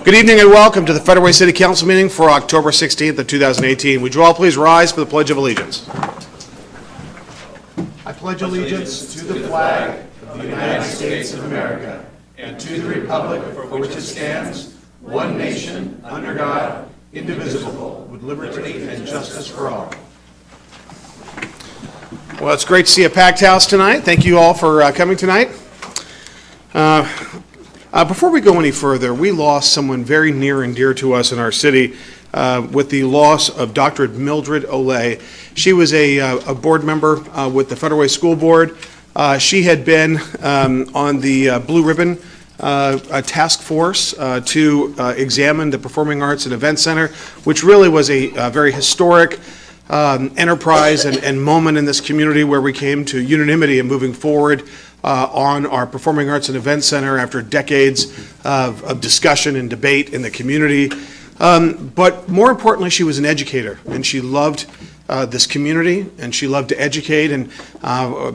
Good evening and welcome to the Federal Way City Council meeting for October 16th of 2018. Would you all please rise for the Pledge of Allegiance? I pledge allegiance to the flag of the United States of America and to the republic for which it stands, one nation, under God, indivisible, with liberty and justice for all. Well, it's great to see a packed house tonight. Thank you all for coming tonight. Before we go any further, we lost someone very near and dear to us in our city with the loss of Dr. Mildred Ollee. She was a board member with the Federal Way School Board. She had been on the Blue Ribbon task force to examine the Performing Arts and Event Center, which really was a very historic enterprise and moment in this community where we came to unanimity in moving forward on our Performing Arts and Event Center after decades of discussion and debate in the community. But more importantly, she was an educator, and she loved this community, and she loved to educate, and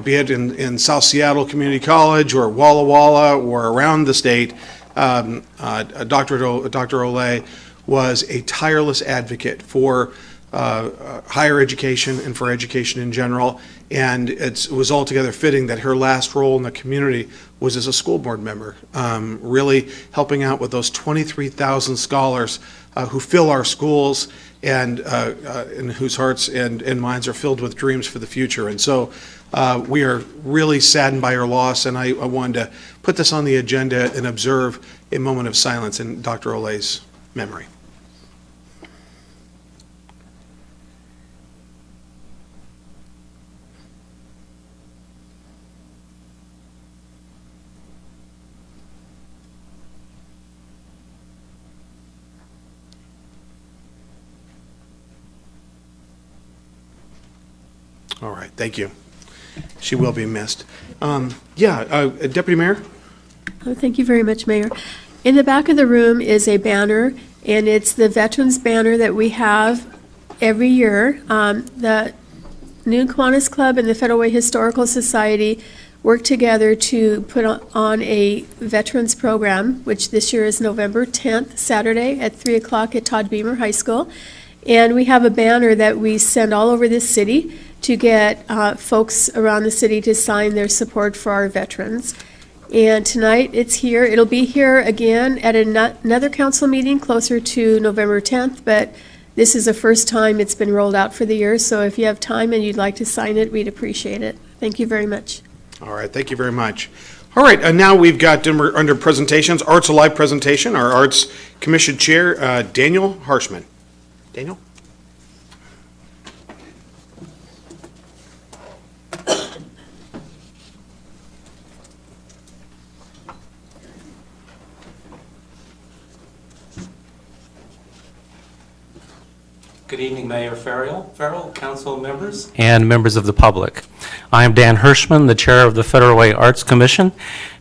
be it in South Seattle Community College or Walla Walla or around the state, Dr. Ollee was a tireless advocate for higher education and for education in general, and it was altogether fitting that her last role in the community was as a school board member, really helping out with those 23,000 scholars who fill our schools and whose hearts and minds are filled with dreams for the future. And so we are really saddened by her loss, and I wanted to put this on the agenda and observe a moment of silence in Dr. Ollee's memory. All right, thank you. She will be missed. Deputy Mayor? Oh, thank you very much, Mayor. In the back of the room is a banner, and it's the Veterans Banner that we have every year. The New Kiwanis Club and the Federal Way Historical Society work together to put on a Veterans program, which this year is November 10th, Saturday at 3 o'clock at Todd Beamer High School. And we have a banner that we send all over the city to get folks around the city to sign their support for our veterans. And tonight it's here. It'll be here again at another council meeting closer to November 10th, but this is the first time it's been rolled out for the year. So if you have time and you'd like to sign it, we'd appreciate it. Thank you very much. All right, thank you very much. All right, and now we've got under presentations, Arts Alive presentation, our Arts Commission Chair, Daniel Harshman. Daniel? Good evening, Mayor Farrell, council members, and members of the public. I am Dan Hirschman, the chair of the Federal Way Arts Commission,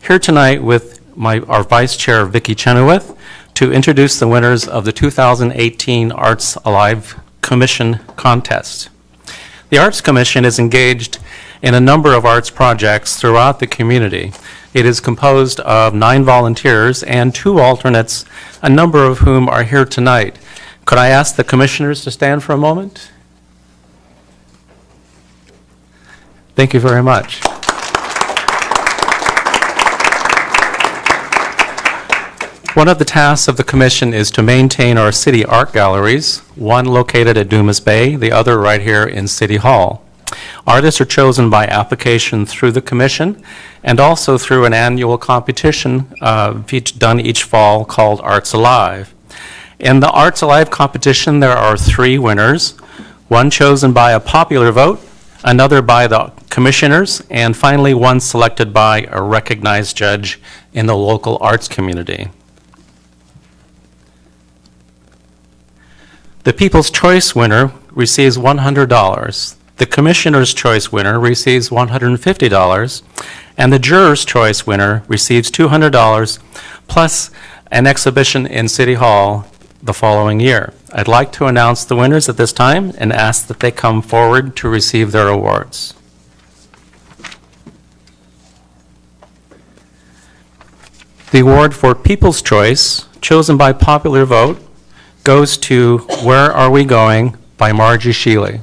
here tonight with our vice chair, Vicki Chenoweth, to introduce the winners of the 2018 Arts Alive Commission contest. The Arts Commission is engaged in a number of arts projects throughout the community. It is composed of 9 volunteers and 2 alternates, a number of whom are here tonight. Could I ask the commissioners to stand for a moment? Thank you very much. One of the tasks of the commission is to maintain our city art galleries, one located at Dumas Bay, the other right here in City Hall. Artists are chosen by application through the commission and also through an annual competition done each fall called Arts Alive. In the Arts Alive competition, there are 3 winners, one chosen by a popular vote, another by the commissioners, and finally one selected by a recognized judge in the local arts community. The People's Choice winner receives $100. The Commissioner's Choice winner receives $150, and the Juror's Choice winner receives $200, plus an exhibition in City Hall the following year. I'd like to announce the winners at this time and ask that they come forward to receive their awards. The award for People's Choice chosen by popular vote, goes to Where Are We Going by Margie Shealy.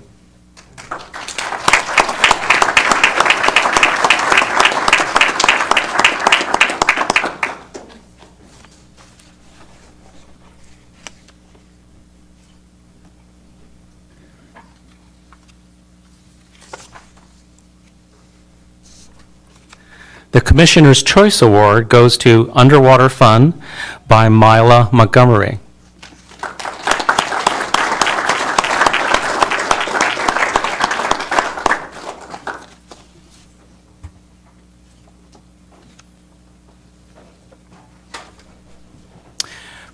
The Commissioner's Choice Award goes to Underwater Fun by Mila Montgomery.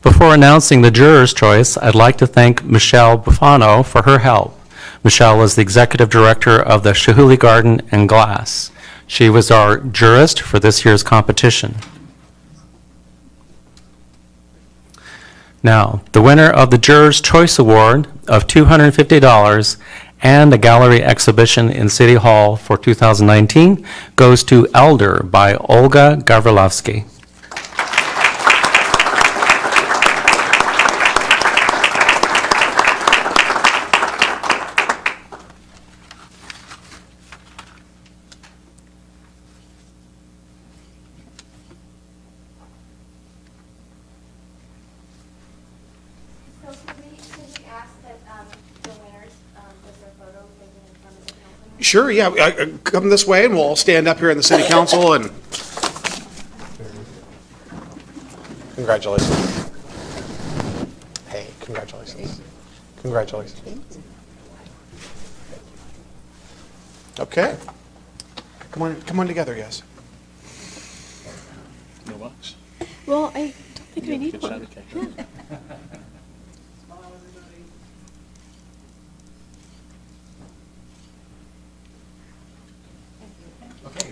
Before announcing the juror's choice, I'd like to thank Michelle Buffano for her help. Michelle is the Executive Director of the Chihuly Garden and Glass. She was our jurist for this year's competition. Now, the winner of the Juror's Choice Award of $250 and a gallery exhibition in City Hall for 2019 goes to Elder by Olga Gavrilovsky. Sure, yeah, come this way and we'll all stand up here in the city council and congratulations. Hey, congratulations. Congratulations. Okay. Come on together, yes. No box. Well, I don't think I need one. Yeah.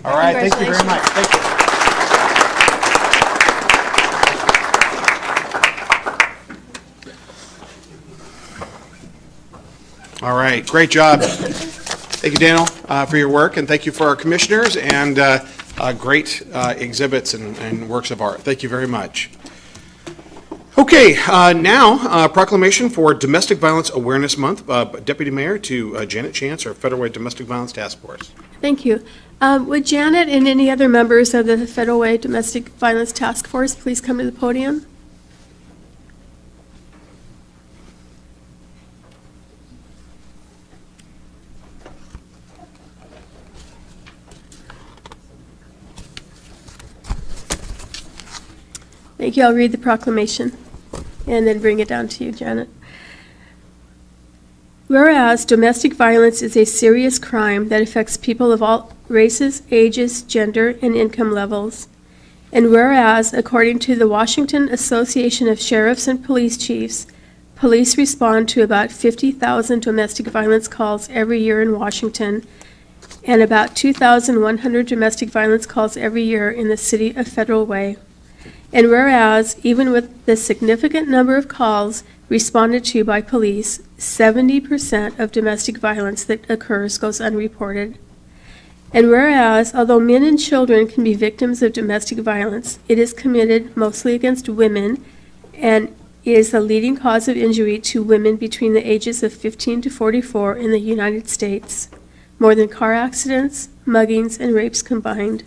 All right, thank you very much. Thank you. All right, great job. Thank you, Daniel, for your work, and thank you for our commissioners and great exhibits and works of art. Thank you very much. Okay, now proclamation for Domestic Violence Awareness Month. Deputy Mayor to Janet Chance, our Federal Way Domestic Violence Task Force. Thank you. Would Janet and any other members of the Federal Way Domestic Violence Task Force please come to the podium? Thank you. I'll read the proclamation and then bring it down to you, Janet. Whereas domestic violence is a serious crime that affects people of all races, ages, gender, and income levels. And whereas, according to the Washington Association of Sheriffs and Police Chiefs, police respond to about 50,000 domestic violence calls every year in Washington, and about 2,100 domestic violence calls every year in the city of Federal Way. And whereas, even with the significant number of calls responded to by police, 70% of domestic violence that occurs goes unreported. And whereas, although men and children can be victims of domestic violence, it is committed mostly against women and is the leading cause of injury to women between the ages of 15 to 44 in the United States, more than car accidents, muggings, and rapes combined.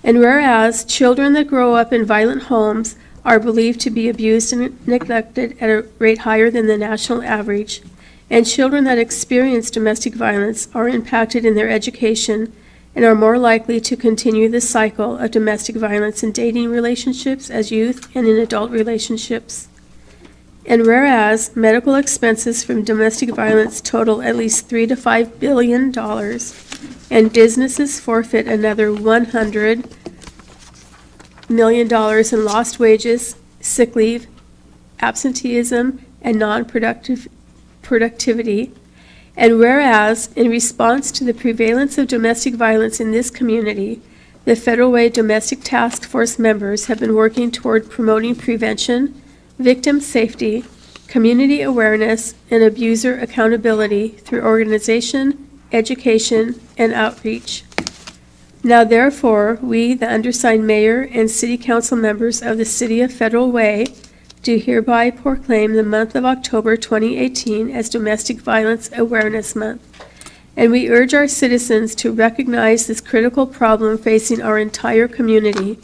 And whereas children that grow up in violent homes are believed to be abused and neglected at a rate higher than the national average, and children that experience domestic violence are impacted in their education and are more likely to continue the cycle of domestic violence in dating relationships as youth and in adult relationships. And whereas medical expenses from domestic violence total at least $3 to $5 billion, and businesses forfeit another $100 million in lost wages, sick leave, absenteeism, and non-productivity. And whereas, in response to the prevalence of domestic violence in this community, the Federal Way Domestic Task Force members have been working toward promoting prevention, victim safety, community awareness, and abuser accountability through organization, education, and outreach. Now therefore, we, the undersigned mayor and city council members of the City of Federal Way, do hereby proclaim the month of October 2018 as Domestic Violence Awareness Month. And we urge our citizens to recognize this critical problem facing our entire community,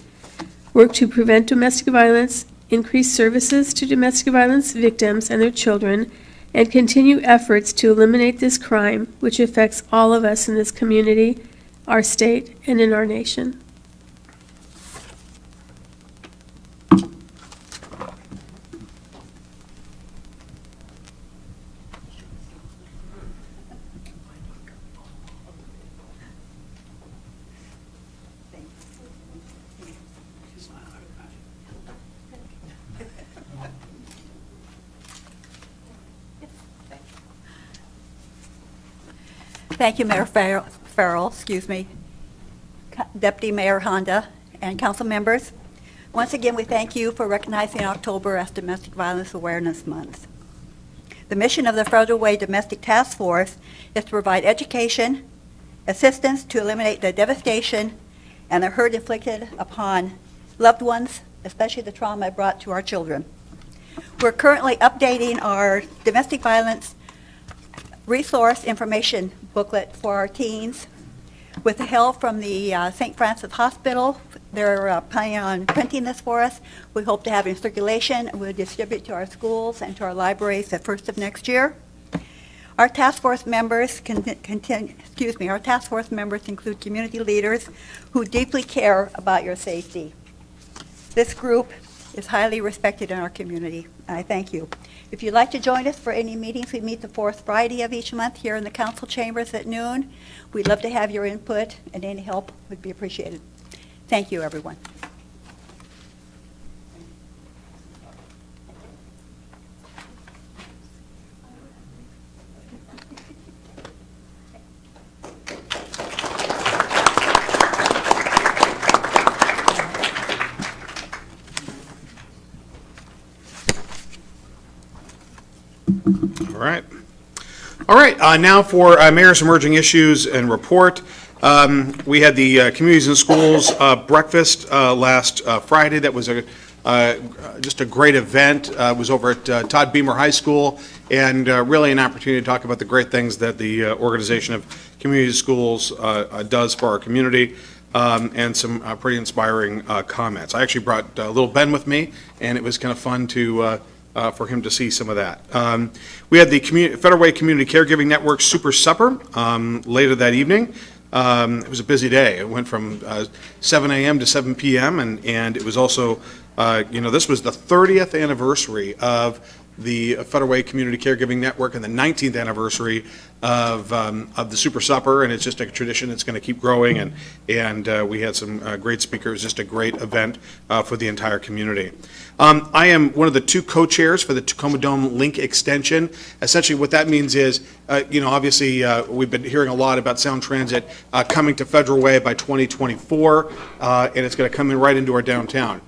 work to prevent domestic violence, increase services to domestic violence victims and their children, and continue efforts to eliminate this crime, which affects all of us in this community, our state, and in our nation. Thank you, Mayor Farrell, Deputy Mayor Honda, and council members. Once again, we thank you for recognizing October as Domestic Violence Awareness Month. The mission of the Federal Way Domestic Task Force is to provide education, assistance to eliminate the devastation and the hurt inflicted upon loved ones, especially the trauma brought to our children. We're currently updating our domestic violence resource information booklet for our teens. With the help from the St. Francis Hospital, they're planning on printing this for us. We hope to have it in circulation, and we'll distribute to our schools and to our libraries the first of next year. Our task force members our task force members include community leaders who deeply care about your safety. This group is highly respected in our community. I thank you. If you'd like to join us for any meetings, we meet the fourth Friday of each month here in the council chambers at noon. We'd love to have your input, and any help would be appreciated. Thank you, everyone. All right. Now for Mayor's Emerging Issues and Report. We had the Communities and Schools breakfast last Friday. That was just a great event. It was over at Todd Beamer High School, and really an opportunity to talk about the great things that the organization of Community Schools does for our community. And some pretty inspiring comments. I actually brought little Ben with me, and it was kind of fun to for him to see some of that. We had the Federal Way Community Caregiving Network Super Supper later that evening. It was a busy day. It went from 7 a.m. to 7 p.m., and it was also, this was the 30th anniversary of the Federal Way Community Caregiving Network and the 19th anniversary of the Super Supper, and it's just a tradition that's going to keep growing, and we had some great speakers, just a great event for the entire community. I am one of the two co-chairs for the Tacoma Dome Link Extension. Essentially what that means is, obviously we've been hearing a lot about Sound Transit coming to Federal Way by 2024, and it's going to come in right into our downtown.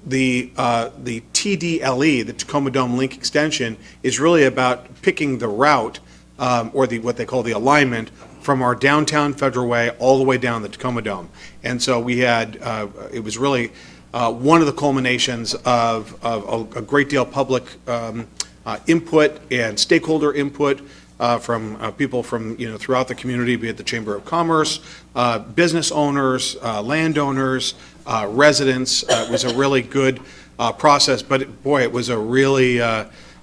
The TDLE, the Tacoma Dome Link Extension, is really about picking the route, or what they call the alignment, from our downtown Federal Way all the way down the Tacoma Dome. And so we had, it was really one of the culminations of a great deal of public input and stakeholder input from people from throughout the community, be it the Chamber of Commerce, business owners, landowners, residents. It was a really good process, but it was a really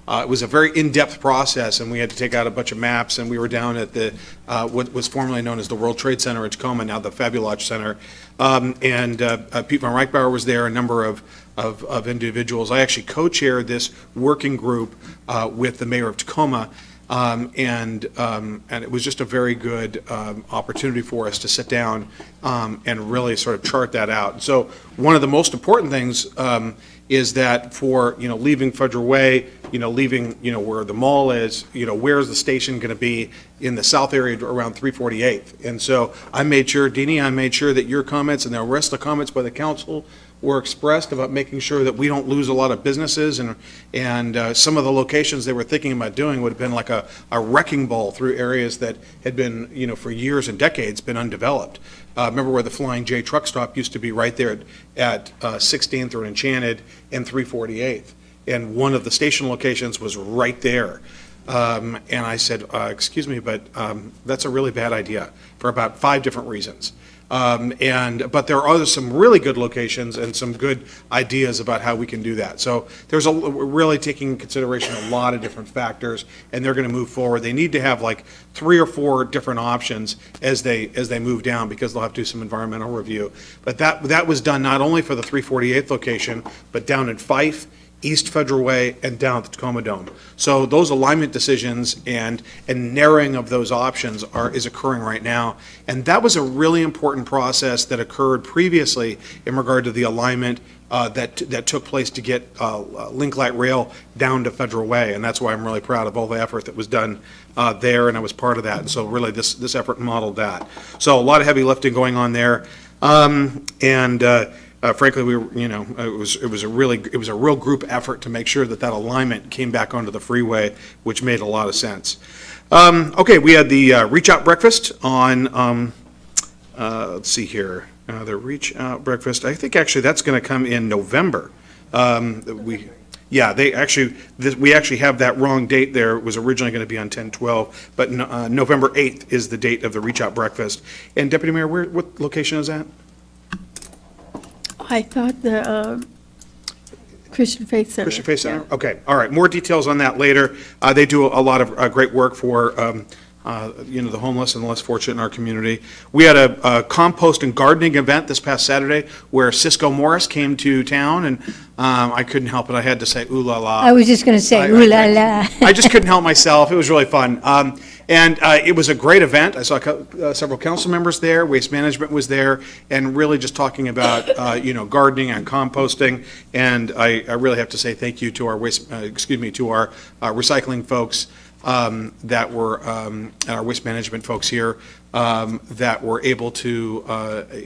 it was a very in-depth process, and we had to take out a bunch of maps, and we were down at the what was formerly known as the World Trade Center in Tacoma, now the FWCCN Center, and Pete Van Reichbauer was there, a number of individuals. I actually co-chaired this working group with the mayor of Tacoma, and it was just a very good opportunity for us to sit down and really sort of chart that out. So one of the most important things is that for leaving Federal Way, leaving where the mall is, where's the station going to be in the south area around 348th. And so I made sure, Deanie, that your comments and the rest of the comments by the council were expressed about making sure that we don't lose a lot of businesses, and some of the locations they were thinking about doing would have been like a wrecking ball through areas that had been, for years and decades, been undeveloped. Remember where the Flying J truck stop used to be, right there at 16th or Enchanted and 348th. and one of the station locations was right there. And I said, excuse me, but that's a really bad idea for about 5 different reasons. But there are some really good locations and some good ideas about how we can do that. So we're really taking into consideration a lot of different factors, and they're going to move forward. They need to have like 3 or 4 different options as they move down, because they'll have to do some environmental review. But that was done not only for the 348th location, but down in Fife, East Federal Way, and down at the Tacoma Dome. So those alignment decisions and narrowing of those options is occurring right now. And that was a really important process that occurred previously in regard to the alignment that took place to get Link Light Rail down to Federal Way. And that's why I'm really proud of all the effort that was done there, and I was part of that. And so really this effort modeled that. So a lot of heavy lifting going on there. Frankly, it was a real group effort to make sure that alignment came back onto the freeway, which made a lot of sense. Okay, we had the Reach Out Breakfast on, let's see here, the Reach Out Breakfast. I think actually that's going to come in November. We actually have that wrong date there. It was originally going to be on 10/12, but November 8th is the date of the Reach Out Breakfast. And Deputy Mayor, what location is that? I thought the Christian Faith Center. Christian Faith Center? Yeah. Okay, all right. More details on that later. They do a lot of great work for, the homeless and the less fortunate in our community. We had a compost and gardening event this past Saturday where Cisco Morris came to town, and I couldn't help it. I had to say, ooh la la. I was just going to say, ooh la la. I just couldn't help myself. It was really fun. And it was a great event. I saw several council members there. Waste Management was there, and really just talking about gardening and composting. And I really have to say thank you to our recycling folks that were and our Waste Management folks here that were able to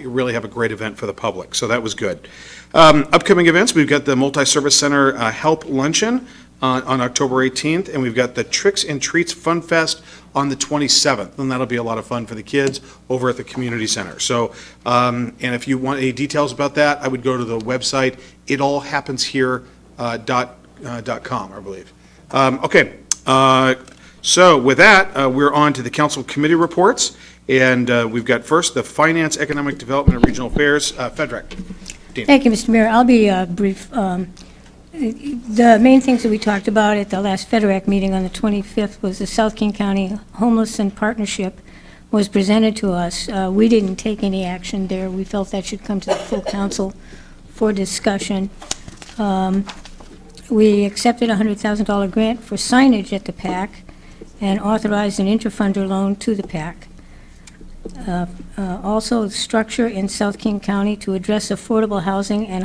really have a great event for the public. So that was good. Upcoming events: we've got the Multi-Service Center Help Luncheon on October 18th, and we've got the Tricks and Treats Fun Fest on the 27th, and that'll be a lot of fun for the kids over at the community center. So, and if you want any details about that, I would go to the website, itallhappenshere.com, I believe. Okay, so with that, we're on to the council committee reports, and we've got first the Finance, Economic Development, and Regional Affairs, FEDRAC. Dean. Thank you, Mr. Mayor. I'll be brief. The main things that we talked about at the last FEDRAC meeting on the 25th was the South King County Homeless and Partnership was presented to us. We didn't take any action there. We felt that should come to the full council for discussion. We accepted a $100,000 grant for signage at the PAC and authorized an interfunder loan to the PAC. Also, structure in South King County to address affordable housing and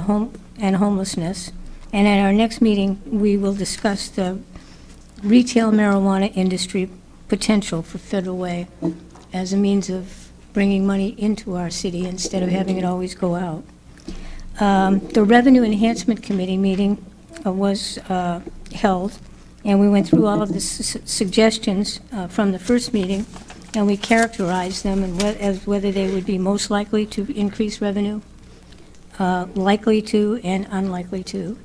homelessness. And at our next meeting, we will discuss the retail marijuana industry potential for Federal Way as a means of bringing money into our city instead of having it always go out. The Revenue Enhancement Committee meeting was held, and we went through all of the suggestions from the first meeting, and we characterized them as whether they would be most likely to increase revenue, likely to, and unlikely to.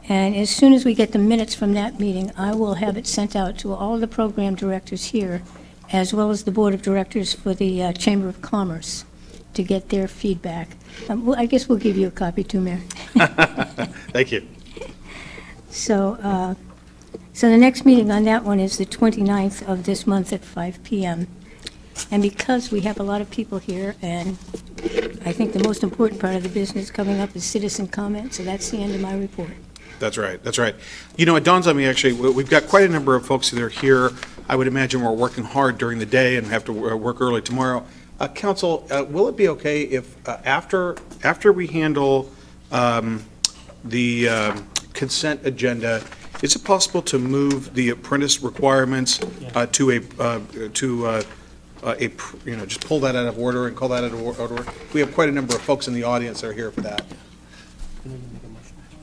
And as soon as we get the minutes from that meeting, I will have it sent out to all the program directors here, as well as the board of directors for the Chamber of Commerce, to get their feedback. I guess we'll give you a copy too, Mayor. Thank you. So the next meeting on that one is the 29th of this month at 5 p.m. And because we have a lot of people here, and I think the most important part of the business coming up is citizen comment, so that's the end of my report. That's right, that's right. You know, it dawns on me, actually, we've got quite a number of folks that are here. I would imagine we're working hard during the day and have to work early tomorrow. Council, will it be okay if after we handle the consent agenda, is it possible to move the apprentice requirements to just pull that out of order and call that out of order? We have quite a number of folks in the audience that are here for that.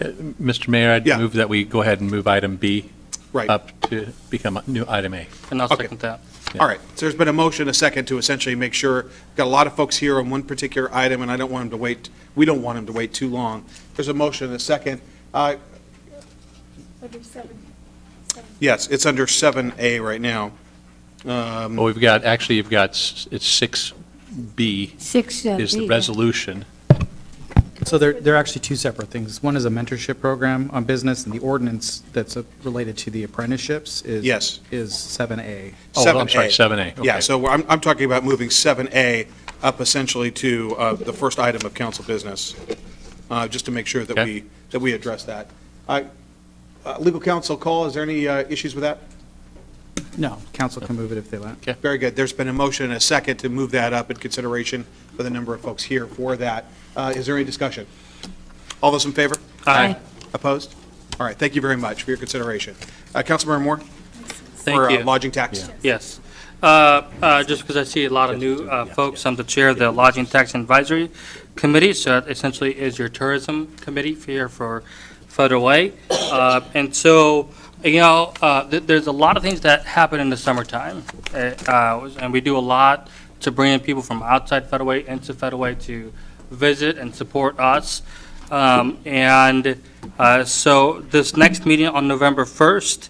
Mr. Mayor, I'd Yeah. move that we go ahead and move item B Right. up to become a new item A. And I'll Okay. second that. All right, so there's been a motion, a second, to essentially make sure, got a lot of folks here on one particular item, and I don't want them to wait, we don't want them to wait too long. There's a motion and a second. Yes, it's under 7A right now. Well, we've got, actually, you've got, it's 6B Six, is the resolution. So they're actually two separate things. One is a mentorship program on business, and the ordinance that's related to the apprenticeships is Yes. is 7A. Oh, I'm sorry, 7A. Yeah, Okay. so I'm talking about moving 7A up essentially to the first item of council business, just to make sure that Okay. we address that. Legal counsel call, is there any issues with that? No, council can move it if they want. Okay. Very good. There's been a motion and a second to move that up in consideration for the number of folks here for that. Is there any discussion? All those in favor? Aye. Opposed? All right, thank you very much for your consideration. Councilmember Moore? Thank For you. lodging tax? Yes. Just because I see a lot of new folks, I'm the chair of the Lodging Tax Advisory Committee, so that essentially is your tourism committee here for Federal Way. And so, there's a lot of things that happen in the summertime, and we do a lot to bring in people from outside Federal Way into Federal Way to visit and support us. So this next meeting on November 1st,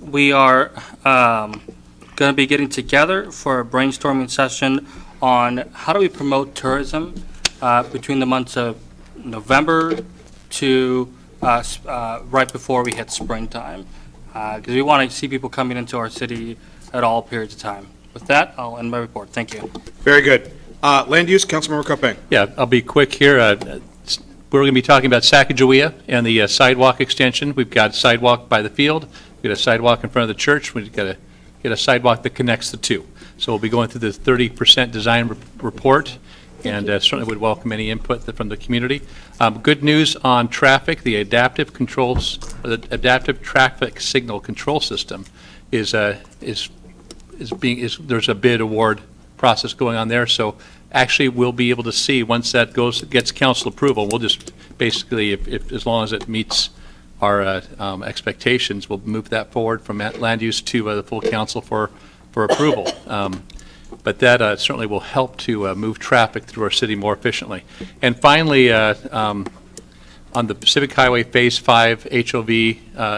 we are going to be getting together for a brainstorming session on how do we promote tourism between the months of November to right before we hit springtime, because we want to see people coming into our city at all periods of time. With that, I'll end my report. Thank you. Very good. Land use, Councilmember Copang. Yeah, I'll be quick here. We're going to be talking about Sacagawea and the sidewalk extension. We've got sidewalk by the field, we've got a sidewalk in front of the church, we've got to get a sidewalk that connects the two. So we'll be going through the 30% design report, and certainly would welcome any input from the community. Good news on traffic, the adaptive traffic signal control system there's a bid award process going on there, so actually we'll be able to see once that gets council approval. We'll just basically, if as long as it meets our expectations, we'll move that forward from land use to the full council for approval. But that certainly will help to move traffic through our city more efficiently. And finally, on the Pacific Highway Phase 5 HOV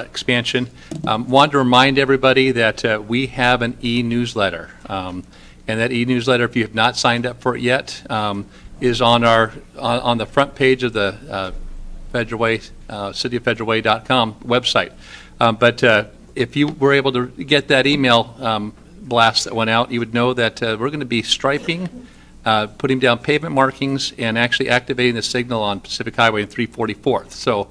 expansion, wanted to remind everybody that we have an e-newsletter. And that e-newsletter, if you have not signed up for it yet, is on the front page of the Federal Way, cityoffederalway.com website. But if you were able to get that email blast that went out, you would know that we're going to be striping, putting down pavement markings, and actually activating the signal on Pacific Highway and 344th. So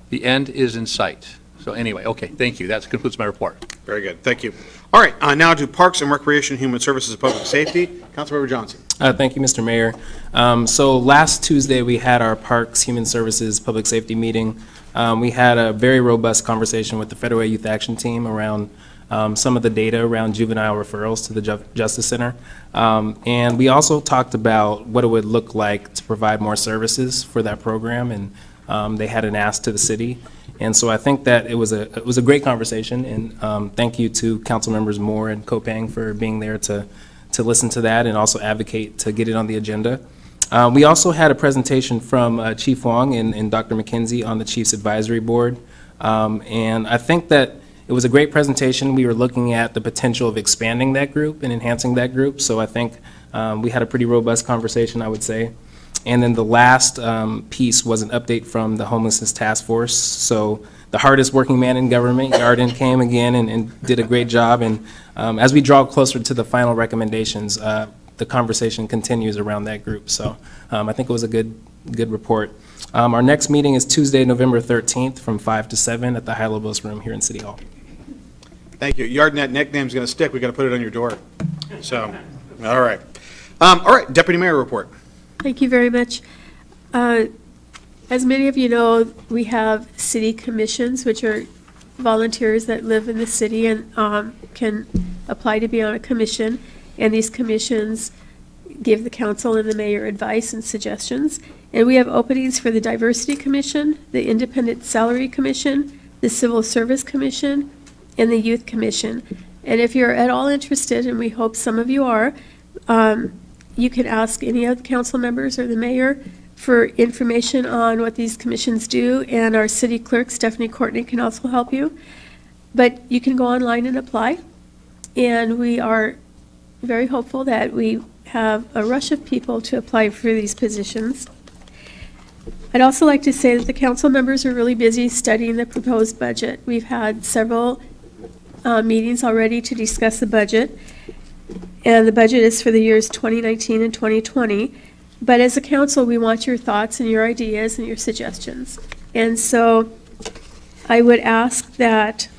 the end is in sight. So anyway, okay, thank you. That concludes my report. Very good, thank you. All right, now to Parks and Recreation, Human Services, and Public Safety. Councilmember Johnson. Thank you, Mr. Mayor. So last Tuesday, we had our Parks, Human Services, Public Safety meeting. We had a very robust conversation with the Federal Way Youth Action Team around some of the data around juvenile referrals to the Justice Center. And we also talked about what it would look like to provide more services for that program, and they had an ask to the city. And so I think that it was a great conversation, and thank you to Council Members Moore and Kopang for being there to listen to that and also advocate to get it on the agenda. We also had a presentation from Chief Wong and Dr. McKenzie on the Chiefs Advisory Board. And I think that it was a great presentation. We were looking at the potential of expanding that group and enhancing that group. So I think we had a pretty robust conversation, I would say. And then the last piece was an update from the Homelessness Task Force. So the hardest working man in government, Yarden, came again and did a great job. And as we draw closer to the final recommendations, the conversation continues around that group. So I think it was a good report. Our next meeting is Tuesday, November 13th from 5 to 7 at the High Lobos Room here in City Hall. Thank you. Yardnet nickname's going to stick. We got to put it on your door. So, all right. All right, Deputy Mayor report. Thank you very much. As many of you know, we have city commissions, which are volunteers that live in the city and can apply to be on a commission. And these commissions give the council and the mayor advice and suggestions. And we have openings for the Diversity Commission, the Independent Salary Commission, the Civil Service Commission, and the Youth Commission. And if you're at all interested, and we hope some of you are, you can ask any of the council members or the mayor for information on what these commissions do, and our city clerk, Stephanie Courtney, can also help you. But you can go online and apply, and we are very hopeful that we have a rush of people to apply for these positions. I'd also like to say that the council members are really busy studying the proposed budget. We've had several meetings already to discuss the budget, and the budget is for the years 2019 and 2020. But as a council, we want your thoughts and your ideas and your suggestions. And so I would ask that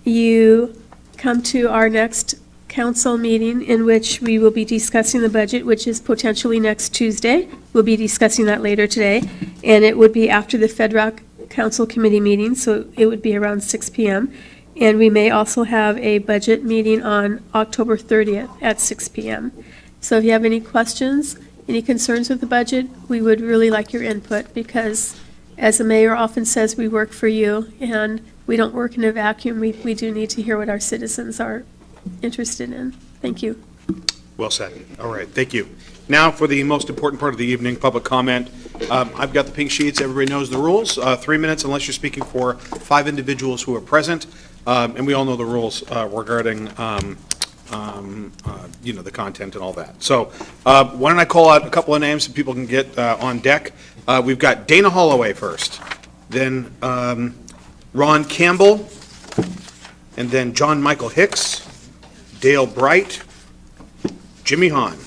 you come to our next council meeting in which we will be discussing the budget, which is potentially next Tuesday. We'll be discussing that later today, and it would be after the FEDRAC Council Committee meeting, so it would be around 6 p.m. And we may also have a budget meeting on October 30th at 6 p.m. So if you have any questions, any concerns with the budget, we would really like your input, because as the mayor often says, we work for you, and we don't work in a vacuum. We do need to hear what our citizens are interested in. Thank you. Well said. All right, thank you. Now for the most important part of the evening, public comment. I've got the pink sheets. Everybody knows the rules. 3 minutes unless you're speaking for 5 individuals who are present. And we all know the rules regarding, the content and all that. So why don't I call out a couple of names so people can get on deck. We've got Dana Holloway first, then Ron Campbell, and then John Michael Hicks, Dale Bright, Jimmy Hahn.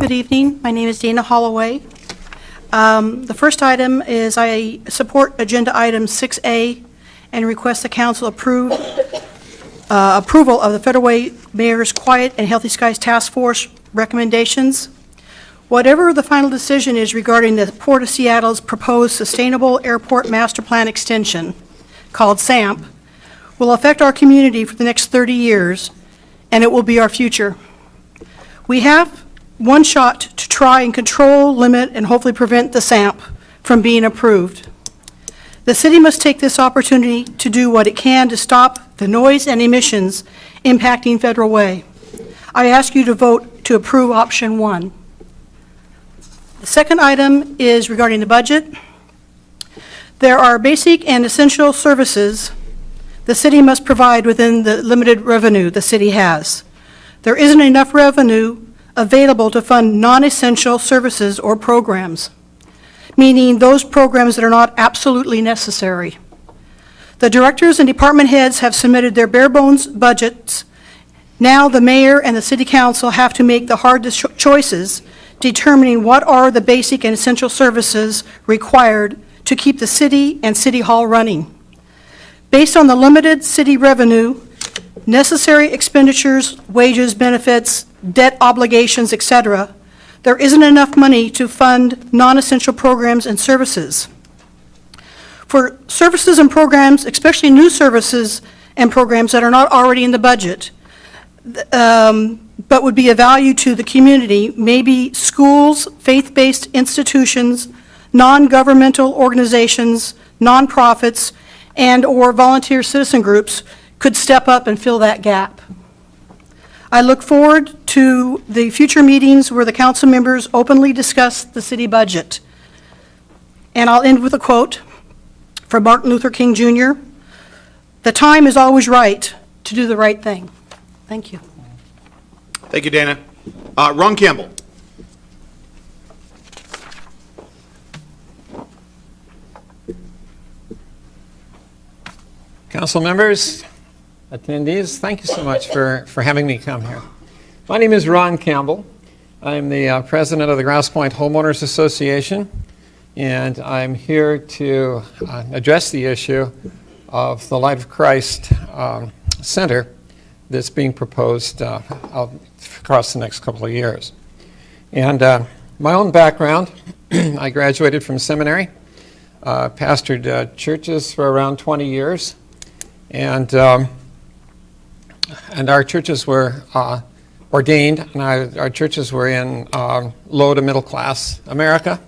Good evening. My name is Dana Holloway. The first item is I support Agenda Item 6A and request the council approval of the Federal Way Mayor's Quiet and Healthy Skies Task Force recommendations. Whatever the final decision is regarding the Port of Seattle's proposed Sustainable Airport Master Plan Extension, called SAMP, will affect our community for the next 30 years, and it will be our future. We have one shot to try and control, limit, and hopefully prevent the SAMP from being approved. The city must take this opportunity to do what it can to stop the noise and emissions impacting Federal Way. I ask you to vote to approve option 1. The second item is regarding the budget. There are basic and essential services the city must provide within the limited revenue the city has. There isn't enough revenue available to fund non-essential services or programs, meaning those programs that are not absolutely necessary. The directors and department heads have submitted their bare bones budgets. Now the mayor and the city council have to make the hard choices determining what are the basic and essential services required to keep the city and city hall running. Based on the limited city revenue, necessary expenditures, wages, benefits, debt obligations, etc., there isn't enough money to fund non-essential programs and services. For services and programs, especially new services and programs that are not already in the budget, but would be of value to the community, maybe schools, faith-based institutions, non-governmental organizations, nonprofits, and or volunteer citizen groups could step up and fill that gap. I look forward to the future meetings where the council members openly discuss the city budget. And I'll end with a quote from Martin Luther King Jr. "The time is always right to do the right thing." Thank you. Thank you, Dana. Ron Campbell. Council members, attendees, thank you so much for having me come here. My name is Ron Campbell. I'm the president of the Grouse Point Homeowners Association, and I'm here to address the issue of the Light of Christ Center that's being proposed across the next couple of years. And my own background, I graduated from seminary, pastored churches for around 20 years, and our churches were ordained, and our churches were in low to middle class America.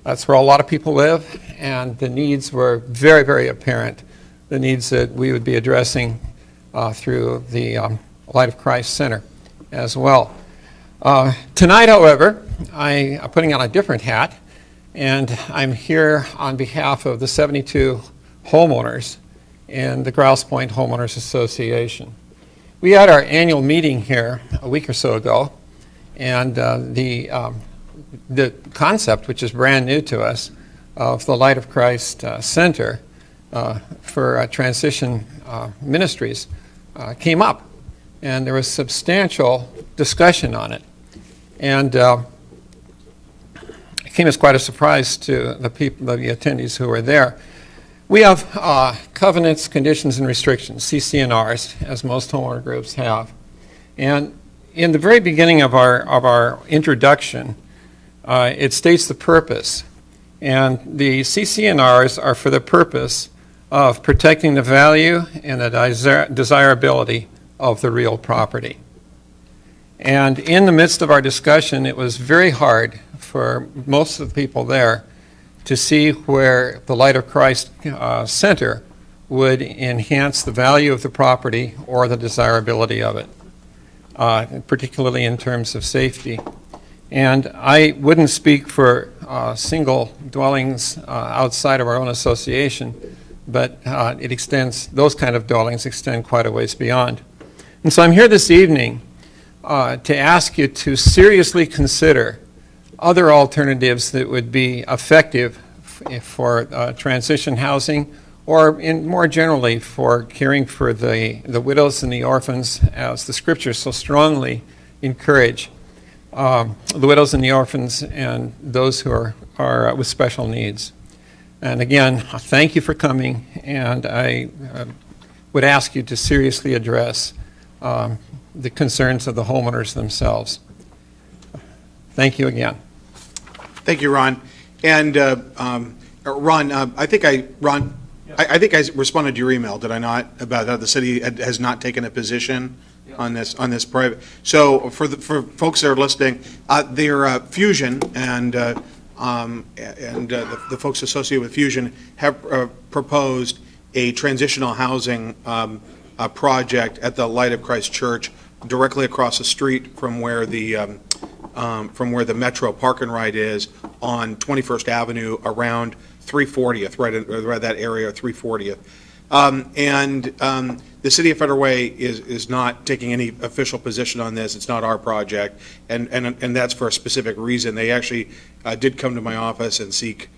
That's where a lot of people live, and the needs were very, very apparent the needs that we would be addressing through the Light of Christ Center as well. Tonight, however, I'm putting on a different hat, and I'm here on behalf of the 72 homeowners in the Grouse Point Homeowners Association. We had our annual meeting here a week or so ago, and the concept, which is brand new to us, of the Light of Christ Center for Transition Ministries came up, and there was substantial discussion on it. And it came as quite a surprise to the people, the attendees who were there. We have covenants, conditions, and restrictions, CCNRs, as most homeowner groups have. And in the very beginning of our introduction, it states the purpose. And the CCNRs are for the purpose of protecting the value and the desirability of the real property. And in the midst of our discussion, it was very hard for most of the people there to see where the Light of Christ Center would enhance the value of the property or the desirability of it, particularly in terms of safety. And I wouldn't speak for single dwellings outside of our own association, but it extends, those kind of dwellings extend quite a ways beyond. And so I'm here this evening to ask you to seriously consider other alternatives that would be effective for transition housing, or more generally for caring for the widows and the orphans, as the scriptures so strongly encourage the widows and the orphans and those who are with special needs. And again, thank you for coming, and I would ask you to seriously address the concerns of the homeowners themselves. Thank you again. Thank you, Ron. And Ron, I think I responded to your email, did I not, about how the city has not taken a position on this private. So for folks that are listening, their Fusion and the folks associated with Fusion have proposed a transitional housing project at the Light of Christ Church, directly across the street from where the Metro Park and Ride is on 21st Avenue around 340th, right that area, 340th. The city of Federal Way is not taking any official position on this. It's not our project, and that's for a specific reason. They actually did come to my office and seek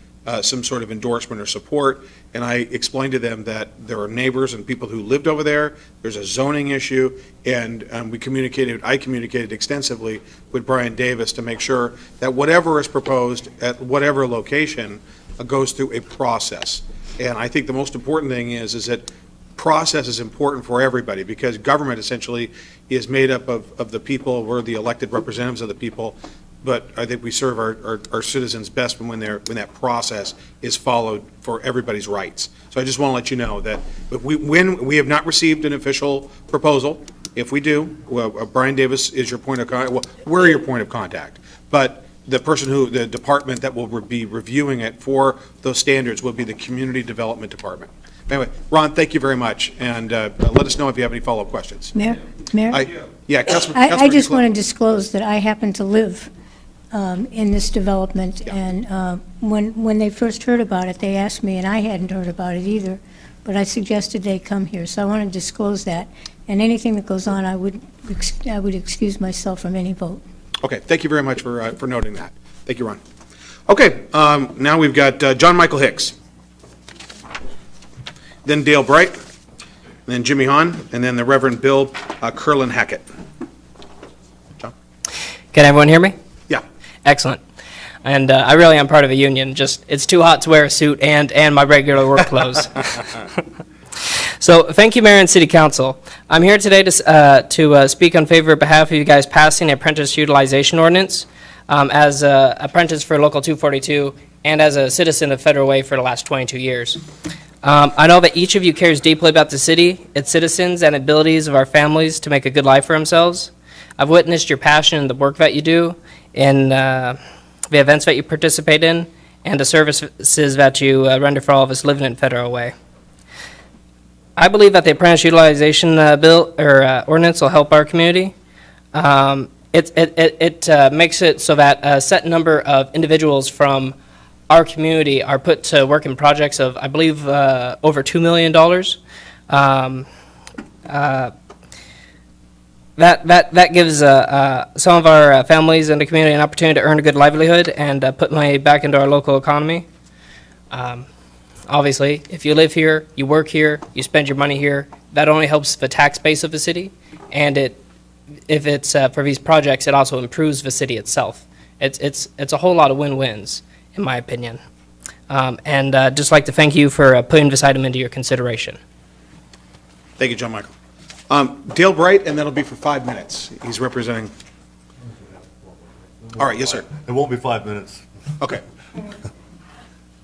some sort of endorsement or support, and I explained to them that there are neighbors and people who lived over there. There's a zoning issue, and I communicated extensively with Brian Davis to make sure that whatever is proposed at whatever location goes through a process. And I think the most important thing is that process is important for everybody, because government essentially is made up of the people. We're the elected representatives of the people, but I think we serve our citizens best when that process is followed for everybody's rights. So I just want to let you know that when we have not received an official proposal, if we do, Brian Davis is your point of contact. Well, we're your point of contact, but the department that will be reviewing it for those standards will be the Community Development Department. Anyway, Ron, thank you very much, and let us know if you have any follow-up questions. Mayor? Yeah, Councilman. I just want to disclose that I happen to live in this development, and when they first heard about it, they asked me, and I hadn't heard about it either, but I suggested they come here, so I want to disclose that. And anything that goes on, I would excuse myself from any vote. Okay, thank you very much for noting that. Thank you, Ron. Okay, now we've got John Michael Hicks, then Dale Bright, then Jimmy Hahn, and then the Reverend Bill Curlin Hackett. John? Can everyone hear me? Yeah. Excellent. And I really am part of a union, just it's too hot to wear a suit and my regular work clothes. So thank you, Mayor and City Council. I'm here today to speak on behalf of you guys passing the apprentice utilization ordinance as an apprentice for Local 242 and as a citizen of Federal Way for the last 22 years. I know that each of you cares deeply about the city, its citizens, and abilities of our families to make a good life for themselves. I've witnessed your passion in the work that you do, in the events that you participate in, and the services that you render for all of us living in Federal Way. I believe that the apprentice utilization bill or ordinance will help our community. It makes it so that a set number of individuals from our community are put to work in projects of, I believe, over $2 million. That gives some of our families in the community an opportunity to earn a good livelihood and put money back into our local economy. Obviously, if you live here, you work here, you spend your money here, that only helps the tax base of the city, and if it's for these projects, it also improves the city itself. It's a whole lot of win-wins, in my opinion. And just like to thank you for putting this item into your consideration. Thank you, John Michael. Dale Bright, and that'll be for 5 minutes. He's representing. All right, yes, sir. It won't be 5 minutes. Okay.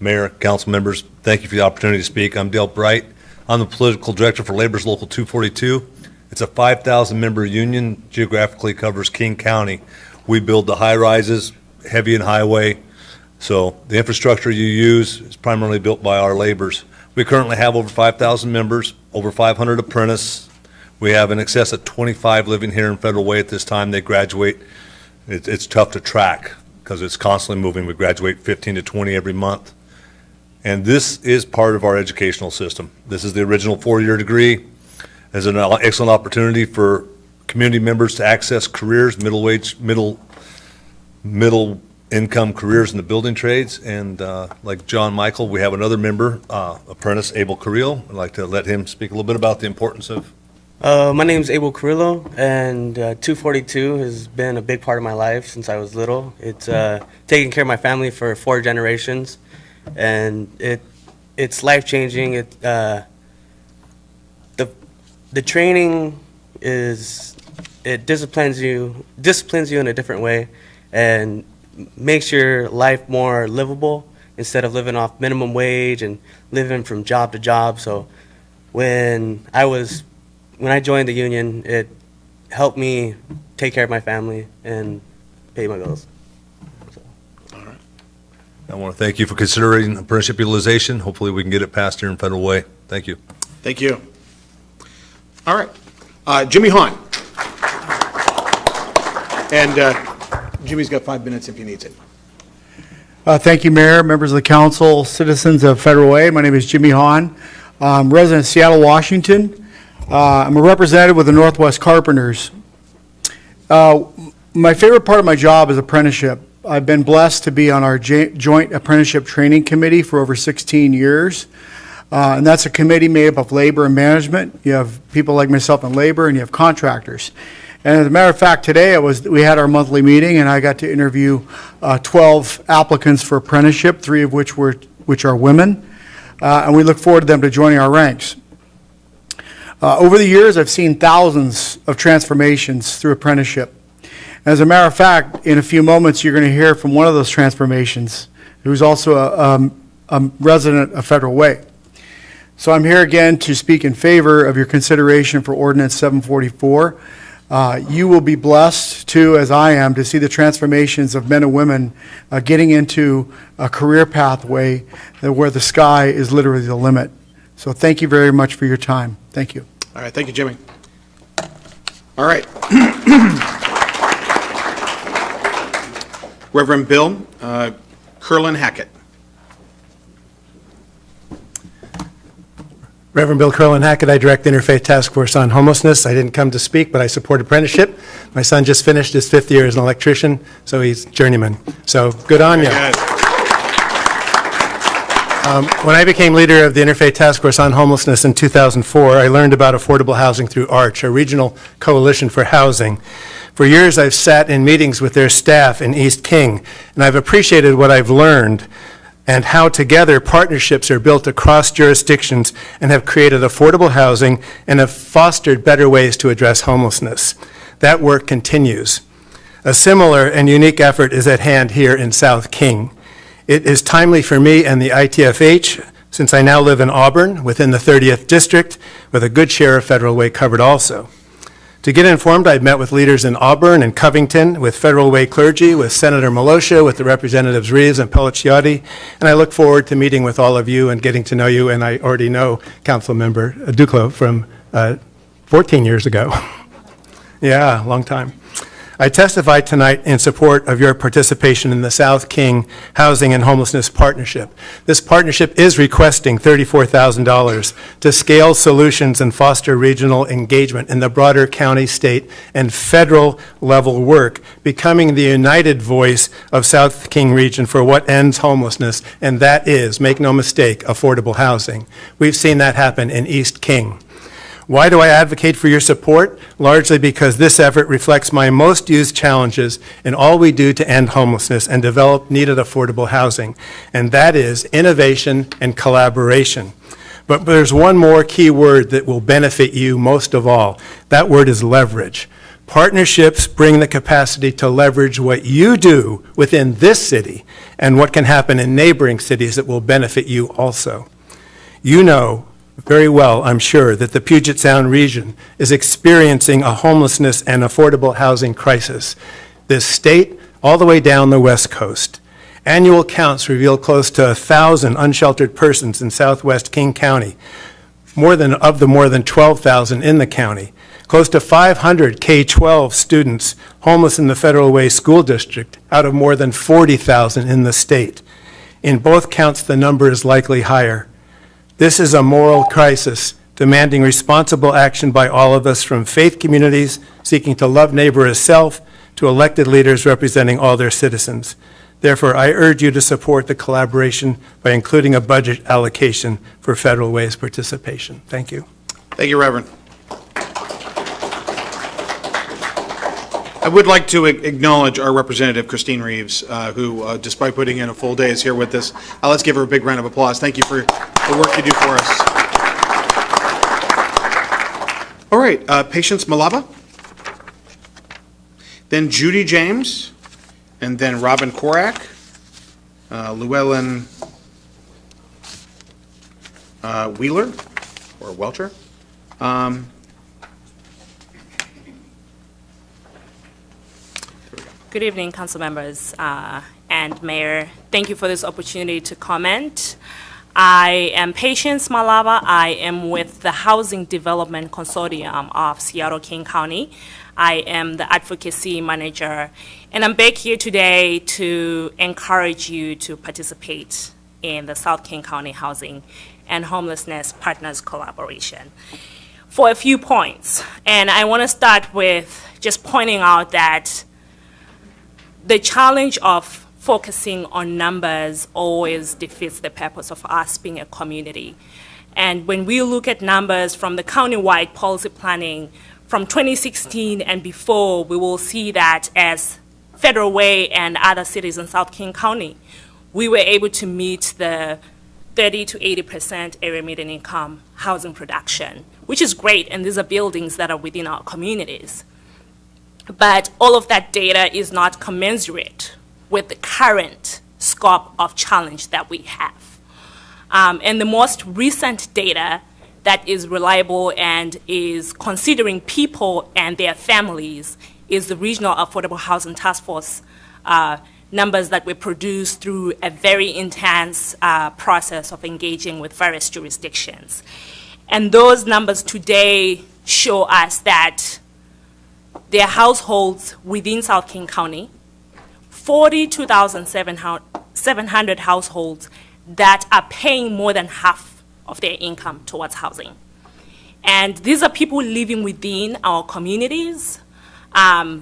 Mayor, council members, thank you for the opportunity to speak. I'm Dale Bright. I'm the political director for Labor's Local 242. It's a 5,000-member union, geographically covers King County. We build the high-rises, heavy and highway, so the infrastructure you use is primarily built by our laborers. We currently have over 5,000 members, over 500 apprentices. We have in excess of 25 living here in Federal Way at this time. They graduate. It's tough to track because it's constantly moving. We graduate 15 to 20 every month. And this is part of our educational system. This is the original 4-year degree. It's an excellent opportunity for community members to access careers, middle income careers in the building trades. And like John Michael, we have another member, apprentice Abel Carrillo. I'd like to let him speak a little bit about the importance of. My name is Abel Carrillo, and 242 has been a big part of my life since I was little. It's taken care of my family for 4 generations, and it's life-changing. The training disciplines you in a different way and makes your life more livable instead of living off minimum wage and living from job to job. So when I joined the union, it helped me take care of my family and pay my bills. All right. I want to thank you for considering apprenticeship utilization. Hopefully we can get it passed here in Federal Way. Thank you. Thank you. All right. Jimmy Hahn. And Jimmy's got 5 minutes if he needs it. Thank you, Mayor, members of the council, citizens of Federal Way. My name is Jimmy Hahn. I'm resident of Seattle, Washington. I'm a representative with the Northwest Carpenters. My favorite part of my job is apprenticeship. I've been blessed to be on our Joint Apprenticeship Training Committee for over 16 years. And that's a committee made up of labor and management. You have people like myself in labor, and you have contractors. And as a matter of fact, today we had our monthly meeting, and I got to interview 12 applicants for apprenticeship, 3 of which are women, and we look forward to them to joining our ranks. Over the years, I've seen thousands of transformations through apprenticeship. As a matter of fact, in a few moments, you're going to hear from one of those transformations, who's also a resident of Federal Way. So I'm here again to speak in favor of your consideration for Ordinance 744. You will be blessed, too, as I am, to see the transformations of men and women getting into a career pathway where the sky is literally the limit. So thank you very much for your time. Thank you. All right, thank you, Jimmy. All right. Reverend Bill Curlin Hackett. Reverend Bill Curlin Hackett, I direct the Interfaith Task Force on Homelessness. I didn't come to speak, but I support apprenticeship. My son just finished his 5th year as an electrician, so he's journeyman. So good on you. When I became leader of the Interfaith Task Force on Homelessness in 2004, I learned about affordable housing through ARCH, a regional coalition for housing. For years, I've sat in meetings with their staff in East King, and I've appreciated what I've learned and how together partnerships are built across jurisdictions and have created affordable housing and have fostered better ways to address homelessness. That work continues. A similar and unique effort is at hand here in South King. It is timely for me and the ITFH, since I now live in Auburn within the 30th District, with a good share of Federal Way covered also. To get informed, I've met with leaders in Auburn and Covington, with Federal Way clergy, with Senator Malosha, with the Representatives Reeves and Pelliciotti, and I look forward to meeting with all of you and getting to know you, and I already know Councilmember Duclos from 14 years ago. Yeah, long time. I testify tonight in support of your participation in the South King Housing and Homelessness Partnership. This partnership is requesting $34,000 to scale solutions and foster regional engagement in the broader county, state, and federal level work, becoming the united voice of South King region for what ends homelessness, and that is, make no mistake, affordable housing. We've seen that happen in East King. Why do I advocate for your support? Largely because this effort reflects my most used challenges in all we do to end homelessness and develop needed affordable housing, and that is innovation and collaboration. But there's one more key word that will benefit you most of all. That word is leverage. Partnerships bring the capacity to leverage what you do within this city and what can happen in neighboring cities that will benefit you also. You know very well, I'm sure, that the Puget Sound region is experiencing a homelessness and affordable housing crisis. This state, all the way down the West Coast. Annual counts reveal close to 1,000 unsheltered persons in southwest King County, more than 12,000 in the county. Close to 500 K-12 students homeless in the Federal Way School District out of more than 40,000 in the state. In both counts, the number is likely higher. This is a moral crisis demanding responsible action by all of us, from faith communities seeking to love neighbor as self to elected leaders representing all their citizens. Therefore, I urge you to support the collaboration by including a budget allocation for Federal Way's participation. Thank you. Thank you, Reverend. I would like to acknowledge our representative, Christine Reeves, who, despite putting in a full day, is here with us. Let's give her a big round of applause. Thank you for the work you do for us. All right, Patience Malava, then Judy James, and then Robin Korak, Llewellyn Wheeler, or Welcher. Good evening, council members and mayor. Thank you for this opportunity to comment. I am Patience Malava. I am with the Housing Development Consortium of Seattle-King County. I am the advocacy manager, and I'm back here today to encourage you to participate in the South King County Housing and Homelessness Partners Collaboration for a few points. And I want to start with just pointing out that the challenge of focusing on numbers always defeats the purpose of us being a community. And when we look at numbers from the countywide policy planning from 2016 and before, we will see that as Federal Way and other cities in South King County, we were able to meet the 30 to 80% area median income housing production, which is great, and these are buildings that are within our communities. But all of that data is not commensurate with the current scope of challenge that we have. And the most recent data that is reliable and is considering people and their families is the Regional Affordable Housing Task Force numbers that were produced through a very intense process of engaging with various jurisdictions. And those numbers today show us that there are households within South King County, 42,700 households that are paying more than half of their income towards housing. And these are people living within our communities.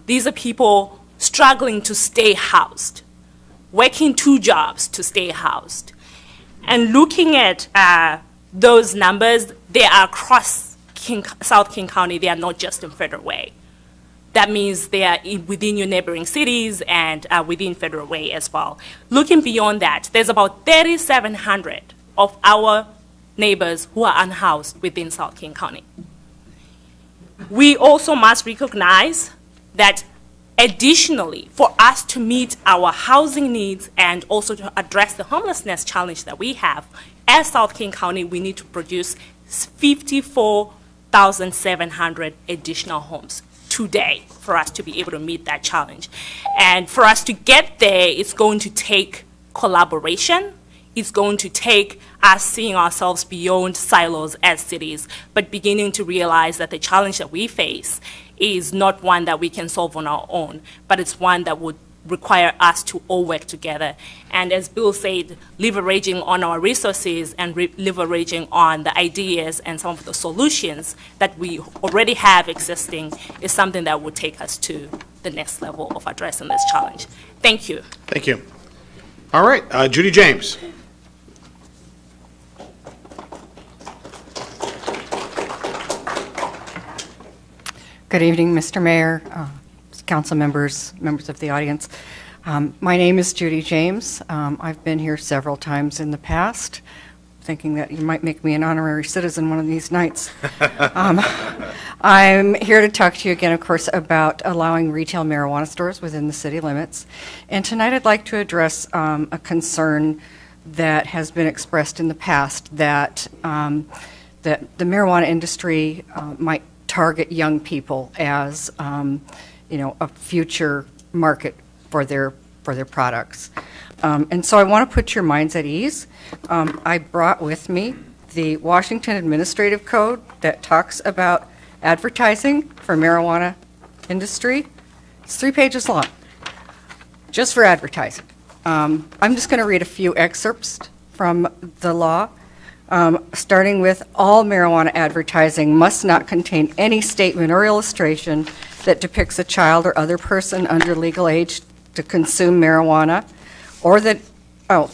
These are people struggling to stay housed, working 2 jobs to stay housed. And looking at those numbers, they are across South King County. They are not just in Federal Way. That means they are within your neighboring cities and within Federal Way as well. Looking beyond that, there's about 3,700 of our neighbors who are unhoused within South King County. We also must recognize that additionally, for us to meet our housing needs and also to address the homelessness challenge that we have, as South King County, we need to produce 54,700 additional homes today for us to be able to meet that challenge. And for us to get there, it's going to take collaboration. It's going to take us seeing ourselves beyond silos as cities, but beginning to realize that the challenge that we face is not one that we can solve on our own, but it's one that would require us to all work together. And as Bill said, leveraging on our resources and leveraging on the ideas and some of the solutions that we already have existing is something that would take us to the next level of addressing this challenge. Thank you. Thank you. All right, Judy James. Good evening, Mr. Mayor, council members, members of the audience. My name is Judy James. I've been here several times in the past, thinking that you might make me an honorary citizen one of these nights. I'm here to talk to you again, of course, about allowing retail marijuana stores within the city limits. And tonight I'd like to address a concern that has been expressed in the past that, that the marijuana industry might target young people as a future market for their products. And so I want to put your minds at ease. I brought with me the Washington Administrative Code that talks about advertising for marijuana industry. It's 3 pages long, just for advertising. I'm just going to read a few excerpts from the law. Starting with, all marijuana advertising must not contain any statement or illustration that depicts a child or other person under legal age to consume marijuana, or that,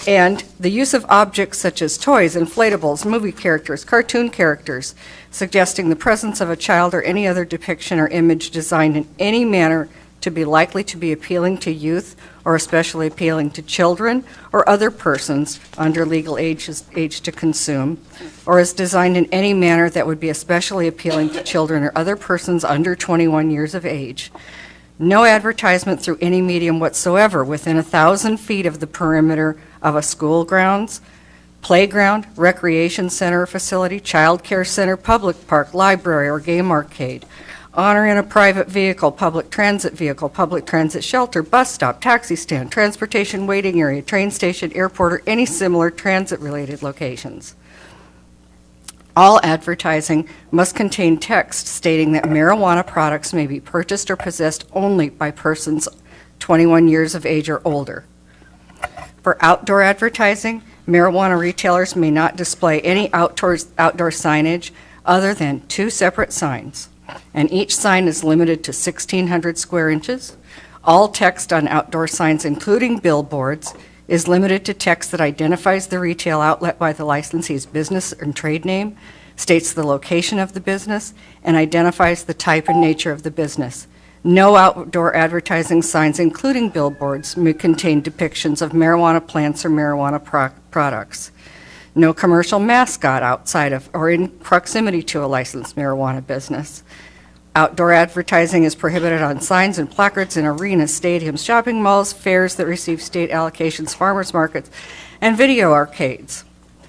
and the use of objects such as toys, inflatables, movie characters, cartoon characters, suggesting the presence of a child or any other depiction or image designed in any manner to be likely to be appealing to youth or especially appealing to children or other persons under legal age to consume, or is designed in any manner that would be especially appealing to children or other persons under 21 years of age. No advertisement through any medium whatsoever within 1,000 feet of the perimeter of a school grounds, playground, recreation center or facility, child care center, public park, library, or game arcade, on or in a private vehicle, public transit shelter, bus stop, taxi stand, transportation waiting area, train station, airport, or any similar transit-related locations. All advertising must contain text stating that marijuana products may be purchased or possessed only by persons 21 years of age or older. For outdoor advertising, marijuana retailers may not display any outdoor signage other than 2 separate signs, and each sign is limited to 1,600 square inches. All text on outdoor signs, including billboards, is limited to text that identifies the retail outlet by the licensee's business and trade name, states the location of the business, and identifies the type and nature of the business. No outdoor advertising signs, including billboards, may contain depictions of marijuana plants or marijuana products. No commercial mascot outside of or in proximity to a licensed marijuana business. Outdoor advertising is prohibited on signs and placards in arenas, stadiums, shopping malls, fairs that receive state allocations, farmers markets, and video arcades.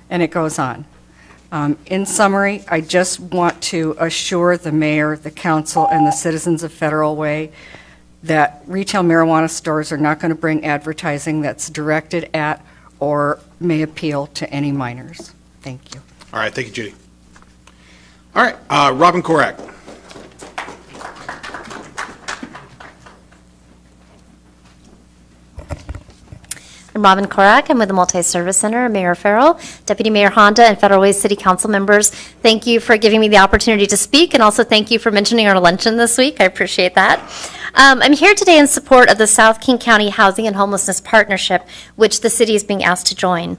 And it goes on. In summary, I just want to assure the mayor, the council, and the citizens of Federal Way that retail marijuana stores are not going to bring advertising that's directed at or may appeal to any minors. Thank you. All right, thank you, Judy. All right, Robin Korak. I'm Robin Korak. I'm with the Multi-Service Center. Mayor Farrell, Deputy Mayor Honda, and Federal Way City Council members, thank you for giving me the opportunity to speak, and also thank you for mentioning our luncheon this week. I appreciate that. I'm here today in support of the South King County Housing and Homelessness Partnership, which the city is being asked to join.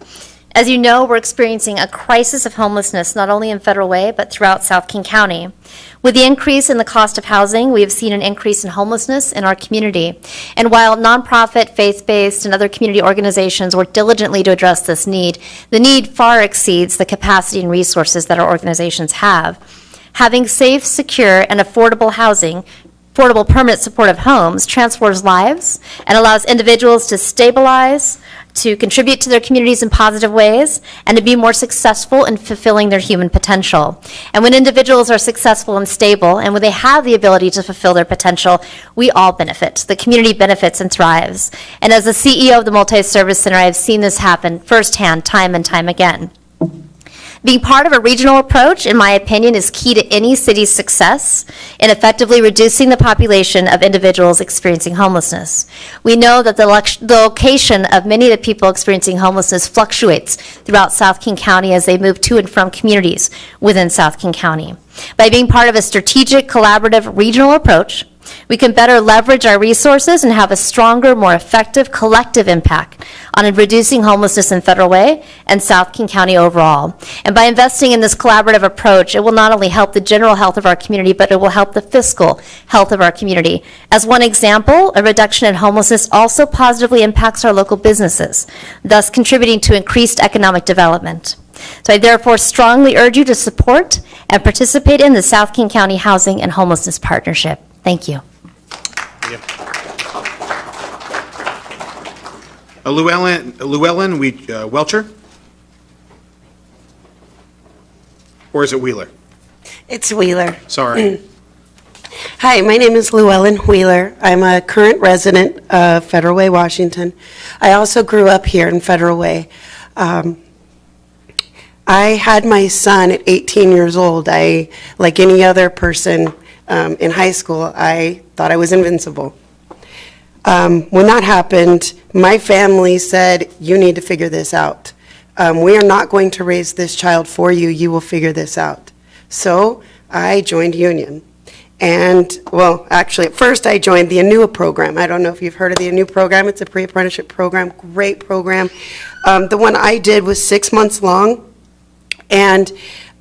As you know, we're experiencing a crisis of homelessness not only in Federal Way, but throughout South King County. With the increase in the cost of housing, we have seen an increase in homelessness in our community. And while nonprofit, faith-based, and other community organizations work diligently to address this need, the need far exceeds the capacity and resources that our organizations have. Having safe, secure, and affordable housing, affordable permanent supportive homes, transforms lives and allows individuals to stabilize, to contribute to their communities in positive ways, and to be more successful in fulfilling their human potential. And when individuals are successful and stable, and when they have the ability to fulfill their potential, we all benefit. The community benefits and thrives. And as the CEO of the Multi-Service Center, I have seen this happen firsthand, time and time again. Being part of a regional approach, in my opinion, is key to any city's success in effectively reducing the population of individuals experiencing homelessness. We know that the location of many of the people experiencing homelessness fluctuates throughout South King County as they move to and from communities within South King County. By being part of a strategic, collaborative, regional approach, we can better leverage our resources and have a stronger, more effective collective impact on reducing homelessness in Federal Way and South King County overall. And by investing in this collaborative approach, it will not only help the general health of our community, but it will help the fiscal health of our community. As one example, a reduction in homelessness also positively impacts our local businesses, thus contributing to increased economic development. So I therefore strongly urge you to support and participate in the South King County Housing and Homelessness Partnership. Thank you. Llewellyn Welcher? Or is it Wheeler? It's Wheeler. Sorry. Hi, my name is Llewellyn Wheeler. I'm a current resident of Federal Way, Washington. I also grew up here in Federal Way. I had my son at 18 years old. Like any other person in high school, I thought I was invincible. When that happened, my family said, you need to figure this out. We are not going to raise this child for you. You will figure this out. So I joined Union. And, well, actually, at first I joined the ANUA program. I don't know if you've heard of the ANUA program. It's a pre-apprenticeship program, great program. The one I did was 6 months long, and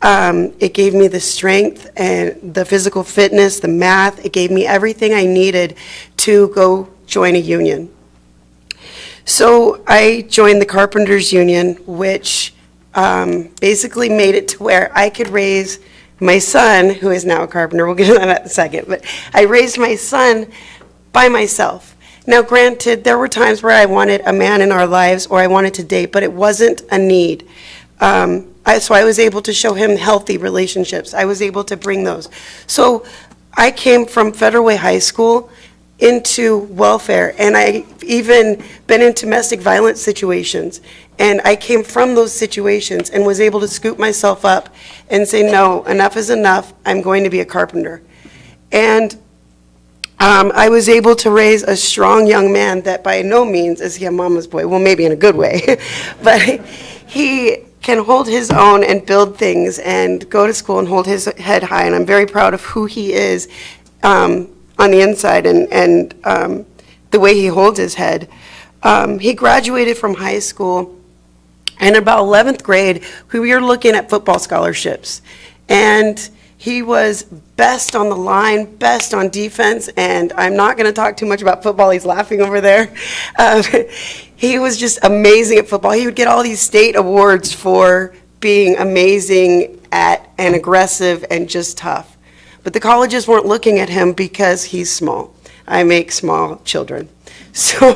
it gave me the strength and the physical fitness, the math. It gave me everything I needed to go join a union. So I joined the Carpenters Union, which basically made it to where I could raise my son, who is now a carpenter. We'll get to that in a second. But I raised my son by myself. Now, granted, there were times where I wanted a man in our lives or I wanted to date, but it wasn't a need. So I was able to show him healthy relationships. I was able to bring those. So I came from Federal Way High School into welfare, and I've even been in domestic violence situations. And I came from those situations and was able to scoop myself up and say, no, enough is enough. I'm going to be a carpenter. And I was able to raise a strong young man that by no means is he a mama's boy. Well, maybe in a good way. But he can hold his own and build things and go to school and hold his head high. And I'm very proud of who he is on the inside and the way he holds his head. He graduated from high school, and about 11th grade, we were looking at football scholarships. And he was best on the line, best on defense, and I'm not going to talk too much about football. He's laughing over there. He was just amazing at football. He would get all these state awards for being amazing at and aggressive and just tough. But the colleges weren't looking at him because he's small. I make small children. So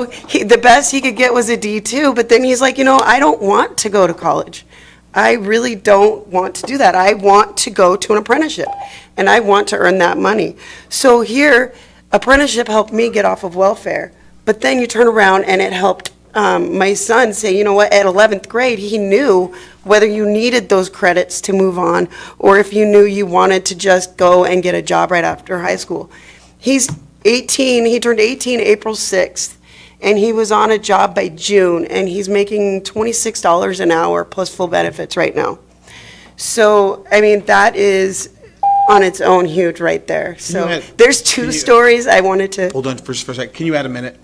the best he could get was a D2, but then he's like, I don't want to go to college. I really don't want to do that. I want to go to an apprenticeship, and I want to earn that money. So here, apprenticeship helped me get off of welfare, but then you turn around and it helped my son say, you know what, at 11th grade, he knew whether you needed those credits to move on or if you knew you wanted to just go and get a job right after high school. He's 18, he turned 18 April 6th, and he was on a job by June, and he's making $26 an hour plus full benefits right now. So, I mean, that is on its own huge right there. So there's two stories I wanted to... Hold on for a second. Can you add a minute?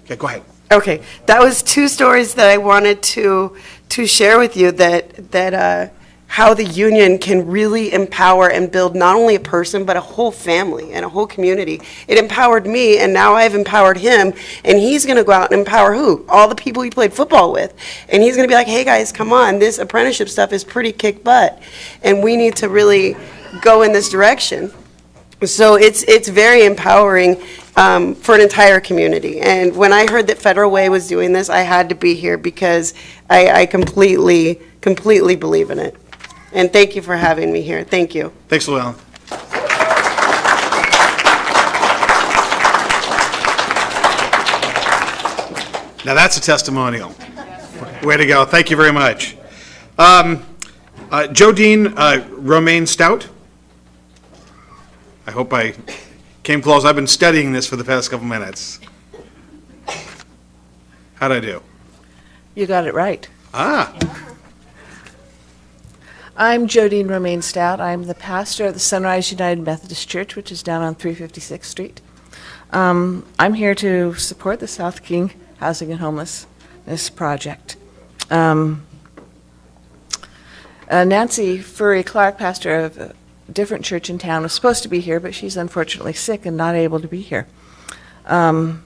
Okay, go ahead. Okay, that was two stories that I wanted to share with you that how the union can really empower and build not only a person, but a whole family and a whole community. It empowered me, and now I've empowered him, and he's going to go out and empower who? All the people he played football with. And he's going to be like, hey guys, come on, this apprenticeship stuff is pretty kick butt, and we need to really go in this direction. So it's very empowering, for an entire community. And when I heard that Federal Way was doing this, I had to be here because I completely believe in it. And thank you for having me here. Thank you. Thanks, Llewellyn. Now that's a testimonial. Way to go. Thank you very much. Jodine Romaine Stout. I hope I came close. I've been studying this for the past couple minutes. How'd I do? You got it right. Ah. I'm Jodine Romaine Stout. I'm the pastor of the Sunrise United Methodist Church, which is down on 356th Street. I'm here to support the South King Housing and Homelessness Project. Nancy Furry Clark, pastor of a different church in town, was supposed to be here, but she's unfortunately sick and not able to be here. I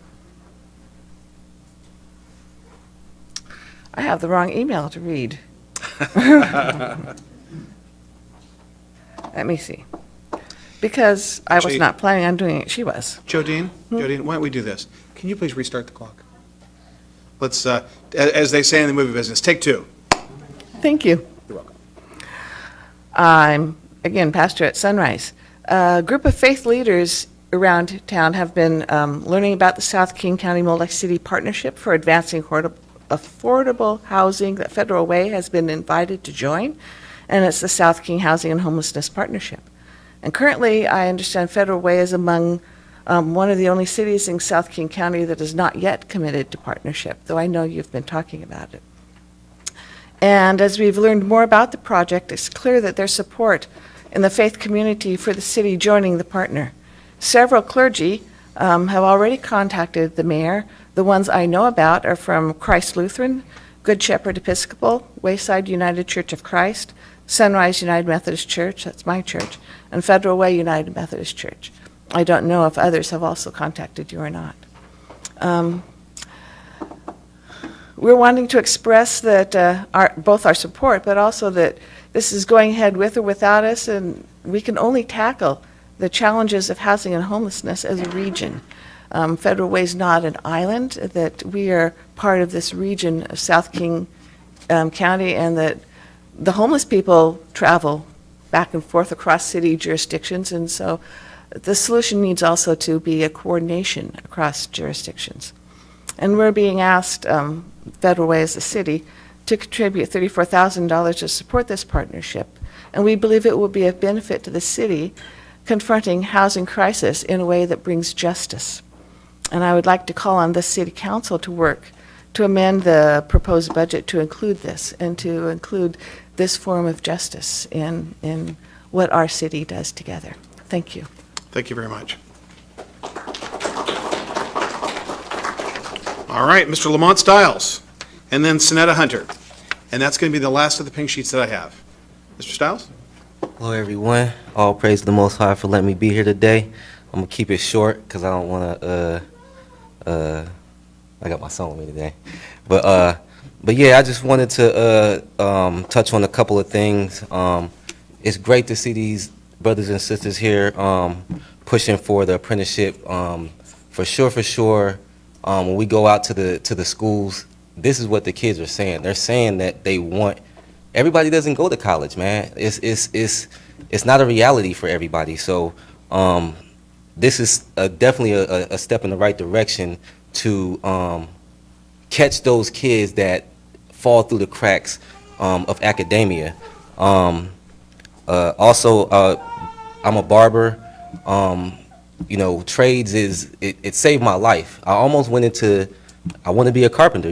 have the wrong email to read. Let me see. Because I was Actually- not planning on doing it, she was. Jodine, Jodine, why don't we do this? Can you please restart the clock? Let's, as they say in the movie business, take two. Thank you. You're welcome. I'm, again, pastor at Sunrise. A group of faith leaders around town have been learning about the South King County Multi-City Partnership for Advancing Affordable Housing that Federal Way has been invited to join, and it's the South King Housing and Homelessness Partnership. And currently, I understand Federal Way is among one of the only cities in South King County that is not yet committed to partnership, though I know you've been talking about it. And as we've learned more about the project, it's clear that there's support in the faith community for the city joining the partner. Several clergy have already contacted the mayor. The ones I know about are from Christ Lutheran, Good Shepherd Episcopal, Wayside United Church of Christ, Sunrise United Methodist Church, that's my church, and Federal Way United Methodist Church. I don't know if others have also contacted you or not. We're wanting to express that both our support, but also that this is going ahead with or without us, and we can only tackle the challenges of housing and homelessness as a region. Federal Way is not an island, that we are part of this region of South King County, and that the homeless people travel back and forth across city jurisdictions, and so the solution needs also to be a coordination across jurisdictions. And we're being asked, Federal Way as a city, to contribute $34,000 to support this partnership, and we believe it will be a benefit to the city confronting housing crisis in a way that brings justice. And I would like to call on the city council to work to amend the proposed budget to include this, and to include this form of justice in what our city does together. Thank you. Thank you very much. All right, Mr. Lamont Stiles, and then Sonetta Hunter. And that's going to be the last of the pink sheets that I have. Mr. Stiles? Hello, everyone. All praise to the Most High for letting me be here today. I'm going to keep it short because I don't want to, I got my son with me today. But yeah, I just wanted to touch on a couple of things. It's great to see these brothers and sisters here pushing for the apprenticeship. For sure, when we go out to the schools, this is what the kids are saying. They're saying that they want, everybody doesn't go to college, man. It's not a reality for everybody. So this is definitely a step in the right direction to catch those kids that fall through the cracks of academia. Also, I'm a barber. Trades it saved my life. I almost went into, I want to be a carpenter.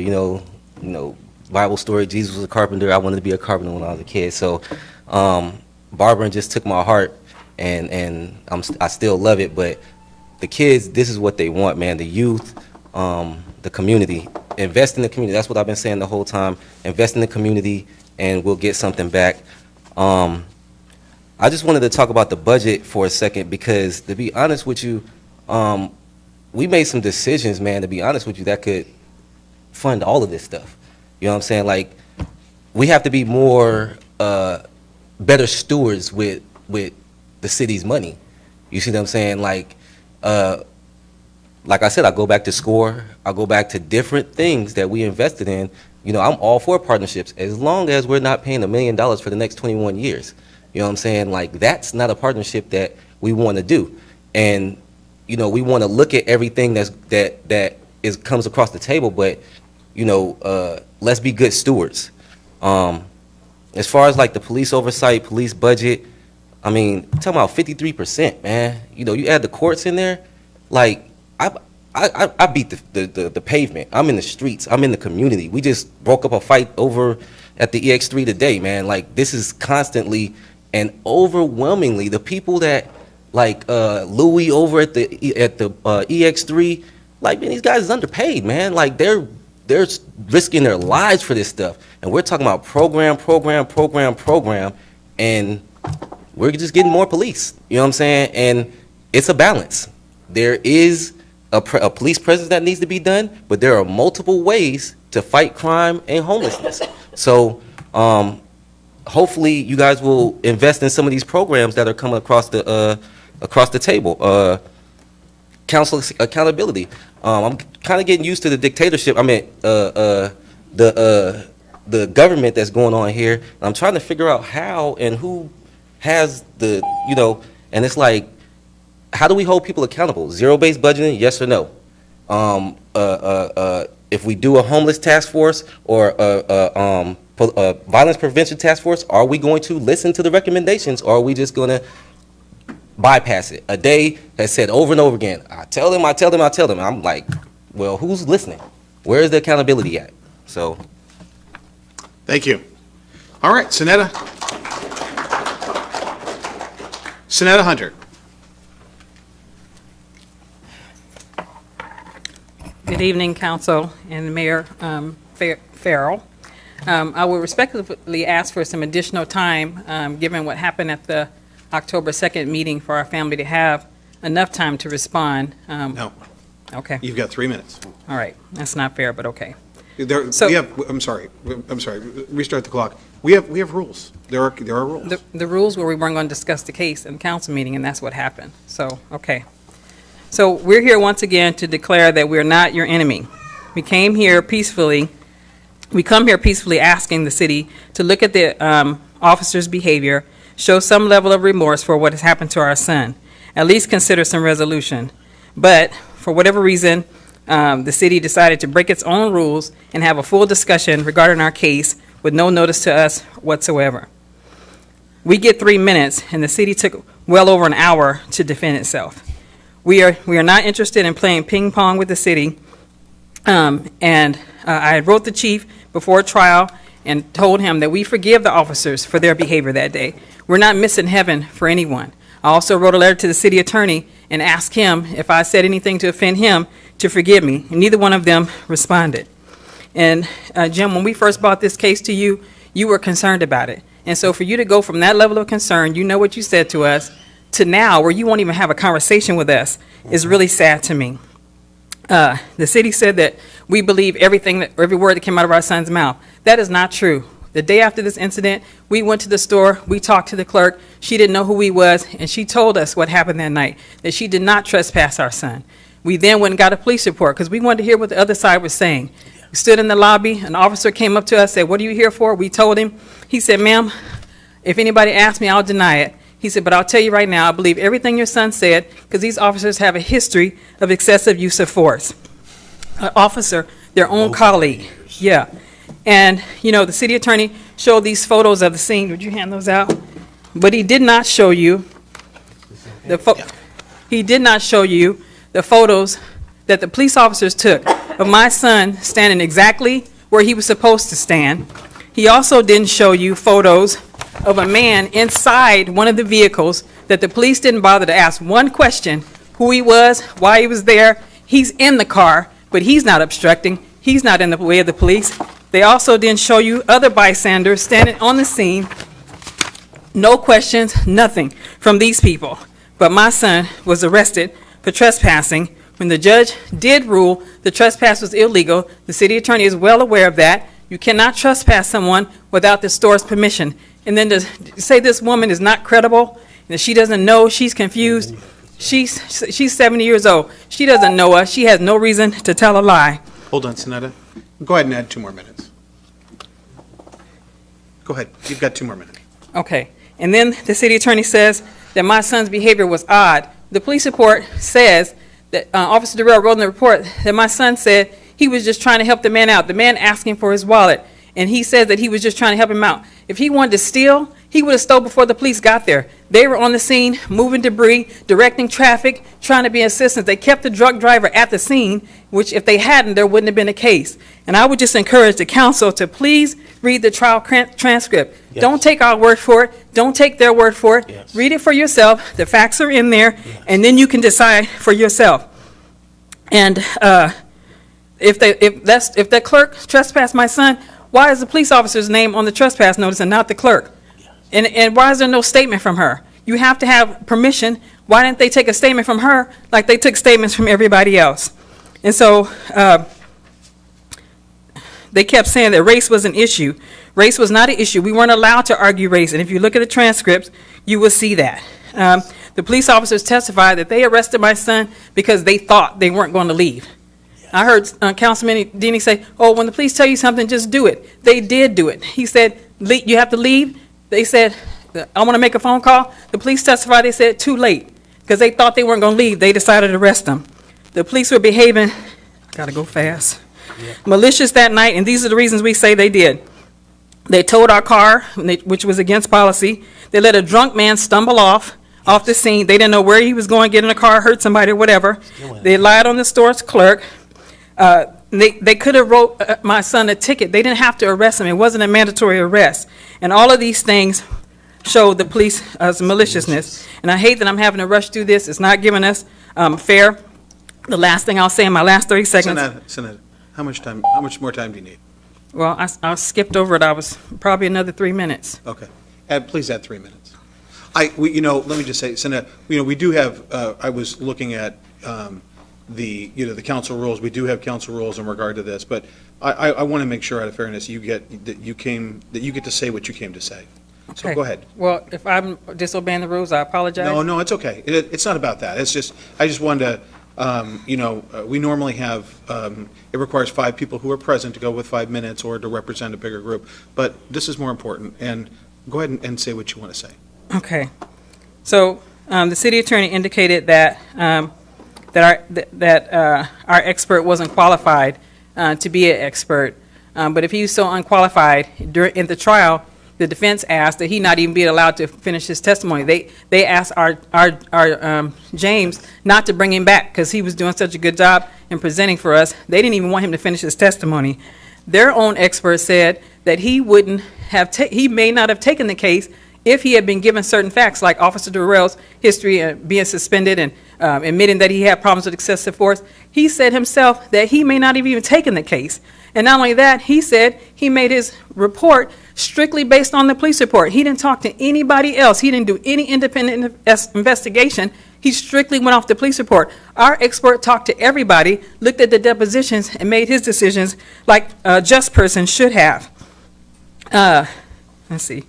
Bible story, Jesus was a carpenter. I wanted to be a carpenter when I was a kid. So barbering just took my heart, and I still love it. But the kids, this is what they want, man. The youth, the community. Invest in the community. That's what I've been saying the whole time. Invest in the community, and we'll get something back. I just wanted to talk about the budget for a second, because to be honest with you, we made some decisions, man, to be honest with you, that could fund all of this stuff. You know what I'm saying? Like, we have to be more better stewards with the city's money. You see what I'm saying? Like, like I said, I go back to SCORE, I go back to different things that we invested in. You know, I'm all for partnerships as long as we're not paying $1 million for the next 21 years. You know what I'm saying? Like, that's not a partnership that we want to do. And, you know, we want to look at everything that comes across the table, but, you know, let's be good stewards. As far as like the police oversight, police budget, I mean, I'm talking about 53%, man. You know, you add the courts in there, like, I beat the pavement. I'm in the streets. I'm in the community. We just broke up a fight over at the EX3 today, man. Like, this is constantly and overwhelmingly the people that, like, Louis over at the EX3, like, man, these guys is underpaid, man. Like, they're risking their lives for this stuff. And we're talking about program, and we're just getting more police. You know what I'm saying? And it's a balance. There is a police presence that needs to be done, but there are multiple ways to fight crime and homelessness. So hopefully you guys will invest in some of these programs that are coming across the table. Council accountability. I'm kind of getting used to the dictatorship. I mean, the government that's going on here. I'm trying to figure out how and who has the, you know, and it's like, how do we hold people accountable? Zero-based budgeting, yes or no? If we do a homeless task force or a violence prevention task force, are we going to listen to the recommendations, or are we just going to bypass it? A day has said over and over again, I tell them. I'm like, well, who's listening? Where is the accountability at? So. Thank you. All right, Sonetta Hunter. Good evening, Council and Mayor Farrell. I would respectfully ask for some additional time, given what happened at the October 2nd meeting, for our family to have enough time to respond. No. Okay. You've got 3 minutes. All right. That's not fair, but okay. I'm sorry. Restart the clock. We have rules. There are rules. The rules were we weren't going to discuss the case in the council meeting, and that's what happened. So, okay. So we're here once again to declare that we're not your enemy. We come here peacefully asking the city to look at the officer's behavior, show some level of remorse for what has happened to our son, at least consider some resolution. But for whatever reason, the city decided to break its own rules and have a full discussion regarding our case with no notice to us whatsoever. We get 3 minutes, and the city took well over an hour to defend itself. We are not interested in playing ping pong with the city. I wrote the chief before trial and told him that we forgive the officers for their behavior that day. We're not missing heaven for anyone. I also wrote a letter to the city attorney and asked him if I said anything to offend him to forgive me, and neither one of them responded. And Jim, when we first brought this case to you, you were concerned about it. And so for you to go from that level of concern, you know what you said to us, to now where you won't even have a conversation with us is really sad to me. The city said that we believe every word that came out of our son's mouth. That is not true. The day after this incident, we went to the store, we talked to the clerk, she didn't know who he was, and she told us what happened that night, that she did not trespass our son. We then went and got a police report because we wanted to hear what the other side was saying. We stood in the lobby, an officer came up to us, said, "What are you here for?" We told him. He said, "Ma'am, if anybody asks me, I'll deny it." He said, "But I'll tell you right now, I believe everything your son said because these officers have a history of excessive use of force." An officer, their own colleague, yeah. And, you know, the city attorney showed these photos of the scene. Would you hand those out? But he did not show you the photos that the police officers took of my son standing exactly where he was supposed to stand. He also didn't show you photos of a man inside one of the vehicles that the police didn't bother to ask one question, who he was, why he was there. He's in the car, but he's not obstructing. He's not in the way of the police. They also didn't show you other bystanders standing on the scene. No questions, nothing from these people. But my son was arrested for trespassing. When the judge did rule the trespass was illegal, the city attorney is well aware of that. You cannot trespass someone without the store's permission. And then to say this woman is not credible, that she doesn't know, she's confused, She's 70 years old. She doesn't know us. She has no reason to tell a lie. Hold on, Sonetta. Go ahead and add 2 more minutes. Go ahead. You've got 2 more minutes. Okay. And then the city attorney says that my son's behavior was odd. The police report says that Officer Durrell wrote in the report that my son said he was just trying to help the man out. The man asking for his wallet, and he said that he was just trying to help him out. If he wanted to steal, he would have stole before the police got there. They were on the scene, moving debris, directing traffic, trying to be assistance. They kept the drug driver at the scene, which if they hadn't, there wouldn't have been a case. And I would just encourage the council to please read the trial transcript. Yes. Don't take our word for it. Don't take their word for it. Yes. Read it for yourself. The facts are in there, and then you can decide for yourself. And if the clerk trespassed my son, why is the police officer's name on the trespass notice and not the clerk? And why is there no statement from her? You have to have permission. Why didn't they take a statement from her like they took statements from everybody else? And so they kept saying that race was an issue. Race was not an issue. We weren't allowed to argue race. And if you look at the transcripts, you will see that. The police officers testified that they arrested my son because they thought they weren't going to leave. I heard Councilman Dini say, oh, when the police tell you something, just do it. They did do it. He said, you have to leave. They said, I want to make a phone call. The police testified, they said, too late. Because they thought they weren't going to leave. They decided to arrest them. The police were behaving, I got to go fast, malicious that night, and these are the reasons we say they did. They towed our car, which was against policy. They let a drunk man stumble off the scene. They didn't know where he was going, get in a car, hurt somebody or whatever. They lied on the store's clerk. They could have wrote my son a ticket. They didn't have to arrest him. It wasn't a mandatory arrest. And all of these things show the police maliciousness. And I hate that I'm having to rush through this. It's not giving us fair. The last thing I'll say in my last 30 seconds. Senator, how much more time do you need? Well, I skipped over it. I was probably another 3 minutes. Okay. Please add 3 minutes. Let me just say, Senator, we do have, I was looking at the council rules. We do have council rules in regard to this, but I want to make sure out of fairness you get to say what you came to say. So go ahead. Well, if I'm disobeying the rules, I apologize. No, it's okay. It's not about that. It's just, I just wanted to, we normally have, it requires 5 people who are present to go with 5 minutes or to represent a bigger group, but this is more important, and go ahead and say what you want to say. Okay. So the city attorney indicated that our expert wasn't qualified to be an expert, but if he was so unqualified in the trial, the defense asked that he not even be allowed to finish his testimony. They asked our James not to bring him back because he was doing such a good job in presenting for us. They didn't even want him to finish his testimony. Their own expert said that he wouldn't have he may not have taken the case if he had been given certain facts, like Officer Durrell's history and being suspended and admitting that he had problems with excessive force. He said himself that he may not have even taken the case. And not only that, he said he made his report strictly based on the police report. He didn't talk to anybody else. He didn't do any independent investigation. He strictly went off the police report. Our expert talked to everybody, looked at the depositions, and made his decisions like a just person should have. Let's see.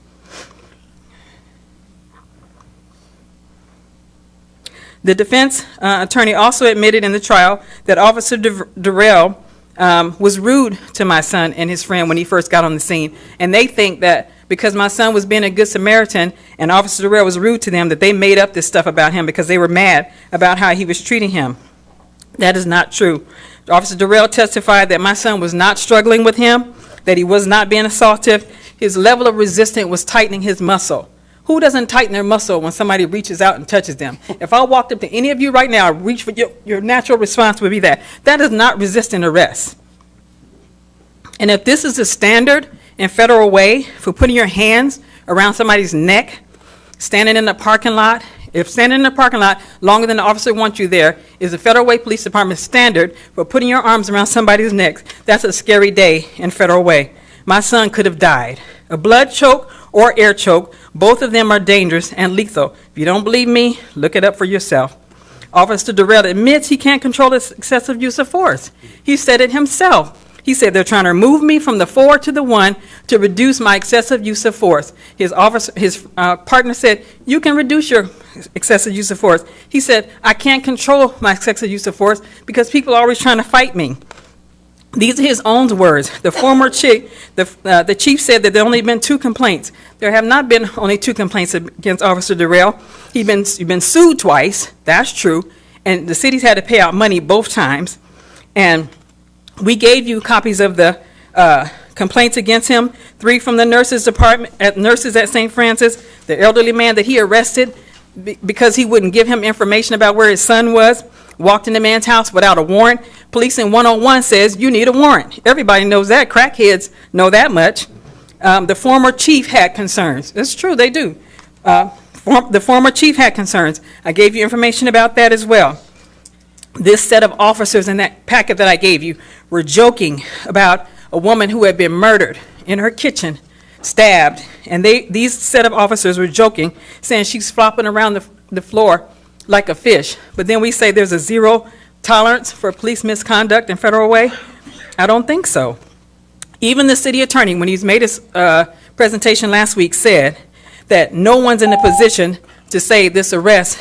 The defense attorney also admitted in the trial that Officer Durrell was rude to my son and his friend when he first got on the scene. And they think that because my son was being a good Samaritan and Officer Durrell was rude to them, that they made up this stuff about him because they were mad about how he was treating him. That is not true. Officer Durrell testified that my son was not struggling with him, that he was not being assaultive. His level of resistance was tightening his muscle. Who doesn't tighten their muscle when somebody reaches out and touches them? If I walked up to any of you right now, reach for your natural response would be that. That is not resisting arrest. And if this is a standard in federal way for putting your hands around somebody's neck, standing in the parking lot, if standing in the parking lot longer than the officer wants you there is the Federal Way Police Department standard for putting your arms around somebody's neck, that's a scary day in Federal Way. My son could have died. A blood choke or air choke, both of them are dangerous and lethal. If you don't believe me, look it up for yourself. Officer Durrell admits he can't control his excessive use of force. He said it himself. He said they're trying to remove me from the 4 to the 1 to reduce my excessive use of force. His partner said, you can reduce your excessive use of force. He said, I can't control my excessive use of force because people are always trying to fight me. These are his own words. The former chief, the chief said that there only been 2 complaints. There have not been only 2 complaints against Officer Durrell. He's been sued twice. That's true. And the city's had to pay out money both times. And we gave you copies of the complaints against him. 3 from the nurses department, nurses at St. Francis, the elderly man that he arrested because he wouldn't give him information about where his son was. Walked in the man's house without a warrant. Police in 101 says you need a warrant. Everybody knows that. Crackheads know that much. The former chief had concerns. It's true, they do. The former chief had concerns. I gave you information about that as well. This set of officers in that packet that I gave you were joking about a woman who had been murdered in her kitchen, stabbed. And these set of officers were joking, saying she's flopping around the floor like a fish. But then we say there's a zero tolerance for police misconduct in Federal Way. I don't think so. Even the city attorney, when he's made his presentation last week, said that no one's in a position to say this arrest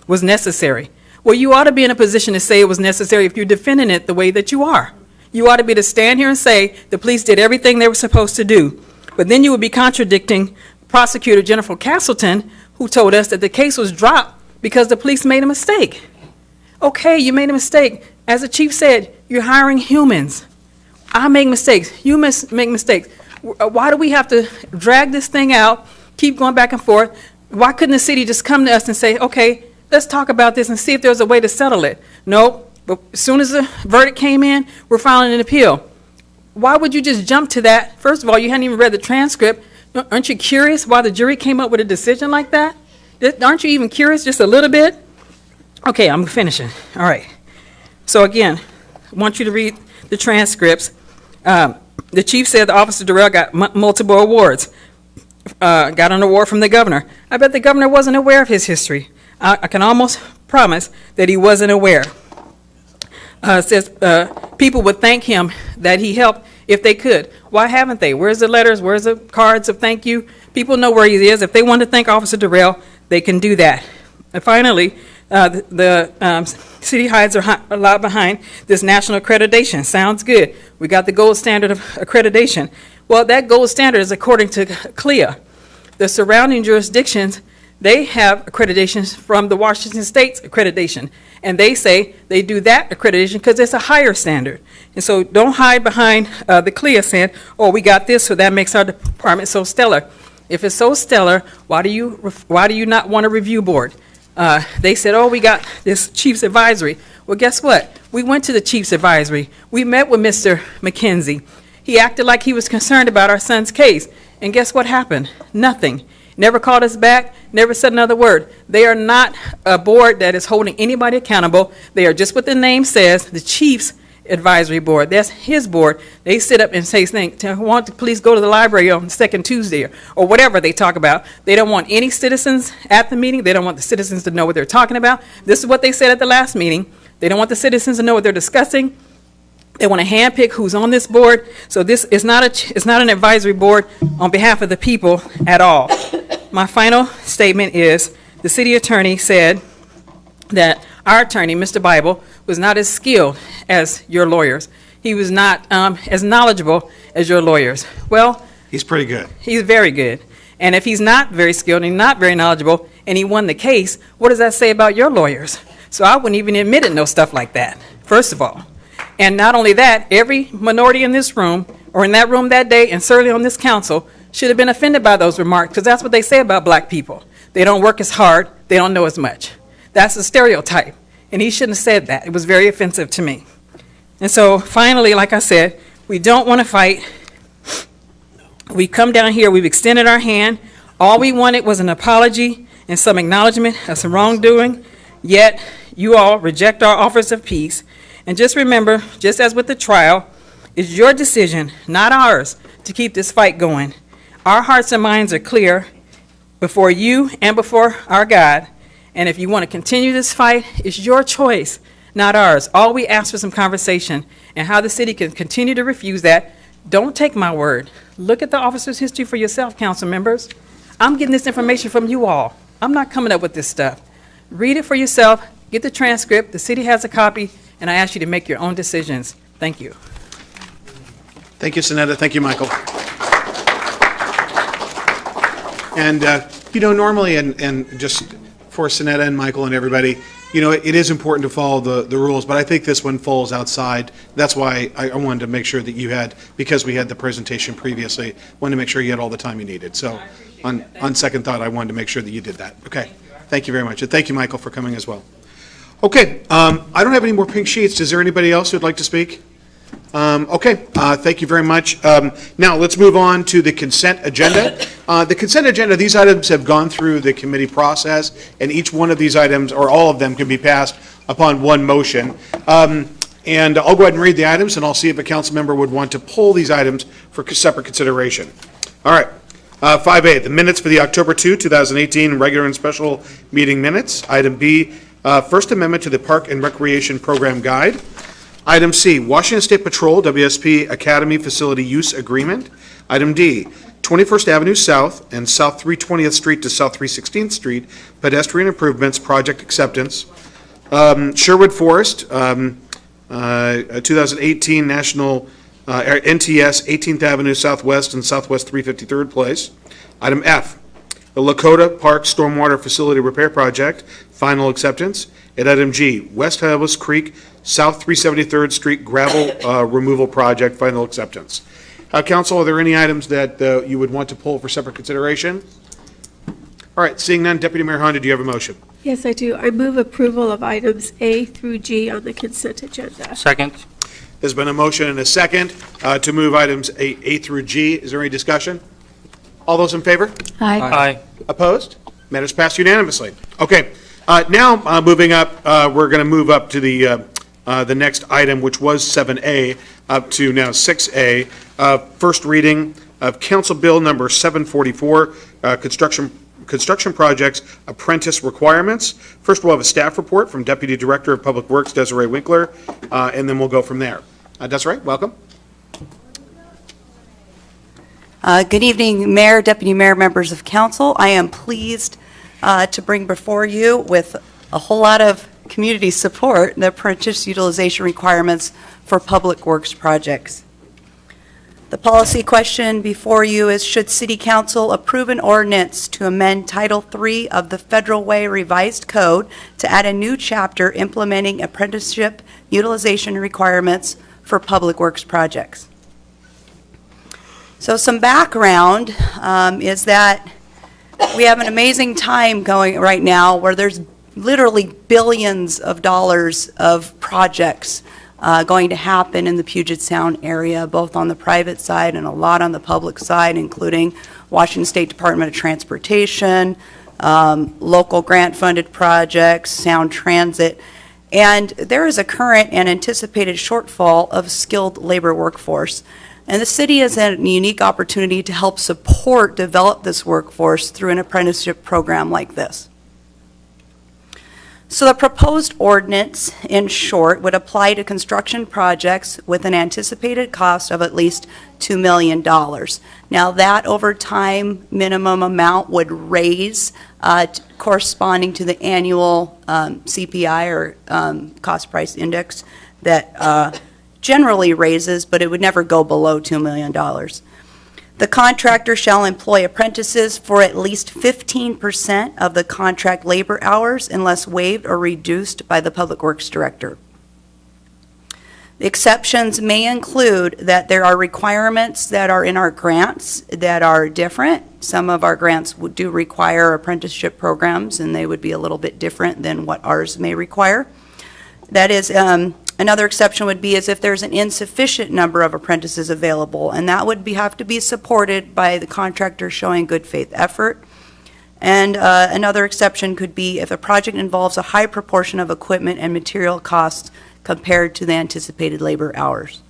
was necessary. Well, you ought to be in a position to say it was necessary if you're defending it the way that you are. You ought to be to stand here and say the police did everything they were supposed to do. But then you would be contradicting Prosecutor Jennifer Castleton, who told us that the case was dropped because the police made a mistake. Okay, you made a mistake. As the chief said, you're hiring humans. I make mistakes. You make mistakes. Why do we have to drag this thing out, keep going back and forth? Why couldn't the city just come to us and say, okay, let's talk about this and see if there's a way to settle it? No, but as soon as the verdict came in, we're filing an appeal. Why would you just jump to that? First of all, you hadn't even read the transcript. Aren't you curious why the jury came up with a decision like that? Aren't you even curious just a little bit? Okay, I'm finishing. All right. So again, I want you to read the transcripts. The chief said the Officer Durrell got multiple awards. Got an award from the governor. I bet the governor wasn't aware of his history. I can almost promise that he wasn't aware. Says people would thank him that he helped if they could. Why haven't they? Where's the letters? Where's the cards of thank you? People know where he is. If they want to thank Officer Durrell, they can do that. And finally, the city hides are a lot behind this national accreditation. Sounds good. We got the gold standard of accreditation. Well, that gold standard is according to CLIA. The surrounding jurisdictions, they have accreditations from the Washington State's accreditation. And they say they do that accreditation because it's a higher standard. And so don't hide behind the CLIA saying, oh, we got this, so that makes our department so stellar. If it's so stellar, why do you not want a review board? They said, oh, we got this chief's advisory. Well, guess what? We went to the chief's advisory. We met with Mr. McKenzie. He acted like he was concerned about our son's case. And guess what happened? Nothing. Never called us back, never said another word. They are not a board that is holding anybody accountable. They are just what the name says, the chief's advisory board. That's his board. They sit up and say, want to please go to the library on the second Tuesday or whatever they talk about. They don't want any citizens at the meeting. They don't want the citizens to know what they're talking about. This is what they said at the last meeting. They don't want the citizens to know what they're discussing. They want to handpick who's on this board. So this is not an advisory board on behalf of the people at all. My final statement is the city attorney said that our attorney, Mr. Bible, was not as skilled as your lawyers. He was not as knowledgeable as your lawyers. Well, he's pretty good. He's very good. And if he's not very skilled and not very knowledgeable and he won the case, what does that say about your lawyers? So I wouldn't even admit it, no stuff like that, first of all. And not only that, every minority in this room or in that room that day and certainly on this council should have been offended by those remarks because that's what they say about black people. They don't work as hard. They don't know as much. That's a stereotype. And he shouldn't have said that. It was very offensive to me. And so finally, like I said, we don't want to fight. We come down here. We've extended our hand. All we wanted was an apology and some acknowledgement of some wrongdoing. Yet you all reject our offers of peace. And just remember, just as with the trial, it's your decision, not ours, to keep this fight going. Our hearts and minds are clear before you and before our God. And if you want to continue this fight, it's your choice, not ours. All we ask for some conversation, and how the city can continue to refuse that. Don't take my word. Look at the officer's history for yourself, council members. I'm getting this information from you all. I'm not coming up with this stuff. Read it for yourself, get the transcript, the city has a copy, and I ask you to make your own decisions. Thank you. Thank you, Sonetta. Thank you, Michael. And, normally, and just for Sonetta and Michael and everybody, it is important to follow the rules, but I think this one falls outside. That's why I wanted to make sure that you had, because we had the presentation previously, wanted to make sure you had all the time you needed. So on second thought, I wanted to make sure that you did that. Okay. Thank you very much. And thank you, Michael, for coming as well. Okay. I don't have any more pink sheets. Is there anybody else who'd like to speak? Okay, thank you very much. Now, let's move on to the consent agenda. The consent agenda, these items have gone through the committee process, and each one of these items, or all of them, can be passed upon one motion. And I'll go ahead and read the items, and I'll see if a council member would want to pull these items for separate consideration. All right. 5A, the minutes for the October 2, 2018 regular and special meeting minutes. Item B, First Amendment to the Park and Recreation Program Guide. Item C, Washington State Patrol WSP Academy Facility Use Agreement. Item D, 21st Avenue South and South 320th Street to South 316th Street pedestrian improvements project acceptance. Sherwood Forest 2018 National NTS 18th Avenue Southwest and Southwest 353rd Place. Item F, the Lakota Park Stormwater Facility Repair Project, final acceptance. And item G, West Hillis Creek, South 373rd Street Gravel Removal Project, final acceptance. Council, are there any items that you would want to pull for separate consideration? All right, seeing none, Deputy Mayor Honda, do you have a motion? Yes, I do. I move approval of items A through G on the consent agenda. Second. There's been a motion and a second to move items A through G. Is there any discussion? All those in favor? Aye. Aye. Opposed? Matters passed unanimously. Okay, now moving up, we're going to move up to the next item, which was 7A, up to now 6A. First reading of Council Bill Number 744, Construction Projects Apprentice Requirements. First, we'll have a staff report from Deputy Director of Public Works, Desiree Winkler, and then we'll go from there. Desiree, welcome. Good evening, Mayor, Deputy Mayor, members of council. I am pleased to bring before you with a whole lot of community support the apprentice utilization requirements for public works projects. The policy question before you is, should City Council approve an ordinance to amend Title III of the Federal Way Revised Code to add a new chapter implementing apprenticeship utilization requirements for public works projects? So some background is that we have an amazing time going right now where there's literally billions of dollars of projects going to happen in the Puget Sound area, both on the private side and a lot on the public side, including Washington State Department of Transportation, local grant-funded projects, Sound Transit, and there is a current and anticipated shortfall of skilled labor workforce. And the city has a unique opportunity to help develop this workforce through an apprenticeship program like this. So the proposed ordinance, in short, would apply to construction projects with an anticipated cost of at least $2 million. Now that over time minimum amount would raise corresponding to the annual CPI or cost price index that generally raises, but it would never go below $2 million. The contractor shall employ apprentices for at least 15% of the contract labor hours unless waived or reduced by the Public Works Director. The exceptions may include that there are requirements that are in our grants that are different. Some of our grants do require apprenticeship programs, and they would be a little bit different than what ours may require. That is, another exception would be as if there's an insufficient number of apprentices available, and that would have to be supported by the contractor showing good faith effort. And another exception could be if a project involves a high proportion of equipment and material costs compared to the anticipated labor hours.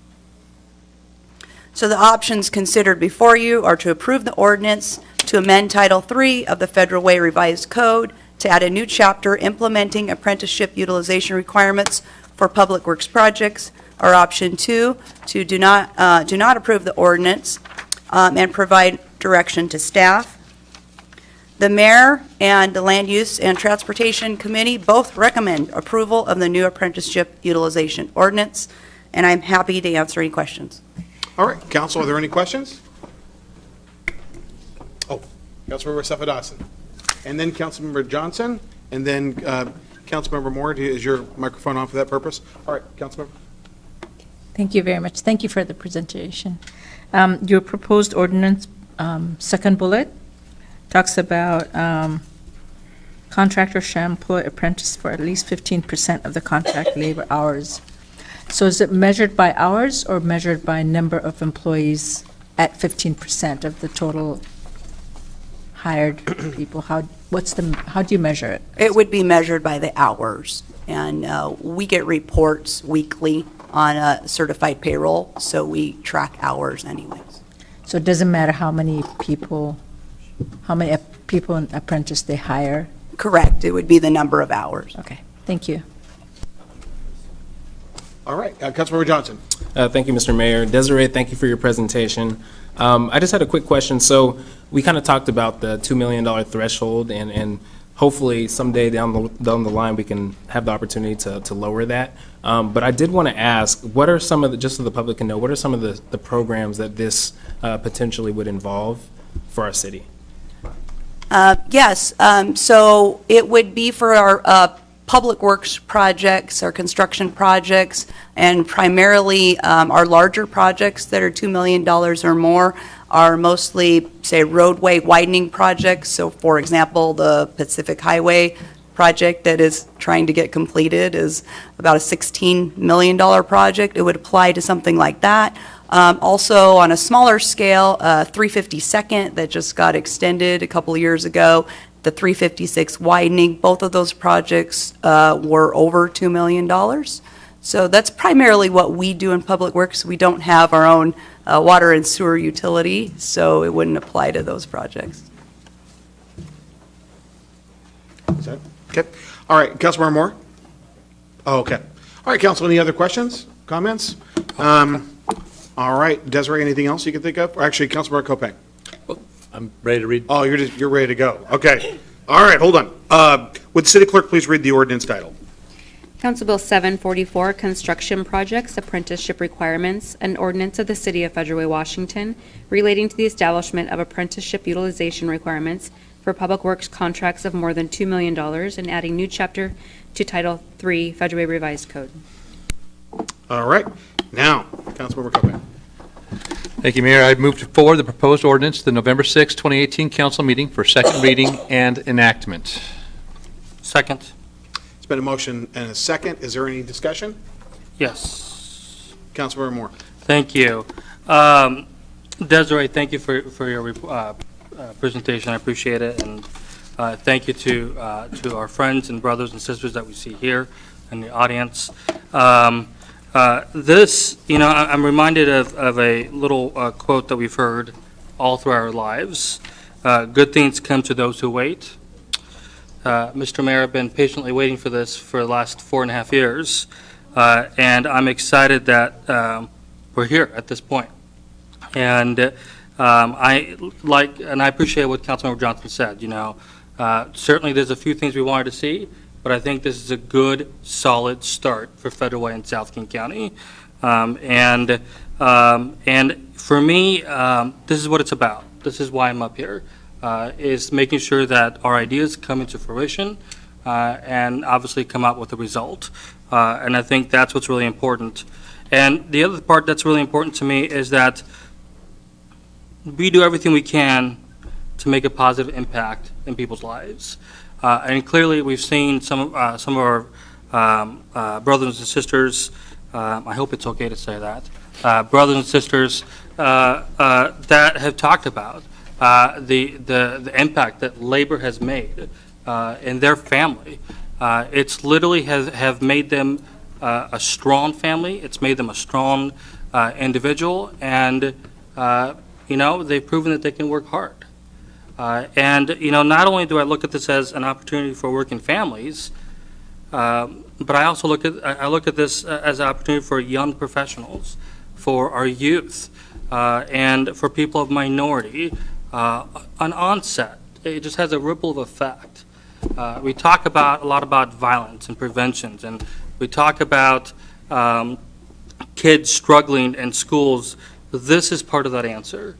So the options considered before you are to approve the ordinance to amend Title III of the Federal Way Revised Code to add a new chapter implementing apprenticeship utilization requirements for public works projects, or option 2, to do not approve the ordinance and provide direction to staff. The mayor and the Land Use and Transportation Committee both recommend approval of the new apprenticeship utilization ordinance, and I'm happy to answer any questions. All right, council, are there any questions? Oh, Councilmember Sefadossin. And then Councilmember Johnson, and then Councilmember Moore. Is your microphone on for that purpose? All right, Councilmember. Thank you very much. Thank you for the presentation. Your proposed ordinance, second bullet, talks about contractor shall employ apprentice for at least 15% of the contract labor hours. So is it measured by hours or measured by number of employees at 15% of the total hired people? How do you measure it? It would be measured by the hours, and we get reports weekly on a certified payroll, so we track hours anyways. So it doesn't matter how many people in apprentice they hire? Correct. It would be the number of hours. Okay, thank you. All right, Councilmember Johnson. Thank you, Mr. Mayor. Desiree, thank you for your presentation. I just had a quick question. So we kind of talked about the $2 million threshold, and hopefully someday down the line we can have the opportunity to lower that. But I did want to ask, what are some of the, just so the public can know, what are some of the programs that this potentially would involve for our city? Yes, so it would be for our public works projects, our construction projects, and primarily our larger projects that are $2 million or more are mostly, say, roadway widening projects. So, for example, the Pacific Highway project that is trying to get completed is about a $16 million project. It would apply to something like that. Also, on a smaller scale, 352nd that just got extended a couple of years ago, the 356 widening, both of those projects were over $2 million. So that's primarily what we do in public works. We don't have our own water and sewer utility, so it wouldn't apply to those projects. Is that okay? All right, Councilmember Moore. Oh, okay. All right, Council. Any other questions, comments? All right, Desiree. Anything else you can think of? Or actually, Councilmember Kopang. I'm ready to read. Oh, you're ready to go. Okay. All right. Hold on. Would the city clerk please read the ordinance title? Council Bill 744, Construction Projects, Apprenticeship Requirements, an ordinance of the City of Federal Way, Washington, relating to the establishment of apprenticeship utilization requirements for public works contracts of more than $2 million and adding new chapter to Title 3 Federal Way Revised Code. All right. Now, Councilmember Kopang. Thank you, Mayor. I move to forward the proposed ordinance to the November 6, 2018 council meeting for second reading and enactment. Second. It's been a motion and a second. Is there any discussion? Yes. Councilmember Moore. Thank you. Desiree, thank you for your presentation. I appreciate it. And thank you to our friends and brothers and sisters that we see here in the audience. This, I'm reminded of a little quote that we've heard all through our lives. Good things come to those who wait. Mr. Mayor, I've been patiently waiting for this for the last 4.5 years, and I'm excited that we're here at this point. And I appreciate what Councilmember Johnson said. Certainly there's a few things we wanted to see, but I think this is a good, solid start for Federal Way in South King County. And for me, this is what it's about. This is why I'm up here, is making sure that our ideas come into fruition and obviously come out with a result. And I think that's what's really important. And the other part that's really important to me is that we do everything we can to make a positive impact in people's lives. And clearly, we've seen some of our brothers and sisters, I hope it's okay to say that, brothers and sisters that have talked about the impact that labor has made in their family. It's literally have made them a strong family. It's made them a strong individual, and they've proven that they can work hard. And not only do I look at this as an opportunity for working families, But I also look at this as an opportunity for young professionals, for our youth, and for people of minority. An onset, it just has a ripple of effect. We talk a lot about violence and preventions, and we talk about kids struggling in schools. This is part of that answer.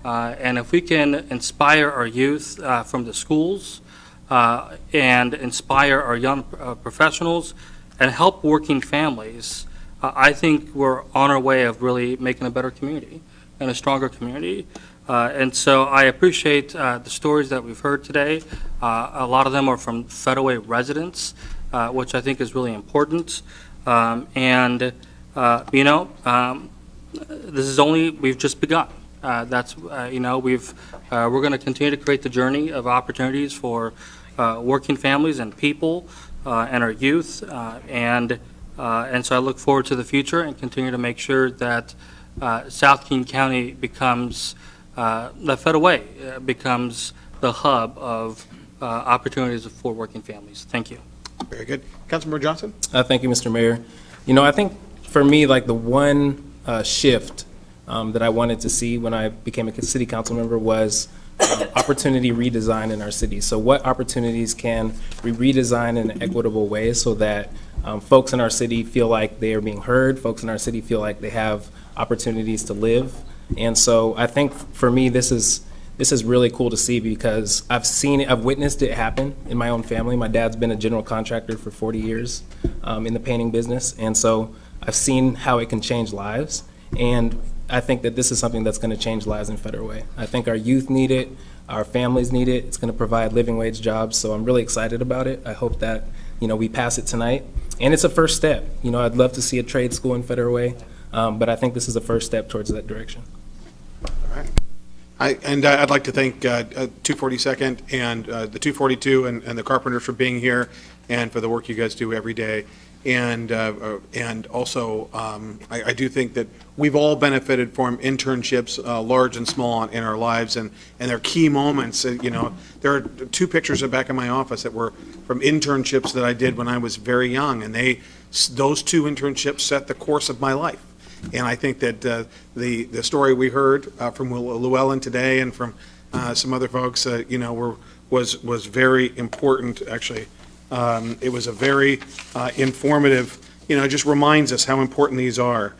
And if we can inspire our youth from the schools and inspire our young professionals and help working families, I think we're on our way of really making a better community and a stronger community. And so I appreciate the stories that we've heard today. A lot of them are from Federal residents, which I think is really important. This is we've just begun. We're going to continue to create the journey of opportunities for working families and people and our youth. And so I look forward to the future and continue to make sure that South King County becomes, the Federal Way becomes the hub of opportunities for working families. Thank you. Very good. Councilmember Johnson? Thank you, Mr. Mayor. I think for me, like the one shift that I wanted to see when I became a city council member was opportunity redesign in our city. So what opportunities can we redesign in an equitable way so that folks in our city feel like they are being heard, folks in our city feel like they have opportunities to live. And so I think for me, this is really cool to see because I've witnessed it happen in my own family. My dad's been a general contractor for 40 years in the painting business. And so I've seen how it can change lives. And I think that this is something that's going to change lives in Federal Way. I think our youth need it, our families need it. It's going to provide living wage jobs. So I'm really excited about it. I hope that, we pass it tonight. And it's a first step. I'd love to see a trade school in Federal Way, but I think this is a first step towards that direction. All right. I'd like to thank 242nd and the 242 and the Carpenters for being here and for the work you guys do every day. And also, I do think that we've all benefited from internships, large and small, in our lives, and they're key moments. There are 2 pictures in the back of my office that were from internships that I did when I was very young, and those 2 internships set the course of my life. And I think that the story we heard from Llewellyn today and from some other folks, was very important. Actually, it was a very informative. Just reminds us how important these are.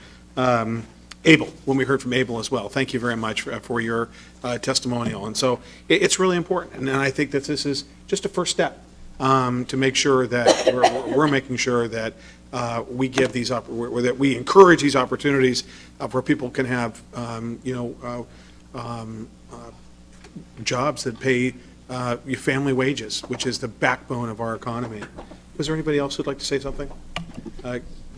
Abel, when we heard from Abel as well, thank you very much for your testimonial. And so it's really important. And I think that this is just a first step to make sure that we're making sure that we give these that we encourage these opportunities where people can have jobs that pay your family wages, which is the backbone of our economy. Was there anybody else who'd like to say something?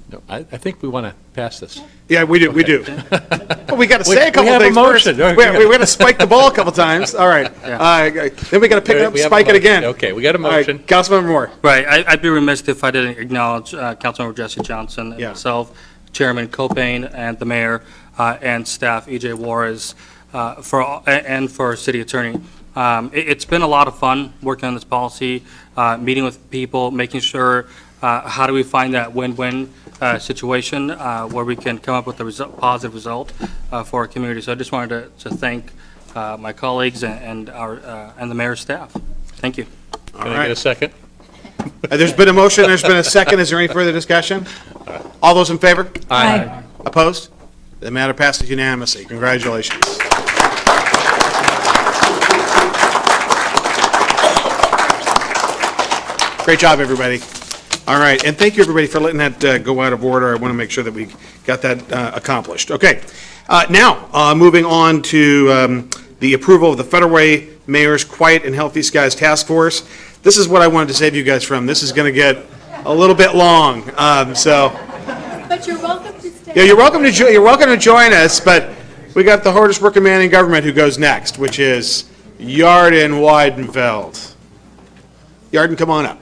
No, I think we want to pass this. Yeah, we do. Okay. We do. Well, we got to say a couple we have things a motion. first. We're going to spike the ball a couple times. All right. Then we got to pick it up, We have spike a it again. motion. Okay, we got a All right, motion. Councilmember Moore. Right, I'd be remiss if I didn't acknowledge Councilmember Jesse Johnson and myself, Chairman Copain, and the mayor and staff, E.J. Juarez, and for our city attorney. It's been a lot of fun working on this policy, meeting with people, making sure how do we find that win-win situation where we can come up with a positive result for our community. So I just wanted to thank my colleagues and the mayor's staff. Thank you. Can I get a second? There's been a motion, there's been a second. Is there any further discussion? All those in favor? Aye. Opposed? The matter passes unanimously. Congratulations. Great job, everybody. All right, and thank you, everybody, for letting that go out of order. I want to make sure that we got that accomplished. Okay, now, moving on to the approval of the Federal Way Mayor's Quiet and Healthy Skies Task Force. This is what I wanted to save you guys from. This is going to get a little bit long, But you're welcome to stay. Yeah, you're welcome to join us, but we got the hardest working man in government who goes next, which is Yarden Weidenfeld. Yarden, come on up.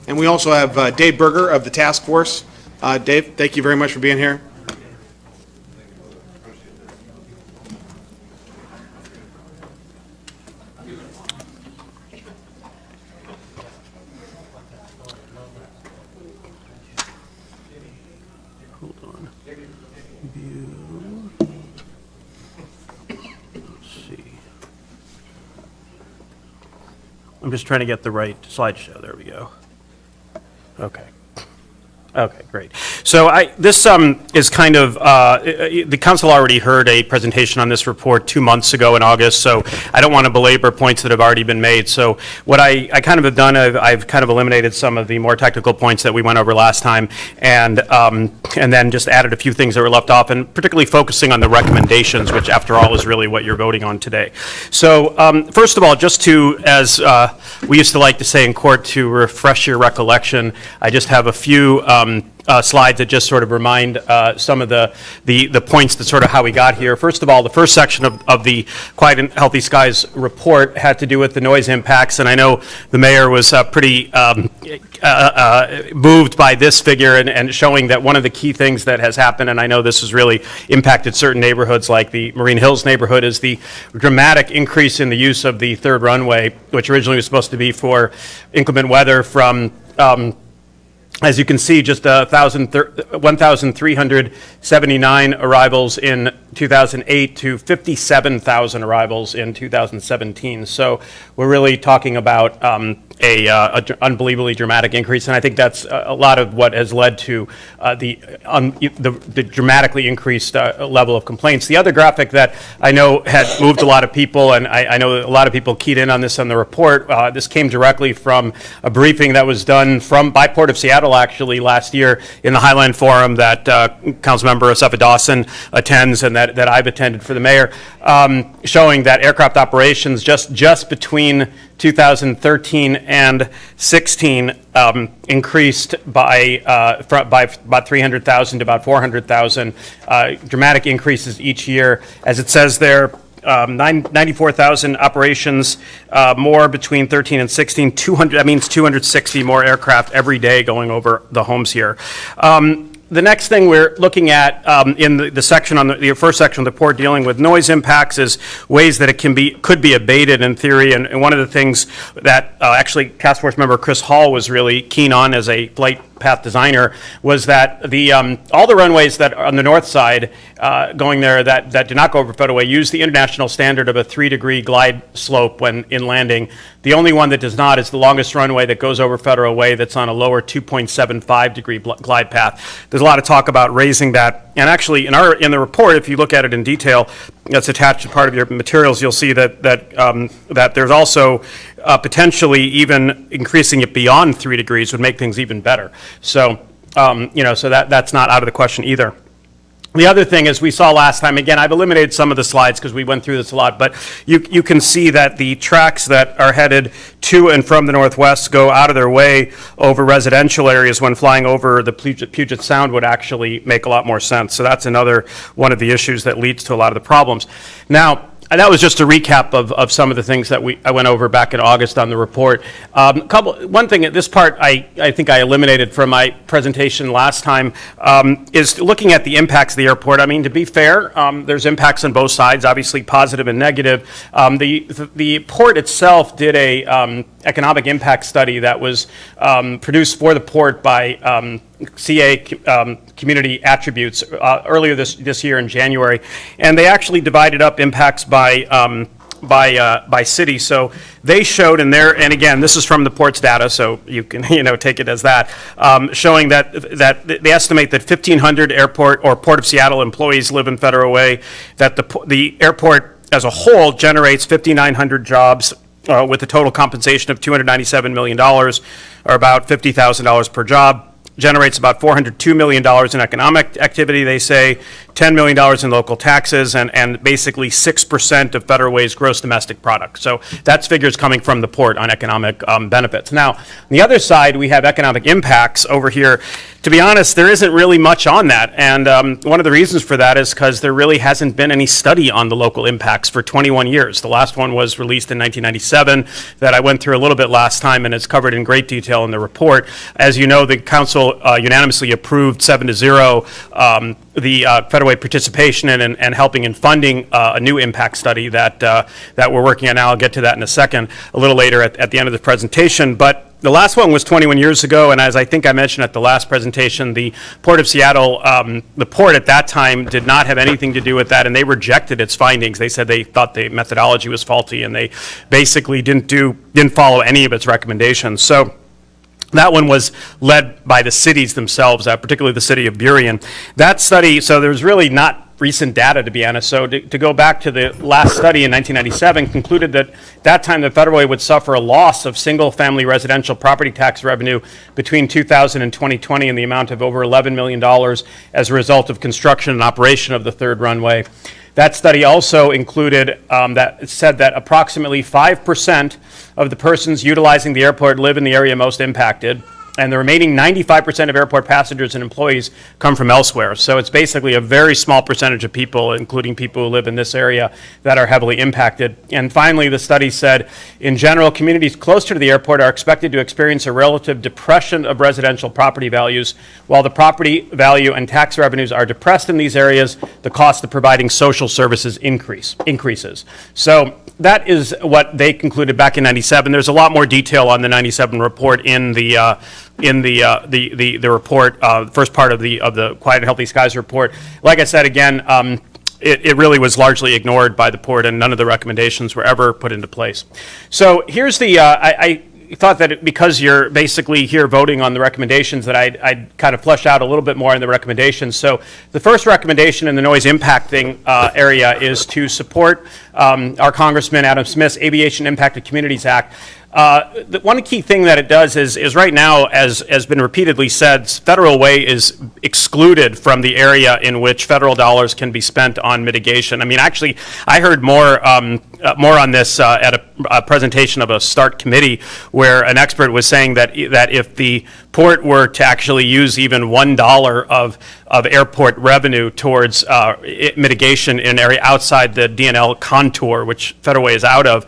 And we also have Dave Berger of the task force. Dave, thank you very much for being here. I'm just trying to get the right slideshow. There we go. Okay. Okay, great. So this is kind of, the council already heard a presentation on this report 2 months ago in August, so I don't want to belabor points that have already been made. So what I kind of have done, I've kind of eliminated some of the more technical points that we went over last time, and then just added a few things that were left off, and particularly focusing on the recommendations, which after all is really what you're voting on today. So first of all, just to, as we used to like to say in court, to refresh your recollection, I just have a few slides that just sort of remind some of the points that sort of how we got here. First of all, the first section of the Quiet and Healthy Skies report had to do with the noise impacts, and I know the mayor was pretty moved by this figure and showing that one of the key things that has happened, and I know this has really impacted certain neighborhoods like the Marine Hills neighborhood, is the dramatic increase in the use of the third runway, which originally was supposed to be for inclement weather from as you can see, just 1,379 arrivals in 2008 to 57,000 arrivals in 2017. So we're really talking about a unbelievably dramatic increase, and I think that's a lot of what has led to the dramatically increased level of complaints. The other graphic that I know had moved a lot of people, and I know a lot of people keyed in on this on the report, this came directly from a briefing that was done by Port of Seattle actually last year in the Highland Forum that Councilmember Asefa Dawson attends and that I've attended for the mayor, showing that aircraft operations just between 2013 and 16 increased by about 300,000 to about 400,000, dramatic increases each year. As it says there, 94,000 operations more between 13 and 16, that means 260 more aircraft every day going over the homes here. The next thing we're looking at in the section on the first section of the report dealing with noise impacts is ways that it could be abated in theory. And one of the things that actually Task Force member Chris Hall was really keen on as a flight path designer was that all the runways that are on the north side going there that do not go over Federal Way use the international standard of a 3-degree glide slope when in landing. The only one that does not is the longest runway that goes over Federal Way that's on a lower 2.75 degree glide path. There's a lot of talk about raising that, and actually in the report, if you look at it in detail, that's attached to part of your materials, you'll see that there's also potentially even increasing it beyond 3 degrees would make things even better. So, so that's not out of the question either. The other thing, as we saw last time, again, I've eliminated some of the slides because we went through this a lot, but you can see that the tracks that are headed to and from the northwest go out of their way over residential areas when flying over the Puget Sound would actually make a lot more sense. So that's another one of the issues that leads to a lot of the problems. Now, that was just a recap of some of the things that I went over back in August on the report. One thing at this part I think I eliminated from my presentation last time is looking at the impacts of the airport. I mean, to be fair, there's impacts on both sides, obviously positive and negative. The port itself did a economic impact study that was produced for the port by CA Community Attributes earlier this year in January, and they actually divided up impacts by city. So they showed in there, and again, this is from the port's data, so you can take it as that, showing that they estimate that 1,500 airport or Port of Seattle employees live in Federal Way, that the airport as a whole generates 5,900 jobs. With a total compensation of $297 million, or about $50,000 per job, generates about $402 million in economic activity, they say, $10 million in local taxes, and basically 6% of Federal Way's gross domestic product. So that's figures coming from the port on economic benefits. Now, on the other side, we have economic impacts over here. To be honest, there isn't really much on that, and one of the reasons for that is because there really hasn't been any study on the local impacts for 21 years. The last one was released in 1997 that I went through a little bit last time, and it's covered in great detail in the report. As you know, the council unanimously approved 7-0 the Federal Way participation and helping in funding a new impact study that we're working on now. I'll get to that in a second, a little later at the end of the presentation. But The last one was 21 years ago, and as I think I mentioned at the last presentation, the Port of Seattle, the port at that time did not have anything to do with that, and they rejected its findings. They said they thought the methodology was faulty, and they basically didn't follow any of its recommendations. So that one was led by the cities themselves, particularly the city of Burien. That study, so there's really not recent data, to be honest. So to go back to the last study in 1997, concluded that time the Federal Way would suffer a loss of single-family residential property tax revenue between 2000 and 2020 in the amount of over $11 million as a result of construction and operation of the third runway. That study also included that said that approximately 5% of the persons utilizing the airport live in the area most impacted, and the remaining 95% of airport passengers and employees come from elsewhere. So it's basically a very small percentage of people, including people who live in this area, that are heavily impacted. And finally, the study said, in general, communities closer to the airport are expected to experience a relative depression of residential property values. While the property value and tax revenues are depressed in these areas, the cost of providing social services increases. So that is what they concluded back in 97. There's a lot more detail on the 97 report in the report, first part of the Quiet and Healthy Skies report. Like I said, again, it really was largely ignored by the port, and none of the recommendations were ever put into place. So here's the, I thought that because you're basically here voting on the recommendations, that I'd kind of flesh out a little bit more in the recommendations. So the first recommendation in the noise impacting area is to support our Congressman Adam Smith's Aviation Impacted Communities Act. The one key thing that it does is right now, as has been repeatedly said, Federal Way is excluded from the area in which federal dollars can be spent on mitigation. I mean, actually, I heard more on this at a presentation of a START committee, where an expert was saying that if the port were to actually use even $1 of airport revenue towards mitigation in an area outside the DNL contour, which Federal Way is out of,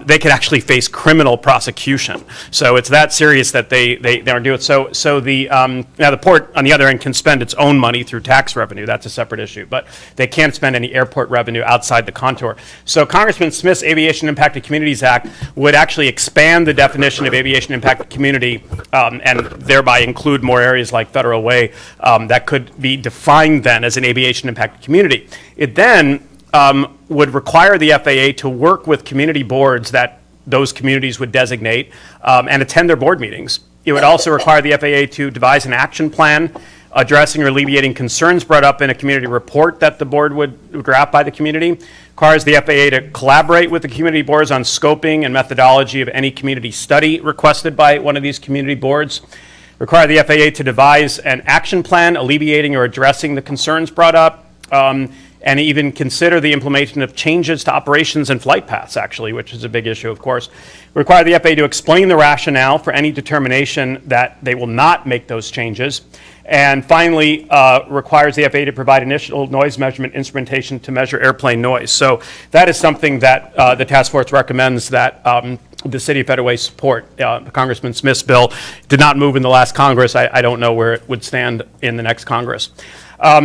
they could actually face criminal prosecution. So it's that serious that they don't do it. So now the port, on the other end, can spend its own money through tax revenue. That's a separate issue. But they can't spend any airport revenue outside the contour. So Congressman Smith's Aviation Impacted Communities Act would actually expand the definition of aviation impacted community and thereby include more areas like Federal Way that could be defined then as an aviation impacted community. It then would require the FAA to work with community boards that those communities would designate and attend their board meetings. It would also require the FAA to devise an action plan addressing or alleviating concerns brought up in a community report that the board would draft by the community. Requires the FAA to collaborate with the community boards on scoping and methodology of any community study requested by one of these community boards. Require the FAA to devise an action plan alleviating or addressing the concerns brought up, and even consider the implementation of changes to operations and flight paths, actually, which is a big issue, of course. Require the FAA to explain the rationale for any determination that they will not make those changes. And finally, requires the FAA to provide initial noise measurement instrumentation to measure airplane noise. So that is something that the task force recommends that the city of Federal Way support. Congressman Smith's bill did not move in the last Congress. I don't know where it would stand in the next Congress.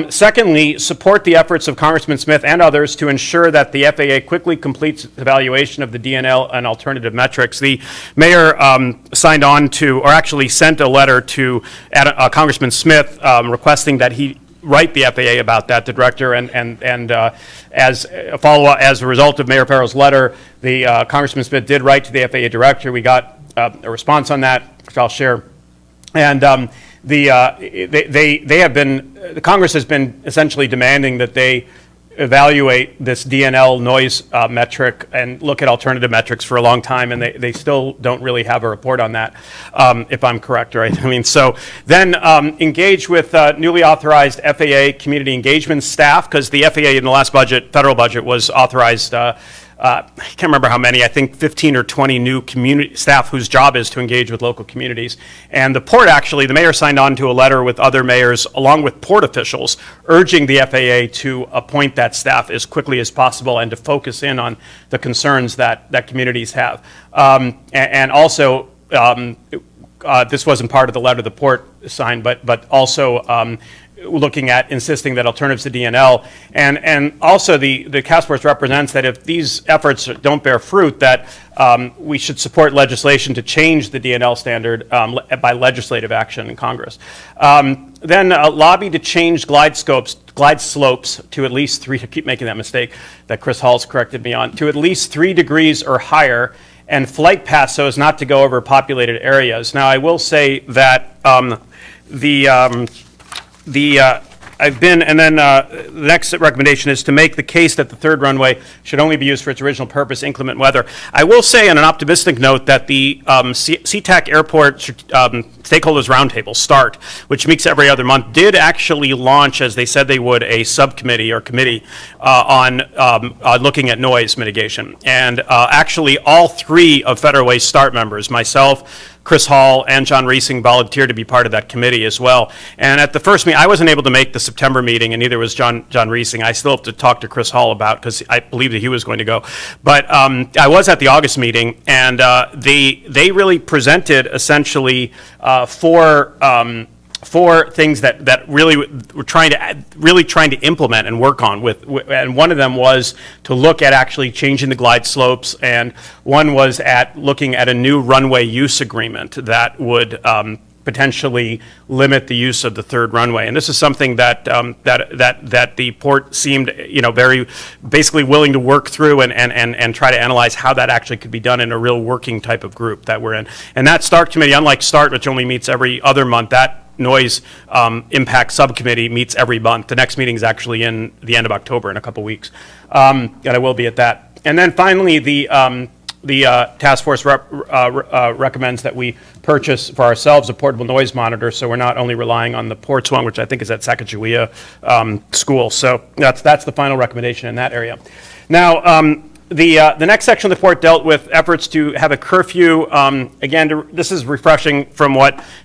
Secondly, support the efforts of Congressman Smith and others to ensure that the FAA quickly completes evaluation of the DNL and alternative metrics. The mayor signed on to, or actually sent a letter to Congressman Smith requesting that he write the FAA about that, the director, and as a follow-up, as a result of Mayor Farrell's letter, the Congressman Smith did write to the FAA director. We got a response on that, which I'll share. And the Congress has been essentially demanding that they evaluate this DNL noise metric and look at alternative metrics for a long time, and they still don't really have a report on that, if I'm correct, right? I mean, so then engage with newly authorized FAA community engagement staff, because the FAA in the last budget, federal budget, was authorized I can't remember how many, I think 15 or 20 new community staff whose job is to engage with local communities. And the port, actually, the mayor signed on to a letter with other mayors, along with port officials, urging the FAA to appoint that staff as quickly as possible and to focus in on the concerns that communities have. And also, this wasn't part of the letter the port signed, but also looking at insisting that alternatives to DNL, and also the task force represents that if these efforts don't bear fruit, that we should support legislation to change the DNL standard by legislative action in Congress. Then lobby to change glide slopes to at least 3, I keep making that mistake that Chris Hall's corrected me on, to at least 3 degrees or higher, and flight paths so as not to go over populated areas. Now, I will say that the next recommendation is to make the case that the third runway should only be used for its original purpose, inclement weather. I will say on an optimistic note that the SeaTac Airport Stakeholders Roundtable, START, which meets every other month, did actually launch, as they said they would, a subcommittee or committee on looking at noise mitigation. And actually all 3 of Federal Way START members, myself, Chris Hall, and John Reesing, volunteered to be part of that committee as well. And at the first meeting, I wasn't able to make the September meeting, and neither was John Reesing. I still have to talk to Chris Hall about, because I believe that he was going to go. But I was at the August meeting, and they really presented essentially 4 things that really were trying to implement and work on and one of them was to look at actually changing the glide slopes, and one was at looking at a new runway use agreement that would potentially limit the use of the third runway. And this is something that the port seemed, very basically willing to work through and try to analyze how that actually could be done in a real working type of group that we're in. And that START committee, unlike START, which only meets every other month, that noise impact subcommittee meets every month. The next meeting is actually in the end of October, in a couple weeks, and I will be at that. And then finally, the task force recommends that we purchase for ourselves a portable noise monitor, so we're not only relying on the ports one, which I think is at Sacagawea School. So that's the final recommendation in that area. Now, the next section of the report dealt with efforts to have a curfew. Again, this is refreshing from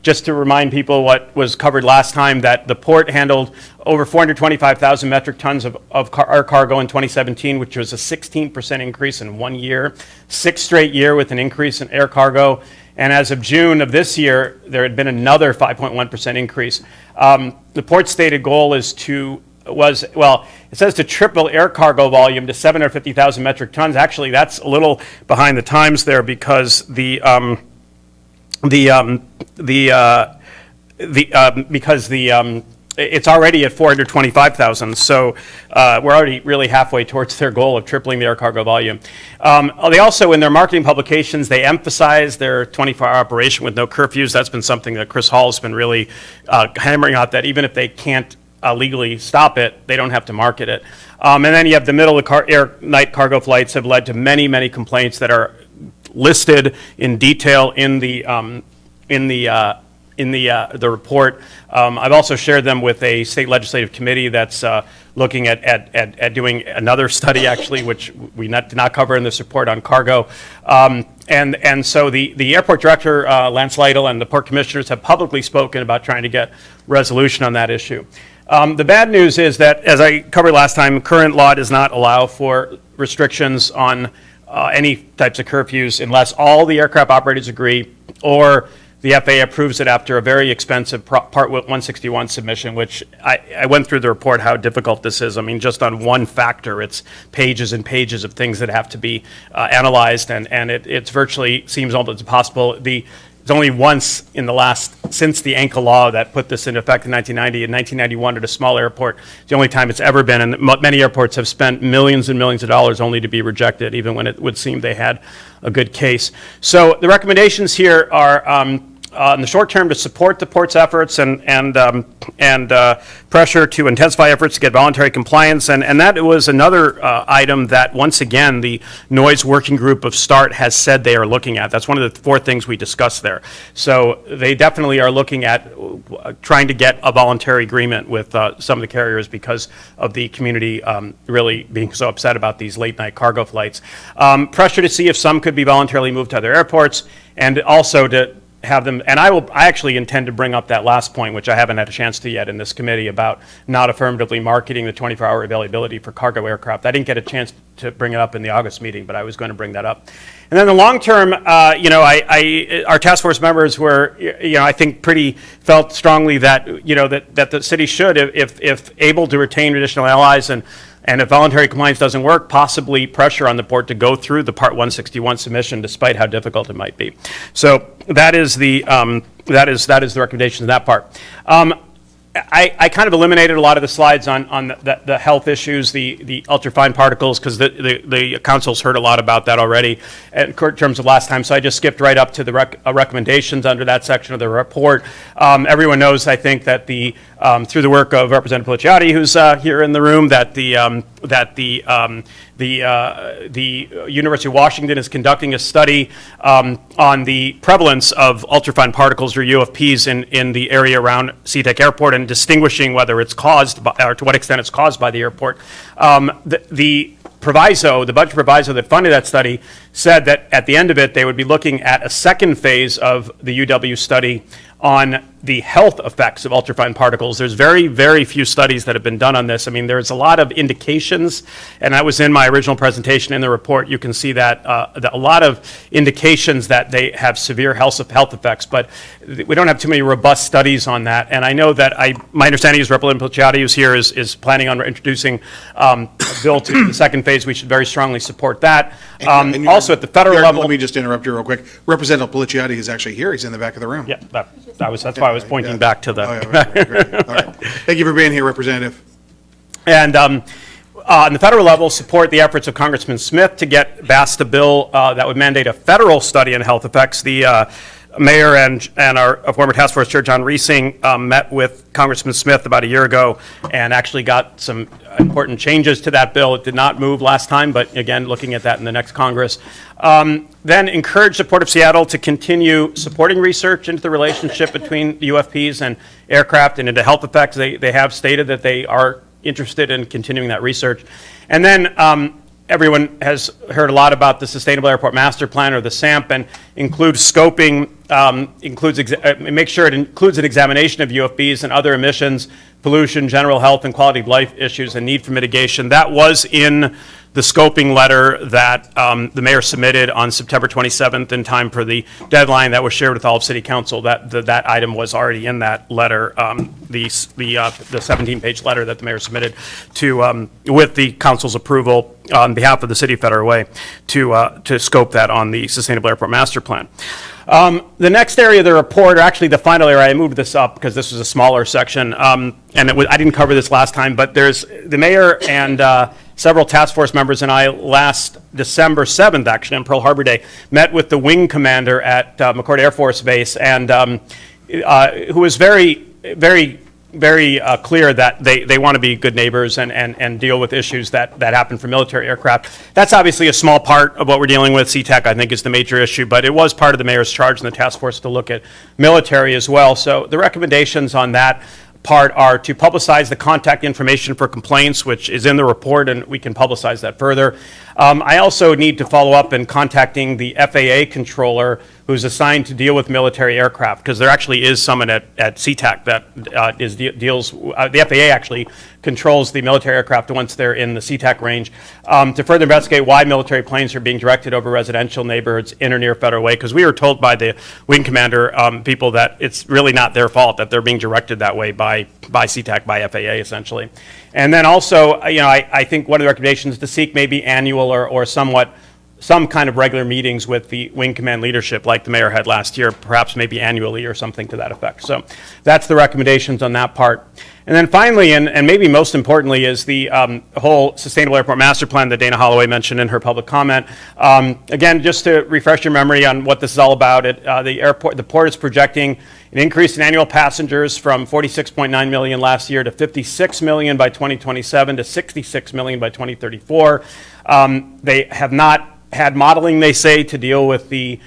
just to remind people what was covered last time, that the port handled over 425,000 metric tons of air cargo in 2017, which was a 16% increase in 1 year, 6th straight year with an increase in air cargo. And as of June of this year, there had been another 5.1% increase. The port's stated goal it says to triple air cargo volume to 750,000 metric tons. Actually, that's a little behind the times there, because it's already at 425,000, so we're already really halfway towards their goal of tripling the air cargo volume. They also, in their marketing publications, they emphasize their 24-hour operation with no curfews. That's been something that Chris Hall has been really hammering out, that even if they can't legally stop it, they don't have to market it. And then you have the middle of the night cargo flights have led to many, many complaints that are listed in detail in the report. I've also shared them with a state legislative committee that's looking at doing another study, actually, which we did not cover in this report on cargo. And so the airport director, Lance Lytle, and the port commissioners have publicly spoken about trying to get resolution on that issue. The bad news is that, as I covered last time, current law does not allow for restrictions on any types of curfews unless all the aircraft operators agree, or the FAA approves it after a very expensive Part 161 submission, which I went through the report how difficult this is. I mean, just on one factor, it's pages and pages of things that have to be analyzed, and it's virtually seems almost impossible. It's only once since the ANCA law that put this into effect in 1990. In 1991, at a small airport, it's the only time it's ever been, and many airports have spent millions and millions of dollars only to be rejected, even when it would seem they had a good case. So the recommendations here are, in the short term, to support the port's efforts and pressure to intensify efforts to get voluntary compliance. And that was another item that, once again, the noise working group of START has said they are looking at. That's one of the 4 things we discussed there. So they definitely are looking at trying to get a voluntary agreement with some of the carriers because of the community really being so upset about these late night cargo flights. Pressure to see if some could be voluntarily moved to other airports, and also to have them, and I actually intend to bring up that last point, which I haven't had a chance to yet in this committee, about not affirmatively marketing the 24-hour availability for cargo aircraft. I didn't get a chance to bring it up in the August meeting, but I was going to bring that up. And then the long term, our task force members were, I think felt strongly that, that the city should, if able to retain traditional allies and if voluntary compliance doesn't work, possibly pressure on the board to go through the Part 161 submission, despite how difficult it might be. So that is the recommendation in that part. I kind of eliminated a lot of the slides on the health issues, the ultrafine particles, because the council's heard a lot about that already in terms of last time. So I just skipped right up to the recommendations under that section of the report. Everyone knows, I think, that through the work of Representative Policiotti, who's here in the room, that the University of Washington is conducting a study on the prevalence of ultrafine particles, or UFPs, in the area around SeaTac Airport, and distinguishing whether it's caused by, or to what extent it's caused by the airport. The proviso, the budget proviso that funded that study, said that at the end of it, they would be looking at a second phase of the UW study on the health effects of ultrafine particles. There's very, very few studies that have been done on this. I mean, there's a lot of indications, and that was in my original presentation in the report. You can see that a lot of indications that they have severe health effects, but we don't have too many robust studies on that. And I know that my understanding is Representative Policiotti, who's here, is planning on introducing a bill to the second phase. We should very strongly support that. Also at the federal level. Let me just interrupt you real quick. Representative Policiotti is actually here. He's in the back of the room. Yeah, that's why I was pointing back to the. Oh, yeah, right, great. All right. Thank you for being here, Representative. And on the federal level, support the efforts of Congressman Smith to get passed a bill that would mandate a federal study on health effects. The mayor and our former task force chair, John Reesing, met with Congressman Smith about a year ago and actually got some important changes to that bill. It did not move last time, but again, looking at that in the next Congress. Then encourage the Port of Seattle to continue supporting research into the relationship between UFPs and aircraft and into health effects. They have stated that they are interested in continuing that research. And then everyone has heard a lot about the Sustainable Airport Master Plan, or the SAMP, and includes scoping, make sure it includes an examination of UFBs and other emissions, pollution, general health and quality of life issues, and need for mitigation. That was in the scoping letter that the mayor submitted on September 27th in time for the deadline that was shared with all of City Council. That item was already in that letter, the 17-page letter that the mayor submitted to with the council's approval on behalf of the City of Federal Way to scope that on the Sustainable Airport Master Plan. The next area of the report, or actually the final area, I moved this up because this was a smaller section, and I didn't cover this last time, but there's the mayor and several task force members and I last December 7th, actually, on Pearl Harbor Day, met with the wing commander at McCord Air Force Base, and who was very, very, very clear that they want to be good neighbors and deal with issues that happen for military aircraft. That's obviously a small part of what we're dealing with. SeaTac, I think, is the major issue, but it was part of the mayor's charge in the task force to look at military as well. So the recommendations on that part are to publicize the contact information for complaints, which is in the report, and we can publicize that further. I also need to follow up in contacting the FAA controller who's assigned to deal with military aircraft, because there actually is someone at SeaTac that deals, the FAA actually controls the military aircraft once they're in the SeaTac range, to further investigate why military planes are being directed over residential neighborhoods in or near Federal Way, because we were told by the wing commander people that it's really not their fault that they're being directed that way by SeaTac, by FAA, essentially. And then also, I think one of the recommendations is to seek maybe annual or some kind of regular meetings with the wing command leadership like the mayor had last year, perhaps maybe annually or something to that effect. So that's the recommendations on that part. And then finally, and maybe most importantly, is the whole Sustainable Airport Master Plan that Dana Holloway mentioned in her public comment. Again, just to refresh your memory on what this is all about, the port is projecting an increase in annual passengers from 46.9 million last year to 56 million by 2027 to 66 million by 2034. They have not had modeling, they say, to deal with the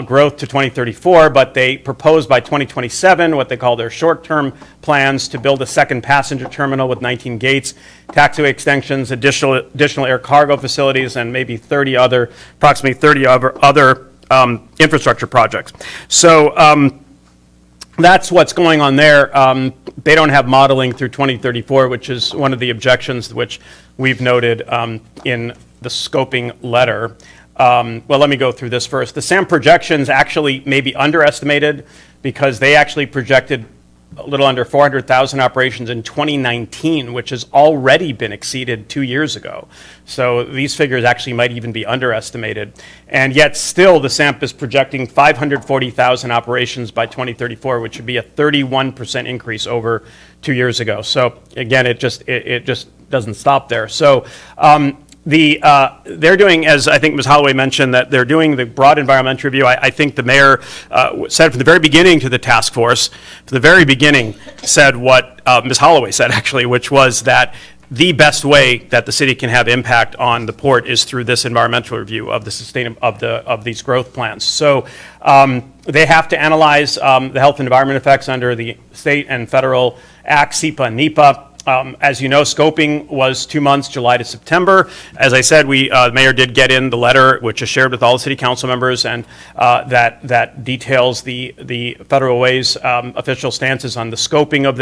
growth to 2034, but they propose by 2027 what they call their short-term plans to build a second passenger terminal with 19 gates, taxiway extensions, additional air cargo facilities, and maybe approximately 30 other infrastructure projects. So that's what's going on there. They don't have modeling through 2034, which is one of the objections which we've noted in the scoping letter. Well, let me go through this first. The SAM projections actually may be underestimated because they actually projected a little under 400,000 operations in 2019, which has already been exceeded 2 years ago. So these figures actually might even be underestimated. And yet still the SAMP is projecting 540,000 operations by 2034, which would be a 31% increase over 2 years ago. So again, it just doesn't stop there. So they're doing, as I think Ms. Holloway mentioned, that they're doing the broad environmental review. I think the mayor said from the very beginning to the task force, from the very beginning, said what Ms. Holloway said actually, which was that the best way that the city can have impact on the port is through this environmental review of the of these growth plans. So they have to analyze the health and environment effects under the state and federal acts, SEPA and NEPA. As you know, scoping was 2 months, July to September. As I said, the mayor did get in the letter, which is shared with all the city council members, and that details the Federal Ways official stances on the scoping of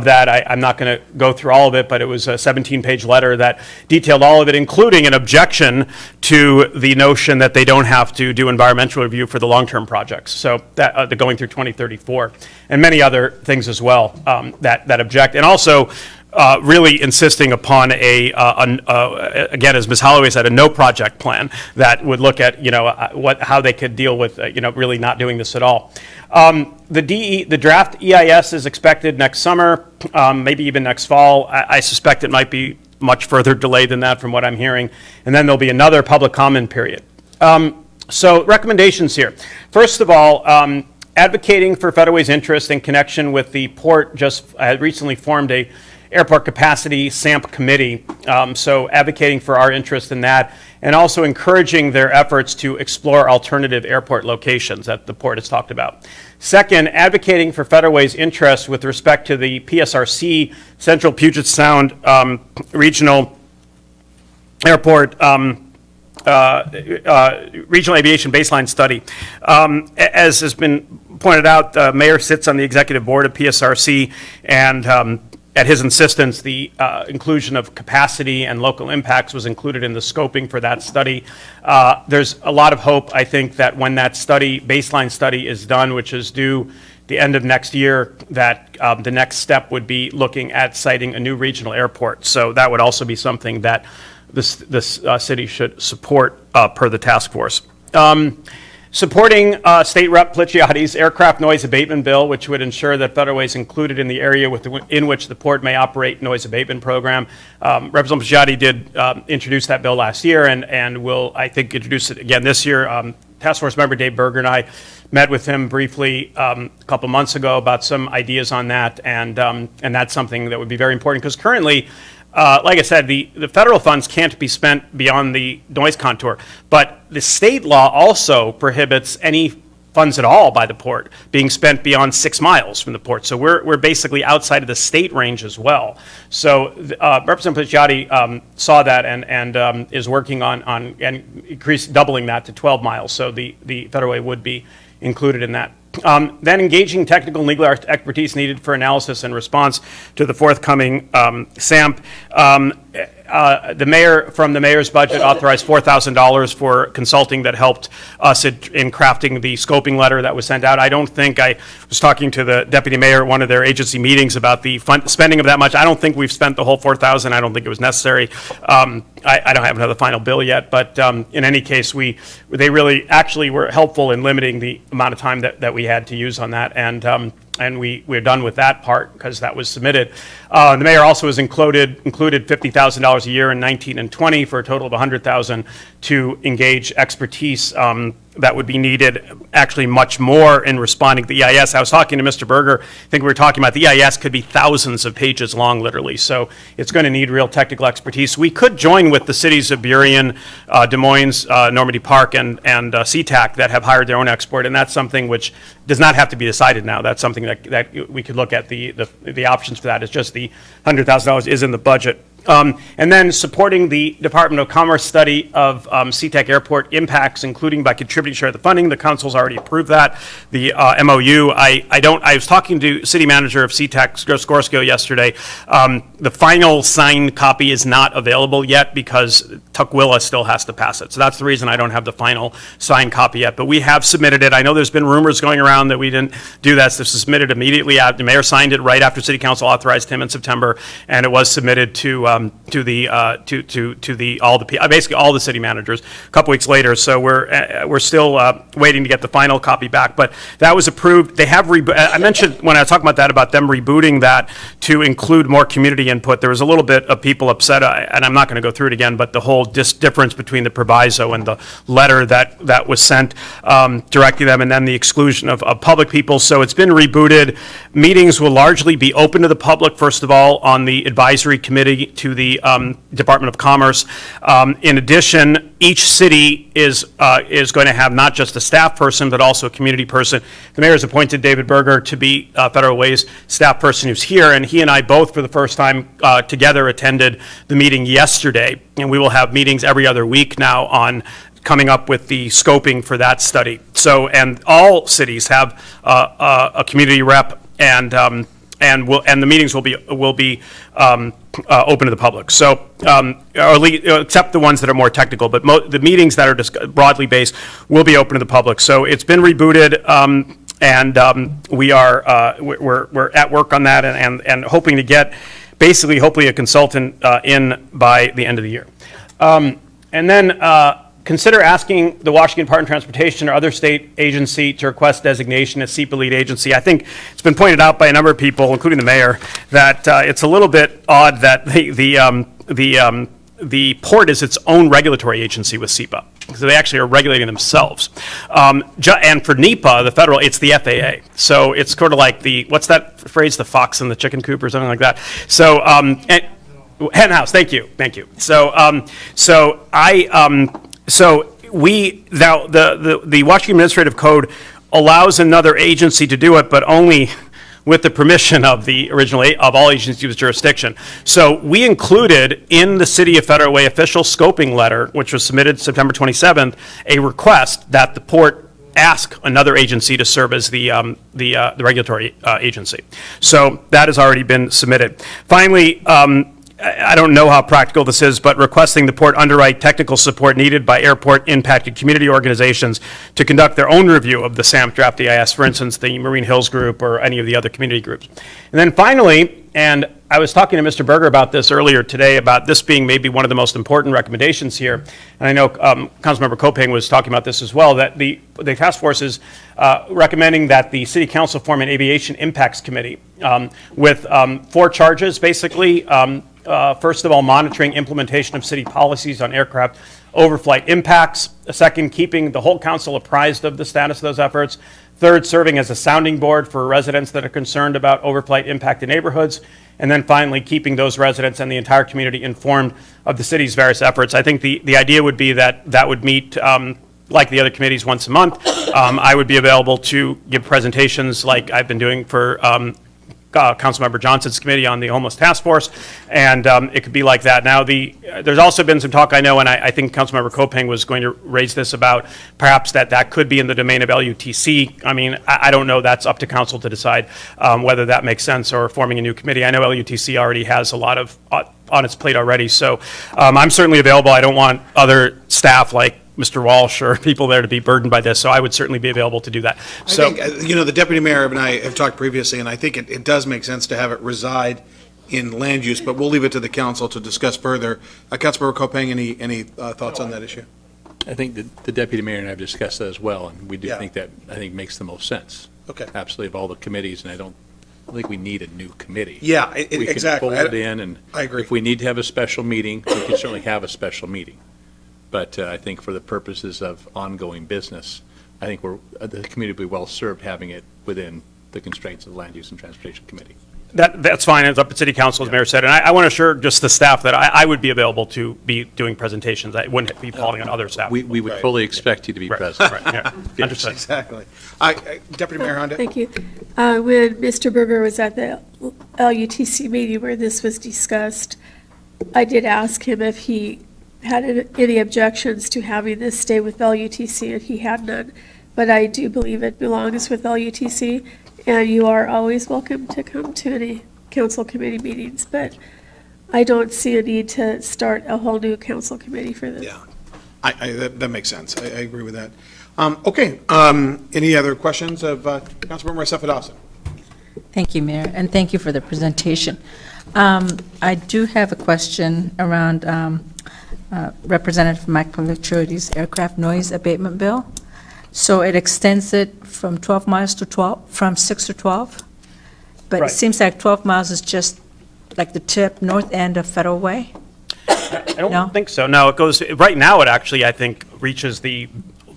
that. I'm not going to go through all of it, but it was a 17-page letter that detailed all of it, including an objection to the notion that they don't have to do environmental review for the long-term projects. So that going through 2034, and many other things as well that object, and also. Really insisting upon again, as Ms. Holloway said, a no project plan that would look at, how they could deal with, really not doing this at all. The draft EIS is expected next summer, maybe even next fall. I suspect it might be much further delayed than that from what I'm hearing. And then there'll be another public comment period. So recommendations here. First of all, advocating for Federal Way's interest in connection with the port just recently formed a airport capacity SAMP committee, so advocating for our interest in that, and also encouraging their efforts to explore alternative airport locations that the port has talked about. Second, advocating for Federal Way's interest with respect to the PSRC, Central Puget Sound Regional Airport Regional Aviation Baseline Study. As has been pointed out, the mayor sits on the executive board of PSRC, and at his insistence, the inclusion of capacity and local impacts was included in the scoping for that study. There's a lot of hope, I think, that when that baseline study is done, which is due the end of next year, that the next step would be looking at siting a new regional airport. So that would also be something that this city should support per the task force. Supporting State Rep. Plicciotti's aircraft noise abatement bill, which would ensure that Federal Way is included in the area in which the port may operate noise abatement program. Representative Plicchiotti did introduce that bill last year and will, I think, introduce it again this year. Task Force member Dave Berger and I met with him briefly a couple months ago about some ideas on that, and that's something that would be very important because currently, like I said, the federal funds can't be spent beyond the noise contour, but the state law also prohibits any funds at all by the port being spent beyond 6 miles from the port. So we're basically outside of the state range as well. So Representative Plicchiotti saw that and is working on doubling that to 12 miles. So the Federal Way would be included in that. Then engaging technical and legal expertise needed for analysis and response to the forthcoming SAMP. The mayor, from the mayor's budget, authorized $4,000 for consulting that helped us in crafting the scoping letter that was sent out. I don't think, I was talking to the deputy mayor at one of their agency meetings about the spending of that much. I don't think we've spent the whole $4,000. I don't think it was necessary. I don't have another final bill yet, but in any case, they really actually were helpful in limiting the amount of time that we had to use on that, and we're done with that part because that was submitted. The mayor also has included $50,000 a year in 19 and 20 for a total of $100,000 to engage expertise that would be needed, actually much more in responding to the EIS. I was talking to Mr. Berger. I think we were talking about the EIS could be thousands of pages long, literally. So it's going to need real technical expertise. We could join with the cities of Burien, Des Moines, Normandy Park, and SeaTac that have hired their own expert, and that's something which does not have to be decided now. That's something that we could look at the options for that. It's just the $100,000 is in the budget. And then supporting the Department of Commerce study of SeaTac airport impacts, including by contributing to share the funding. The council's already approved that. The MOU, I was talking to city manager of SeaTac, Skorsko, yesterday. The final signed copy is not available yet because Tukwila still has to pass it. So that's the reason I don't have the final signed copy yet. But we have submitted it. I know there's been rumors going around that we didn't do that. So this was submitted immediately. The mayor signed it right after city council authorized him in September, and it was submitted to basically all the city managers a couple weeks later. So we're still waiting to get the final copy back. But that was approved. They have I mentioned when I was talking about that, about them rebooting that to include more community input. There was a little bit of people upset, and I'm not going to go through it again, but the whole difference between the proviso and the letter that was sent directing them, and then the exclusion of public people. So it's been rebooted. Meetings will largely be open to the public, first of all, on the advisory committee to the Department of Commerce. In addition, each city is going to have not just a staff person, but also a community person. The mayor has appointed David Berger to be Federal Way's staff person who's here, and he and I both, for the first time together, attended the meeting yesterday. And we will have meetings every other week now on coming up with the scoping for that study. So, and all cities have a community rep, and the meetings will be open to the public. So, except the ones that are more technical, but the meetings that are just broadly based will be open to the public. So it's been rebooted, and we're at work on that, and hoping to get basically hopefully a consultant in by the end of the year, and then. Consider asking the Washington Department of Transportation or other state agency to request designation as SEPA lead agency. I think it's been pointed out by a number of people, including the mayor, that it's a little bit odd that the port is its own regulatory agency with SEPA. So they actually are regulating themselves. And for NEPA, the federal, it's the FAA. So it's sort of like what's that phrase, the fox in the chicken coop or something like that. So, hen house, thank you. The Washington Administrative Code allows another agency to do it, but only with the permission of the original of all agencies with jurisdiction. So we included in the City of Federal Way official scoping letter, which was submitted September 27th, a request that the port ask another agency to serve as the regulatory agency. So that has already been submitted. Finally, I don't know how practical this is, but requesting the port underwrite technical support needed by airport impacted community organizations to conduct their own review of the SAMP draft EIS, for instance, the Marine Hills Group or any of the other community groups. And then finally, and I was talking to Mr. Berger about this earlier today, about this being maybe one of the most important recommendations here, and I know Councilmember Kopeng was talking about this as well, that the task force is recommending that the City Council form an aviation impacts committee with 4 charges, basically. First of all, monitoring implementation of city policies on aircraft overflight impacts. Second, keeping the whole council apprised of the status of those efforts. Third, serving as a sounding board for residents that are concerned about overflight impact in neighborhoods. And then finally, keeping those residents and the entire community informed of the city's various efforts. I think the idea would be that would meet like the other committees once a month. I would be available to give presentations like I've been doing for Councilmember Johnson's committee on the homeless task force, and it could be like that. Now, there's also been some talk, I know, and I think Councilmember Kopeng was going to raise this about perhaps that could be in the domain of LUTC. I mean, I don't know. That's up to council to decide whether that makes sense or forming a new committee. I know LUTC already has a lot of on its plate already, so I'm certainly available. I don't want other staff like Mr. Walsh or people there to be burdened by this, so I would certainly be available to do that. So, I think, the deputy mayor and I have talked previously, and I think it does make sense to have it reside in land use, but we'll leave it to the council to discuss further. Councilmember Kopeng, any thoughts on that issue? I think the deputy mayor and I have discussed that as well, and we do think that, makes the most sense. Okay. Absolutely, of all the committees, and I don't think we need a new committee. Yeah, we exactly. can fold it in, and I agree. If we need to have a special meeting, we can certainly have a special meeting. But I think for the purposes of ongoing business, I think the committee would be well served having it within the constraints of the Land Use and Transportation Committee. That's fine. It's up to City Council, as the Mayor said. And I want to assure just the staff that I would be available to be doing presentations. I wouldn't be calling on other staff. We would fully expect you to be present. Right, yeah. Understood. Exactly. Deputy Mayor Honda? Thank you. When Mr. Berger was at the LUTC meeting where this was discussed, I did ask him if he had any objections to having this stay with LUTC, and he had none. But I do believe it belongs with LUTC, and you are always welcome to come to any council committee meetings, but I don't see a need to start a whole new council committee for this. Yeah, that makes sense. I agree with that. Okay, any other questions of Councilmember FEDRAC? Thank you, Mayor, and thank you for the presentation. I do have a question around Representative Mike Pelliciotti's aircraft noise abatement bill. So it extends it from 12 miles to 12, from 6 to 12? But Right. it seems like 12 miles is just like the tip north end of Federal Way? I don't No? think so. No, it goes, right now, it actually, I think, reaches the,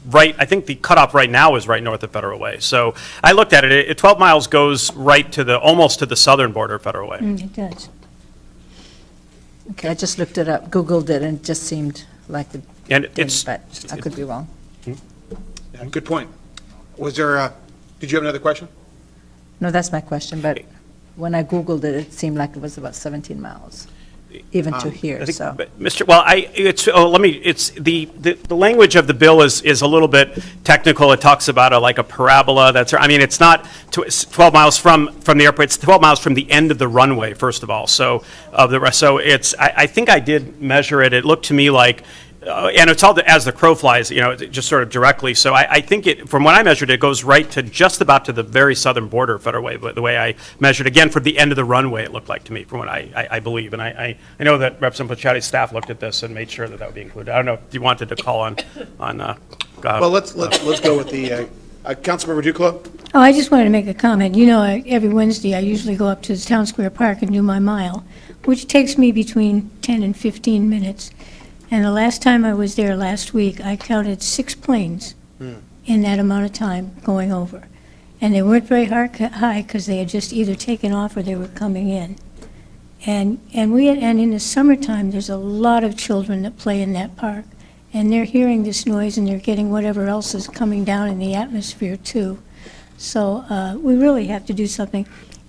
right, I think the cutoff right now is right north of Federal Way. So I looked at it, 12 miles goes right to the, almost to the southern border of Federal Way. It does. Okay, I just looked it up, Googled it, and it just seemed like the And thing, it's, but I could be wrong. Yeah, good point. Was there, did you have another question? No, that's my question, but when I Googled it, it seemed like it was about 17 miles, even to I here, think- so. but Mr., well, it's, the language of the bill is a little bit technical. It talks about like a parabola that's, I mean, it's not it's 12 miles from the airport, it's 12 miles from the end of the runway, first of all, so, of the rest, so it's, I think I did measure it, it looked to me like, and it's all as the crow flies, you know, just sort of directly. So I think it, from when I measured it, it goes right to just about to the very southern border of Federal Way. But the way I measured, again, from the end of the runway, it looked like to me, from what I believe. And I know that Representative Pelliciotti's staff looked at this and made sure that that would be included. I don't know if you wanted to call on. Well, let's go with the Councilmember Duclos. Oh, I just wanted to make a comment. You know, every Wednesday, I usually go up to the Town Square Park and do my mile, which takes me between 10 and 15 minutes. And the last time I was there last week, I counted 6 planes in that amount of time going over. And they weren't very high because they had just either taken off or they were coming in. And in the summertime, there's a lot of children that play in that park. And they're hearing this noise and they're getting whatever else is coming down in the atmosphere too. So we really have to do something.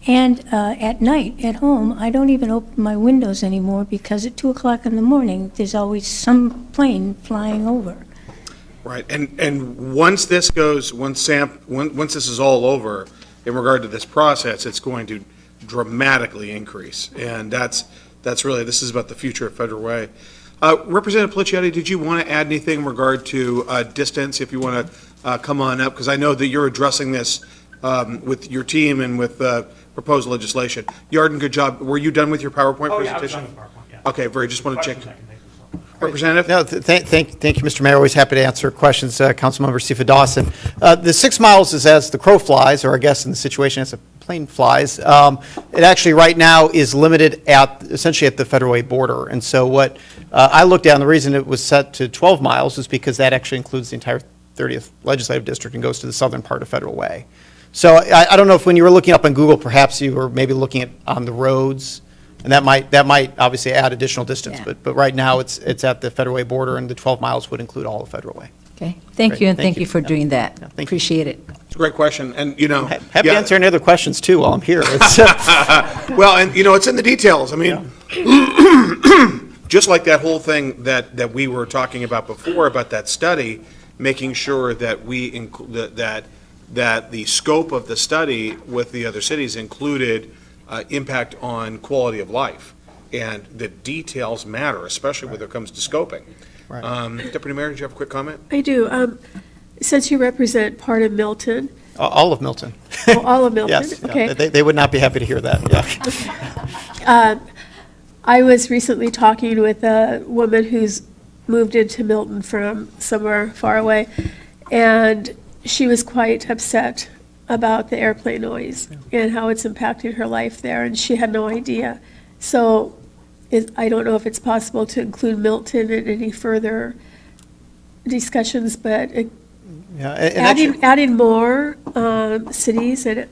And at night, at home, I don't even open my windows anymore because at 2 o'clock in the morning, there's always some plane flying over. Right, and once this goes, once this is all over, in regard to this process, it's going to dramatically increase. And that's really, this is about the future of Federal Way. Representative Pelliciotти, did you want to add anything in regard to distance, if you want to come on up? Because I know that you're addressing this with your team and with proposed legislation. Yarden, good job. Were you done with your PowerPoint presentation? Yeah, I was done with PowerPoint, yeah. Okay, very, just want to check. Representative? No, thank you, Mr. Mayor. Always happy to answer questions, Councilmember Sifa Dawson. The 6 miles is as the crow flies, or I guess in the situation as a plane flies. It actually right now is limited essentially at the Federal Way border. And so what I looked at, and the reason it was set to 12 miles is because that actually includes the entire 30th legislative district and goes to the southern part of Federal Way. So I don't know if when you were looking up on Google, perhaps you were maybe looking at on the roads, and that might obviously add additional distance. Yeah. But right now it's at the Federal Way border, and the 12 miles would include all of Federal Way. Okay, thank Great, you, and thank thank you for doing that. Appreciate it. It's a great question, and, you know. Happy to answer any other questions, too, while I'm here. Well, and, you know, it's in the details. I mean, just like that whole thing that we were talking about before, about that study, making sure that we include, that the scope of the study with the other cities included impact on quality of life. And the details matter, especially when it comes to scoping. Right. Deputy Mayor, did you have a quick comment? I do. Since you represent part of Milton. All of Milton. Oh, all of Milton? Yes, yeah. Okay. They would not be happy to hear that, yeah. I was recently talking with a woman who's moved into Milton from somewhere far away, and she was quite upset about the airplane noise and how it's impacting her life there, and she had no idea. So I don't know if it's possible to include Milton in any further discussions, but adding more cities, and it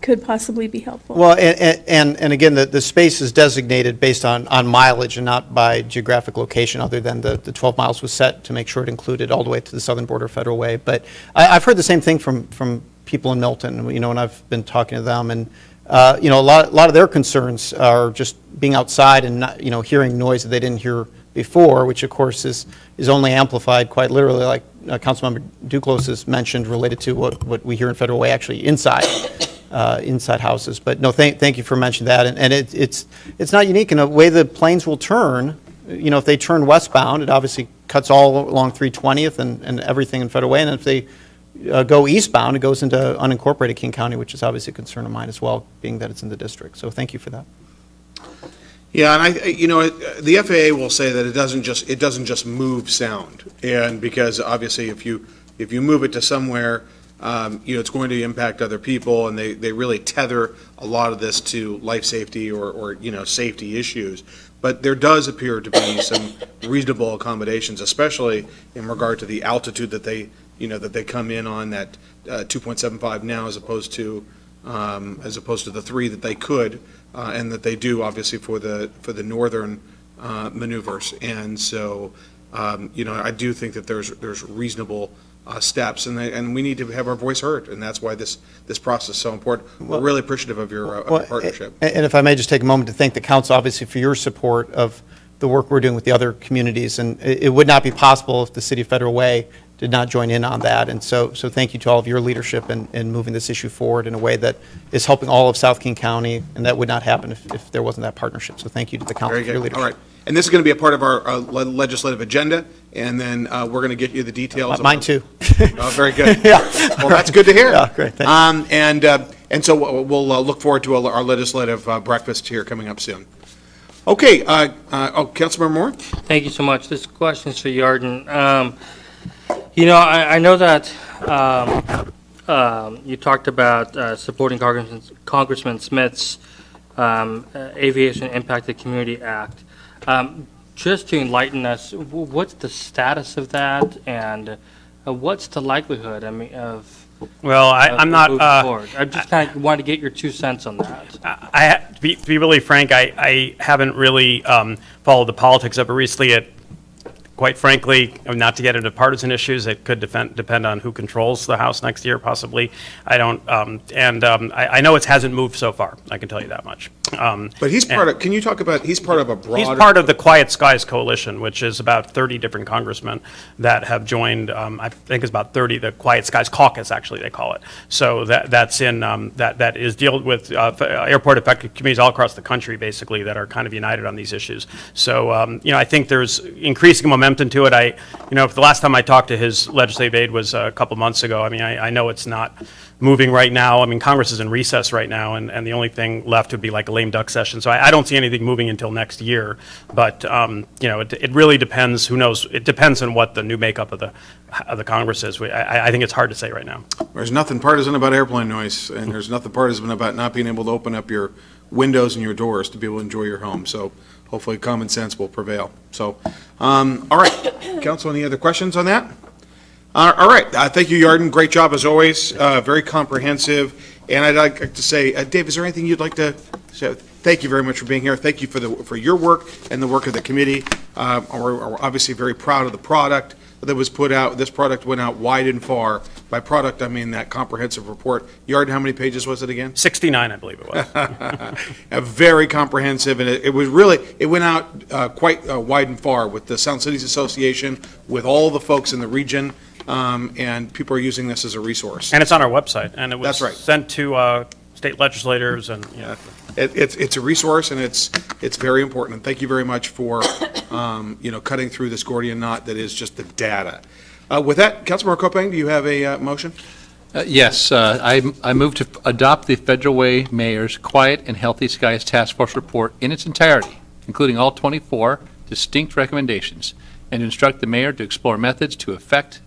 could possibly be helpful. Well, and again, the space is designated based on mileage and not by geographic location, other than the 12 miles was set to make sure it included all the way to the southern border of Federal Way. But I've heard the same thing from people in Milton, you know, when I've been talking to them, and A lot of their concerns are just being outside and not, hearing noise that they didn't hear before, which of course is only amplified quite literally, like Councilmember Duclos has mentioned, related to what we hear in Federal Way actually inside houses. But no, thank you for mentioning that. And it's not unique in a way. The planes will turn. If they turn westbound, it obviously cuts all along 320th and everything in Federal Way. And if they go eastbound, it goes into unincorporated King County, which is obviously a concern of mine as well, being that it's in the district. So thank you for that. Yeah, and the FAA will say that it doesn't just move sound, and because obviously if you move it to somewhere, it's going to impact other people, and they really tether a lot of this to life safety or safety issues. But there does appear to be some reasonable accommodations, especially in regard to the altitude that they come in on, that 2.75 now, as opposed to the 3 that they could, and that they do obviously for the northern maneuvers. And so, I do think that there's reasonable steps, and we need to have our voice heard, and that's why this process is so important. We're really appreciative of your partnership. And if I may just take a moment to thank the council, obviously, for your support of the work we're doing with the other communities, and it would not be possible if the City of Federal Way did not join in on that. And so thank you to all of your leadership in moving this issue forward in a way that is helping all of South King County, and that would not happen if there wasn't that partnership. So thank you to the council for your leadership. All right. And this is going to be a part of our legislative agenda, and then we're going to get you the details. Mine too. Very good. Yeah. Well, that's good to hear. Yeah, great. Thank you. And so we'll look forward to our legislative breakfast here coming up soon. Okay. Councilmember Moore? Thank you so much. This question is for Yarden. I know that you talked about supporting Congressman Smith's Aviation Impacted Community Act. Just to enlighten us, what's the status of that, and what's the likelihood, of Well, I'm not. moving forward? I just kind of wanted to get your 2 cents on that. To be really frank, I haven't really followed the politics of it recently. Quite frankly, not to get into partisan issues, it could depend on who controls the House next year, possibly. I don't, I know it hasn't moved so far. I can tell you that much. But he's part of. Can you talk about? He's part of a broader. He's part of the Quiet Skies Coalition, which is about 30 different congressmen that have joined. I think it's about 30. The Quiet Skies Caucus, actually, they call it. So that's in that is dealt with airport affected communities all across the country, basically, that are kind of united on these issues. So I think there's increasing momentum to it. If the last time I talked to his legislative aide was a couple months ago, I know it's not moving right now. Congress is in recess right now, and the only thing left would be like a lame duck session. So I don't see anything moving until next year. But it really depends. Who knows? It depends on what the new makeup of the Congress is. I think it's hard to say right now. There's nothing partisan about airplane noise, and there's nothing partisan about not being able to open up your windows and your doors to be able to enjoy your home. So hopefully common sense will prevail. So, all right. Council, any other questions on that? All right. Thank you, Yarden. Great job as always. Very comprehensive. And I'd like to say, Dave, is there anything you'd like to say? Thank you very much for being here. Thank you for your work and the work of the committee. We're obviously very proud of the product that was put out. This product went out wide and far. By product, I mean that comprehensive report. Yarden, how many pages was it again? 69, I believe it was. Very comprehensive, and it went out quite wide and far with the Sound Cities Association, with all the folks in the region, and people are using this as a resource. And it's on our website, and it was That's right. sent to state legislators, and It's a resource, and it's very important. And thank you very much for cutting through this Gordian knot that is just the data. With that, Councilmember Kopeng, do you have a motion? Yes, I move to adopt the Federal Way Mayor's Quiet and Healthy Skies Task Force report in its entirety, including all 24 distinct recommendations, and instruct the mayor to explore methods to effect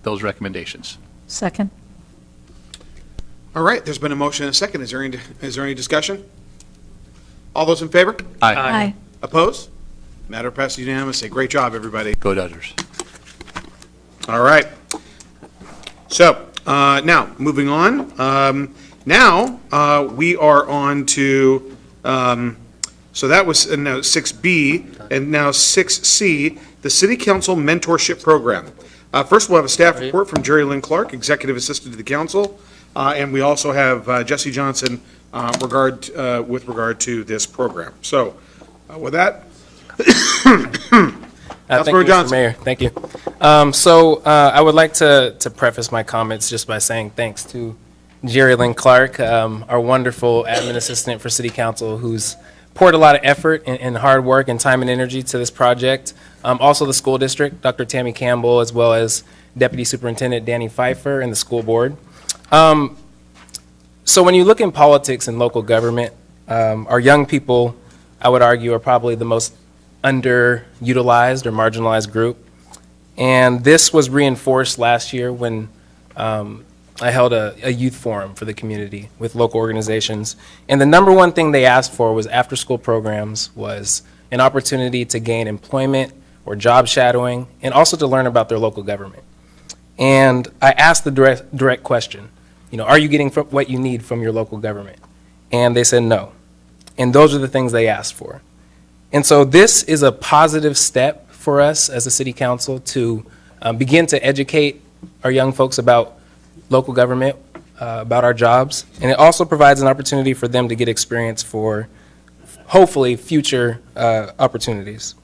those recommendations. Second. All right, there's been a motion and a second. Is there any discussion? All those in favor? Aye. Aye. Opposed? Matter passes unanimously. Great job, everybody. Go Dodgers. All right. So, now, moving on. Now, we are on to, so that was now 6B, and now 6C, the City Council Mentorship Program. First, we'll have a staff report from Jerry Lynn Clark, Executive Assistant to the Council, and we also have Jesse Johnson with regard to this program. So, with that, Thank you, Councilmember Mr. Johnson. Mayor. Thank you. I would like to preface my comments just by saying thanks to Jerry Lynn Clark, our wonderful admin assistant for City Council, who's poured a lot of effort and hard work and time and energy to this project. Also the school district, Dr. Tammy Campbell, as well as Deputy Superintendent Danny Pfeiffer and the school board. So when you look in politics and local government, our young people, I would argue, are probably the most underutilized or marginalized group. And this was reinforced last year when I held a youth forum for the community with local organizations. And the number one thing they asked for was after-school programs, was an opportunity to gain employment or job shadowing, and also to learn about their local government. And I asked the direct question, are you getting what you need from your local government? And they said no. And those are the things they asked for. And so this is a positive step for us as a city council to begin to educate our young folks about local government, about our jobs. And it also provides an opportunity for them to get experience for, hopefully, future opportunities.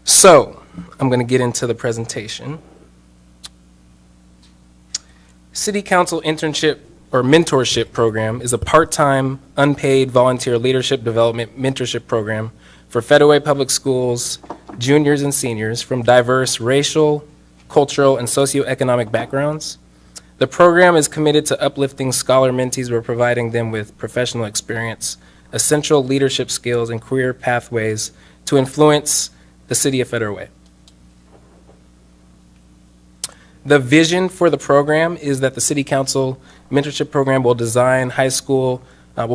So I'm going to get into the presentation. City Council Internship or Mentorship Program is a part-time, unpaid volunteer leadership development mentorship program for Federal Public Schools juniors and seniors from diverse racial, cultural, and socioeconomic backgrounds. The program is committed to uplifting scholar mentees by providing them with professional experience, essential leadership skills, and career pathways to influence the city of Federal Way. The vision for the program is that the City Council Mentorship Program will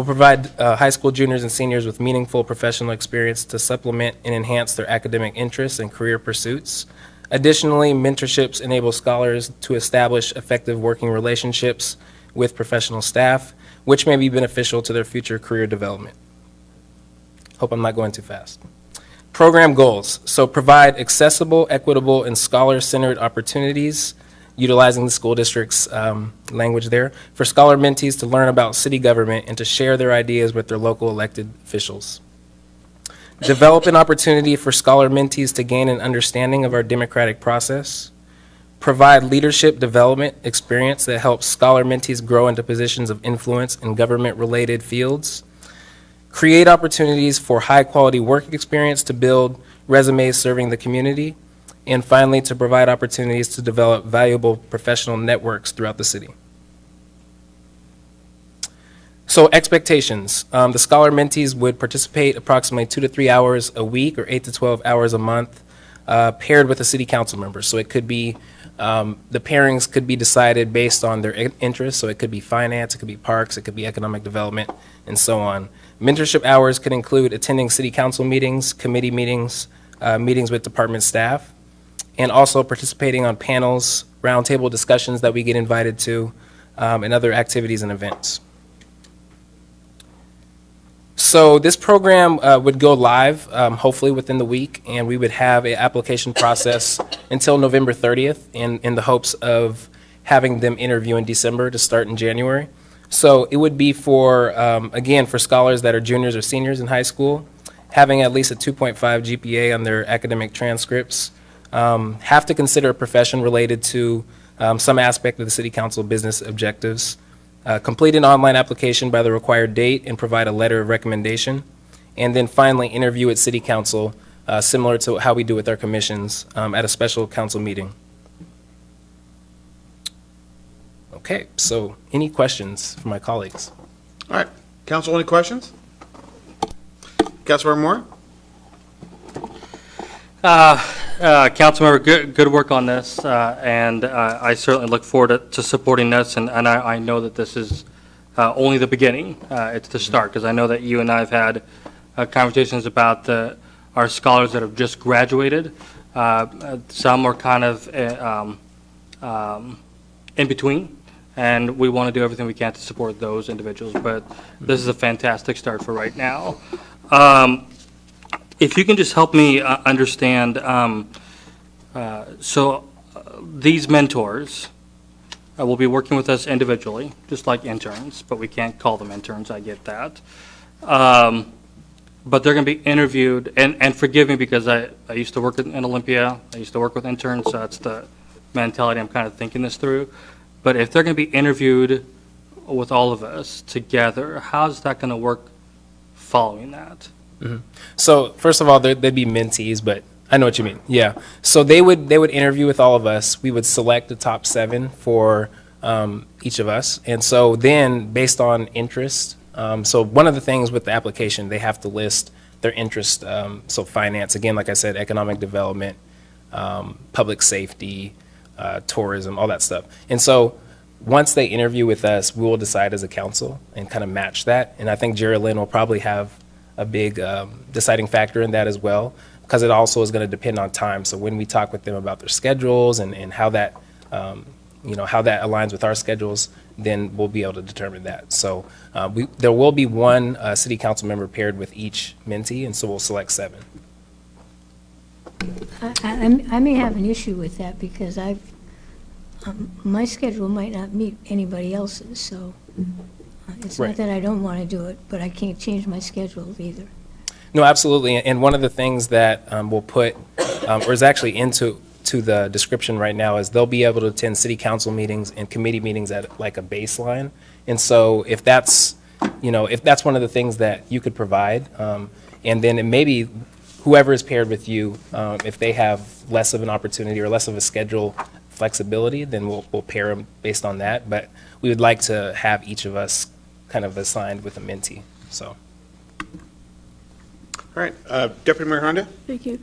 provide high school juniors and seniors with meaningful professional experience to supplement and enhance their academic interests and career pursuits. Additionally, mentorships enable scholars to establish effective working relationships with professional staff, which may be beneficial to their future career development. Hope I'm not going too fast. Program goals. So provide accessible, equitable, and scholar-centered opportunities, utilizing the school district's language there, for scholar mentees to learn about city government and to share their ideas with their local elected officials. Develop an opportunity for scholar mentees to gain an understanding of our democratic process. Provide leadership development experience that helps scholar mentees grow into positions of influence in government-related fields. Create opportunities for high-quality work experience to build resumes serving the community. And finally, to provide opportunities to develop valuable professional networks throughout the city. So expectations. The scholar mentees would participate approximately 2 to 3 hours a week or 8 to 12 hours a month, paired with a city council member. So it could be, the pairings could be decided based on their interests. So it could be finance, it could be parks, it could be economic development, and so on. Mentorship hours could include attending city council meetings, committee meetings, meetings with department staff, and also participating on panels, roundtable discussions that we get invited to, and other activities and events. So this program would go live hopefully within the week, and we would have an application process until November 30th in the hopes of having them interview in December to start in January. So it would be for, again, for scholars that are juniors or seniors in high school, having at least a 2.5 GPA on their academic transcripts, have to consider a profession related to some aspect of the City Council business objectives, complete an online application by the required date and provide a letter of recommendation, and then finally interview at City Council, similar to how we do with our commissions at a special council meeting. Okay, so any questions from my colleagues? All right, council, any questions? Councilmember Moore? Councilmember, good work on this, and I certainly look forward to supporting this, and I know that this is only the beginning. It's the start, because I know that you and I have had conversations about our scholars that have just graduated. Some are kind of in between, and we want to do everything we can to support those individuals, but this is a fantastic start for right now. If you can just help me understand, these mentors, will be working with us individually, just like interns, but we can't call them interns, I get that. But they're going to be interviewed, and forgive me because I used to work in Olympia, I used to work with interns, so that's the mentality I'm kind of thinking this through. But if they're going to be interviewed with all of us together, how's that going to work following that? So first of all, they'd be mentees, but I know what you mean. Yeah. So they would interview with all of us. We would select the top 7 for each of us, and so then based on interest. So one of the things with the application, they have to list their interest. So finance, again, like I said, economic development, public safety, tourism, all that stuff. And so once they interview with us, we will decide as a council and kind of match that. And I think Jerry Lynn will probably have a big deciding factor in that as well, because it also is going to depend on time. So when we talk with them about their schedules and how that, how that aligns with our schedules, then we'll be able to determine that. So there will be one city council member paired with each mentee, and so we'll select 7. I may have an issue with that because my schedule might not meet anybody else's, so it's Right. not that I don't want to do it, but I can't change my schedule either. No, absolutely. And one of the things that we'll put, or is actually into the description right now, is they'll be able to attend city council meetings and committee meetings at like a baseline. And so if that's one of the things that you could provide, and then it maybe whoever is paired with you, if they have less of an opportunity or less of a schedule flexibility, then we'll pair them based on that. But we would like to have each of us kind of assigned with a mentee. So. All right, Deputy Mayor Honda? Thank you.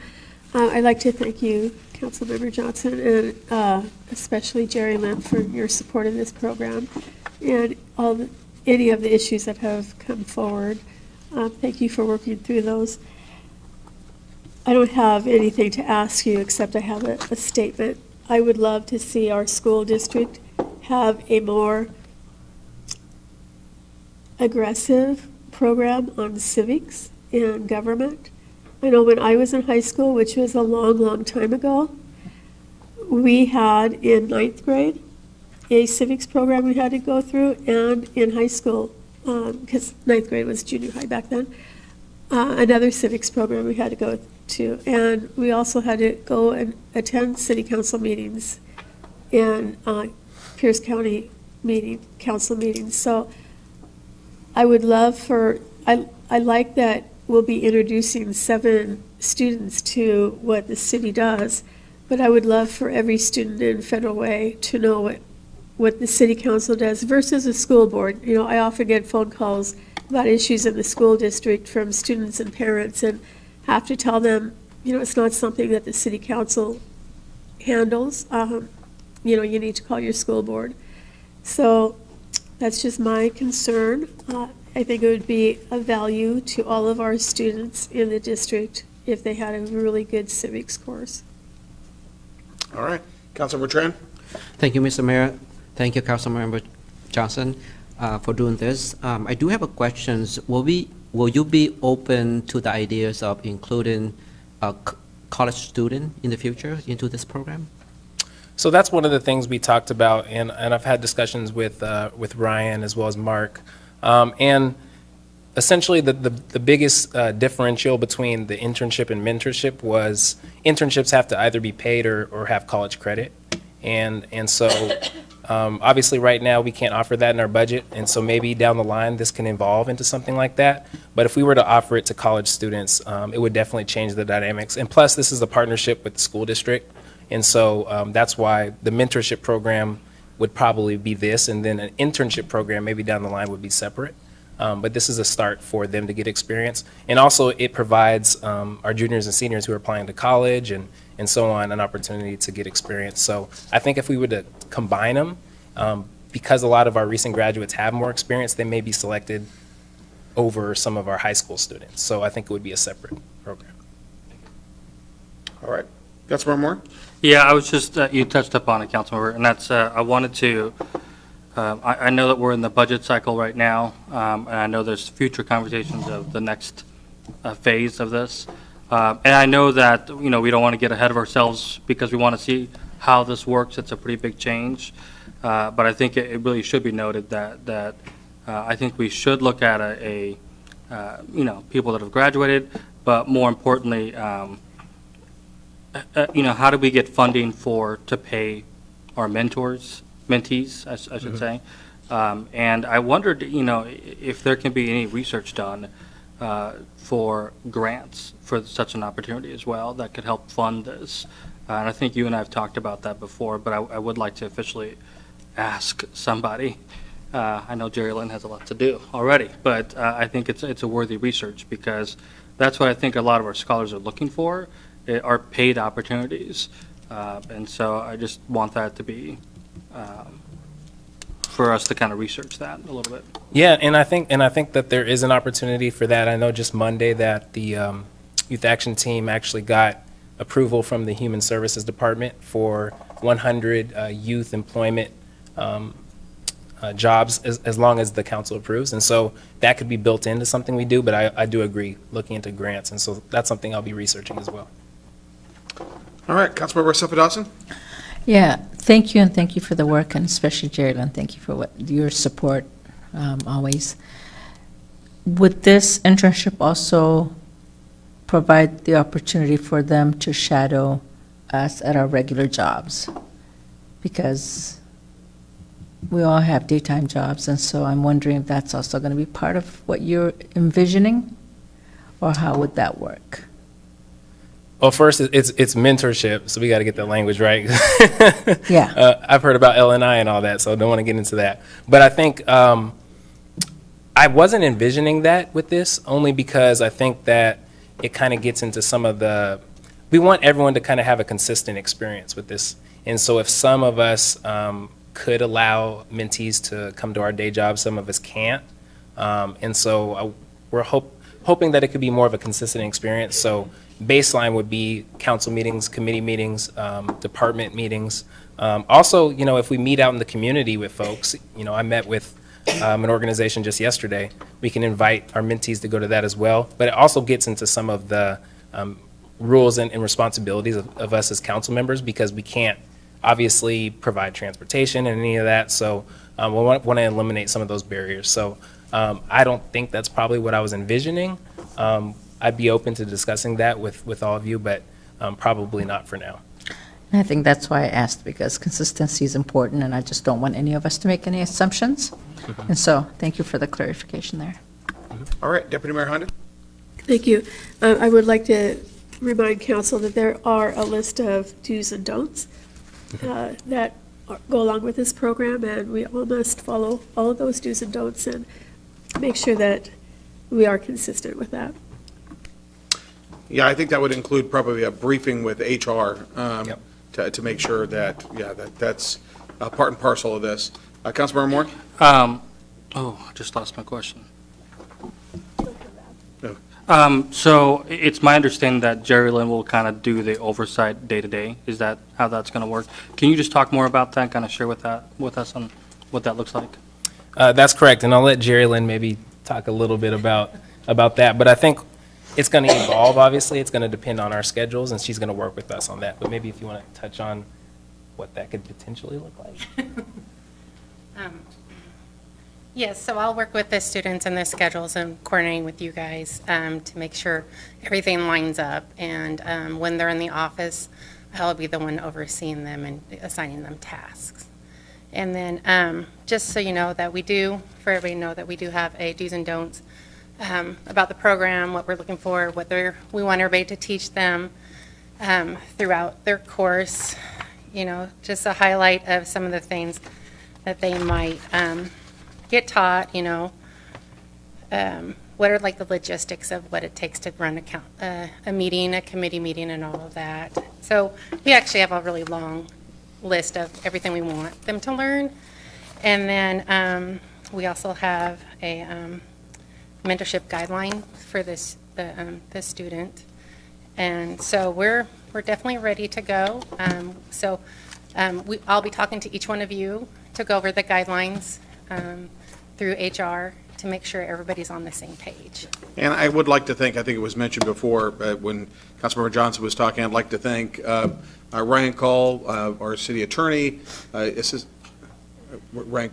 I'd like to thank you, Councilmember Johnson, and especially Jerry Lynn for your support in this program and any of the issues that have come forward. Thank you for working through those. I don't have anything to ask you except I have a statement. I would love to see our school district have a more aggressive program on civics and government. I know when I was in high school, which was a long, long time ago, we had in 9th grade a civics program we had to go through, and in high school, because 9th grade was junior high back then, another civics program we had to go to. And we also had to go and attend city council meetings and Pierce County council meetings. So I would love I like that we'll be introducing 7 students to what the city does, but I would love for every student in Federal Way to know what the city council does versus a school board. You know, I often get phone calls about issues in the school district from students and parents and have to tell them, it's not something that the city council handles. You need to call your school board. So that's just my concern. I think it would be of value to all of our students in the district if they had a really good civics course. All right, Councilmember Tran? Thank you, Mr. Mayor. Thank you, Councilmember Johnson, for doing this. I do have a question. Will you be open to the ideas of including a college student in the future into this program? So that's one of the things we talked about, and I've had discussions with Ryan as well as Mark. And essentially the biggest differential between the internship and mentorship was internships have to either be paid or have college credit. And so obviously right now we can't offer that in our budget, and so maybe down the line this can evolve into something like that. But if we were to offer it to college students, it would definitely change the dynamics. And plus, this is a partnership with the school district, and so that's why the mentorship program would probably be this, and then an internship program maybe down the line would be separate. But this is a start for them to get experience. And also it provides our juniors and seniors who are applying to college and so on an opportunity to get experience. So I think if we were to combine them, because a lot of our recent graduates have more experience, they may be selected over some of our high school students. So I think it would be a separate program. All right. Councilmember Moore? Yeah, I was just, you touched upon it, Councilmember, and that's, I wanted to, I know that we're in the budget cycle right now, and I know there's future conversations of the next phase of this. And I know that, we don't want to get ahead of ourselves because we want to see how this works. It's a pretty big change. But I think it really should be noted that I think we should look at people that have graduated, but more importantly, how do we get funding to pay our mentees, I should say. And I wondered, if there can be any research done for grants for such an opportunity as well that could help fund this. And I think you and I have talked about that before, but I would like to officially ask somebody. I know Jerry Lynn has a lot to do already, but I think it's a worthy research, because that's what I think a lot of our scholars are looking for, are paid opportunities. And so I just want that to be, for us to kind of research that a little bit. Yeah, and I think that there is an opportunity for that. I know just Monday that the Youth Action Team actually got approval from the Human Services Department for 100 youth employment jobs, as long as the council approves. And so that could be built into something we do, but I do agree, looking into grants. And so that's something I'll be researching as well. All right, Councilmember Sifa Dawson? Yeah, thank you, and thank you for the work, and especially Jerry Lynn, thank you for your support always. Would this internship also provide the opportunity for them to shadow us at our regular jobs? Because we all have daytime jobs, and so I'm wondering if that's also going to be part of what you're envisioning, or how would that work? Well, first, it's mentorship, so we got to get the language right. Yeah. I've heard about LNI and all that, so I don't want to get into that. But I think I wasn't envisioning that with this, only because I think that it kind of gets into some of we want everyone to kind of have a consistent experience with this. And so if some of us could allow mentees to come to our day jobs, some of us can't. And so we're hoping that it could be more of a consistent experience. So baseline would be council meetings, committee meetings, department meetings. Also, if we meet out in the community with folks, I met with an organization just yesterday. We can invite our mentees to go to that as well. But it also gets into some of the rules and responsibilities of us as council members, because we can't obviously provide transportation and any of that. So we want to eliminate some of those barriers. So I don't think that's probably what I was envisioning. I'd be open to discussing that with all of you, but probably not for now. And I think that's why I asked, because consistency is important, and I just don't want any of us to make any assumptions. And so, thank you for the clarification there. All right, Deputy Mayor Honda? Thank you. I would like to remind council that there are a list of do's and don'ts that go along with this program, and we all must follow all of those do's and don'ts and make sure that we are consistent with that. Yeah, I think that would include probably a briefing with HR to make sure that, that's part and parcel of this. Councilmember Moore? I just lost my question. So it's my understanding that Jerry Lynn will kind of do the oversight day-to-day. Is that how that's going to work? Can you just talk more about that, kind of share with us on what that looks like? That's correct, and I'll let Jerry Lynn maybe talk a little bit about that. But I think it's going to evolve, obviously. It's going to depend on our schedules, and she's going to work with us on that. But maybe if you want to touch on what that could potentially look like. Yes, so I'll work with the students and their schedules and coordinating with you guys to make sure everything lines up. And when they're in the office, I'll be the one overseeing them and assigning them tasks. And then just so you know that for everybody to know that we do have a do's and don'ts about the program, what we're looking for, we want everybody to teach them throughout their course, just a highlight of some of the things that they might get taught, what are like the logistics of what it takes to run a meeting, a committee meeting, and all of that. So we actually have a really long list of everything we want them to learn. And then we also have a mentorship guideline for the student. And so we're definitely ready to go. I'll be talking to each one of you to go over the guidelines through HR to make sure everybody's on the same page. And I would like to thank, I think it was mentioned before when Councilmember Johnson was talking, I'd like to thank Ryan Call, our city attorney, rank,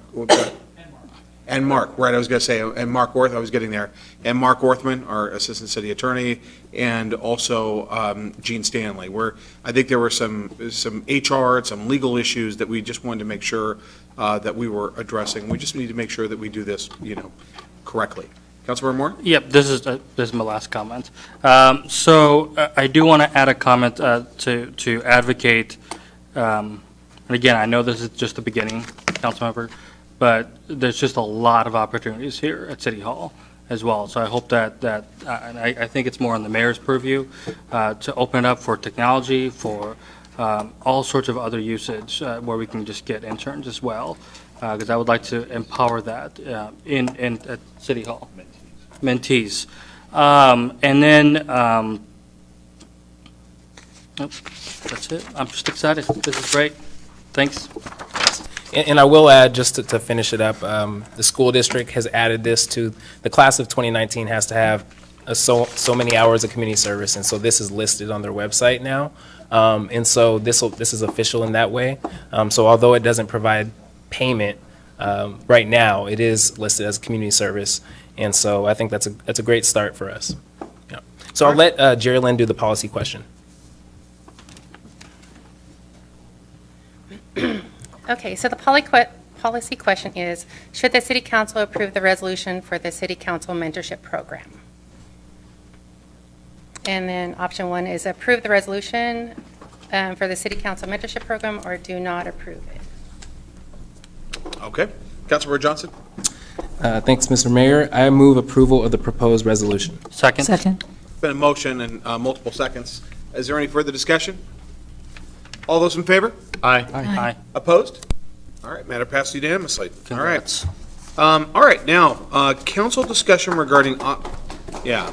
and Mark, right, I was going to say, and Mark Orth, I was getting there, and Mark Orthman, our Assistant City Attorney, and also Gene Stanley, where I think there were some HR and some legal issues that we just wanted to make sure that we were addressing. We just need to make sure that we do this, correctly. Councilmember Moore? Yep, this is my last comment. So I do want to add a comment to advocate, and again, I know this is just the beginning, Councilmember, but there's just a lot of opportunities here at City Hall as well. So I hope that and I think it's more on the mayor's purview to open it up for technology, for all sorts of other usage where we can just get interns as well, because I would like to empower that at City Hall. Mentees. And then, that's it. I'm just excited. This is great. Thanks. And I will add, just to finish it up, the school district has added this to, the class of 2019 has to have so many hours of community service, and so this is listed on their website now. And so this is official in that way. So although it doesn't provide payment right now, it is listed as community service. And so I think that's a great start for us. Yeah. So I'll let Jerry Lynn do the policy question. Okay, so the policy question is, should the city council approve the resolution for the city council mentorship program? And then option 1 is approve the resolution for the city council mentorship program, or do not approve it. Okay. Councilmember Johnson? Thanks, Mr. Mayor. I move approval of the proposed resolution. Second. Second. Been a motion and multiple seconds. Is there any further discussion? All those in favor? Aye. Aye. Opposed? All right, matter passed unanimously. Congrats. All right, now, council discussion regarding, yeah.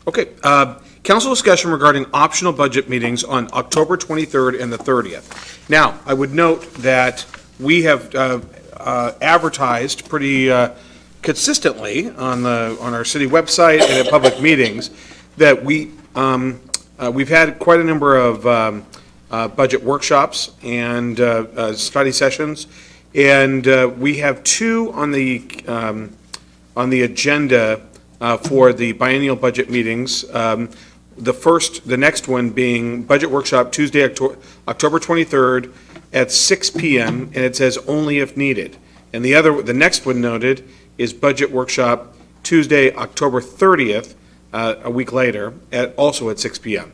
Okay, council discussion regarding optional budget meetings on October 23rd and the 30th. Now, I would note that we have advertised pretty consistently on our city website and at public meetings that we've had quite a number of budget workshops and study sessions, and we have 2 on the agenda for the biennial budget meetings. The next one being budget workshop Tuesday, October 23rd at 6 p.m. and it says only if needed. And the next one noted is budget workshop Tuesday, October 30th, a week later, also at 6 p.m.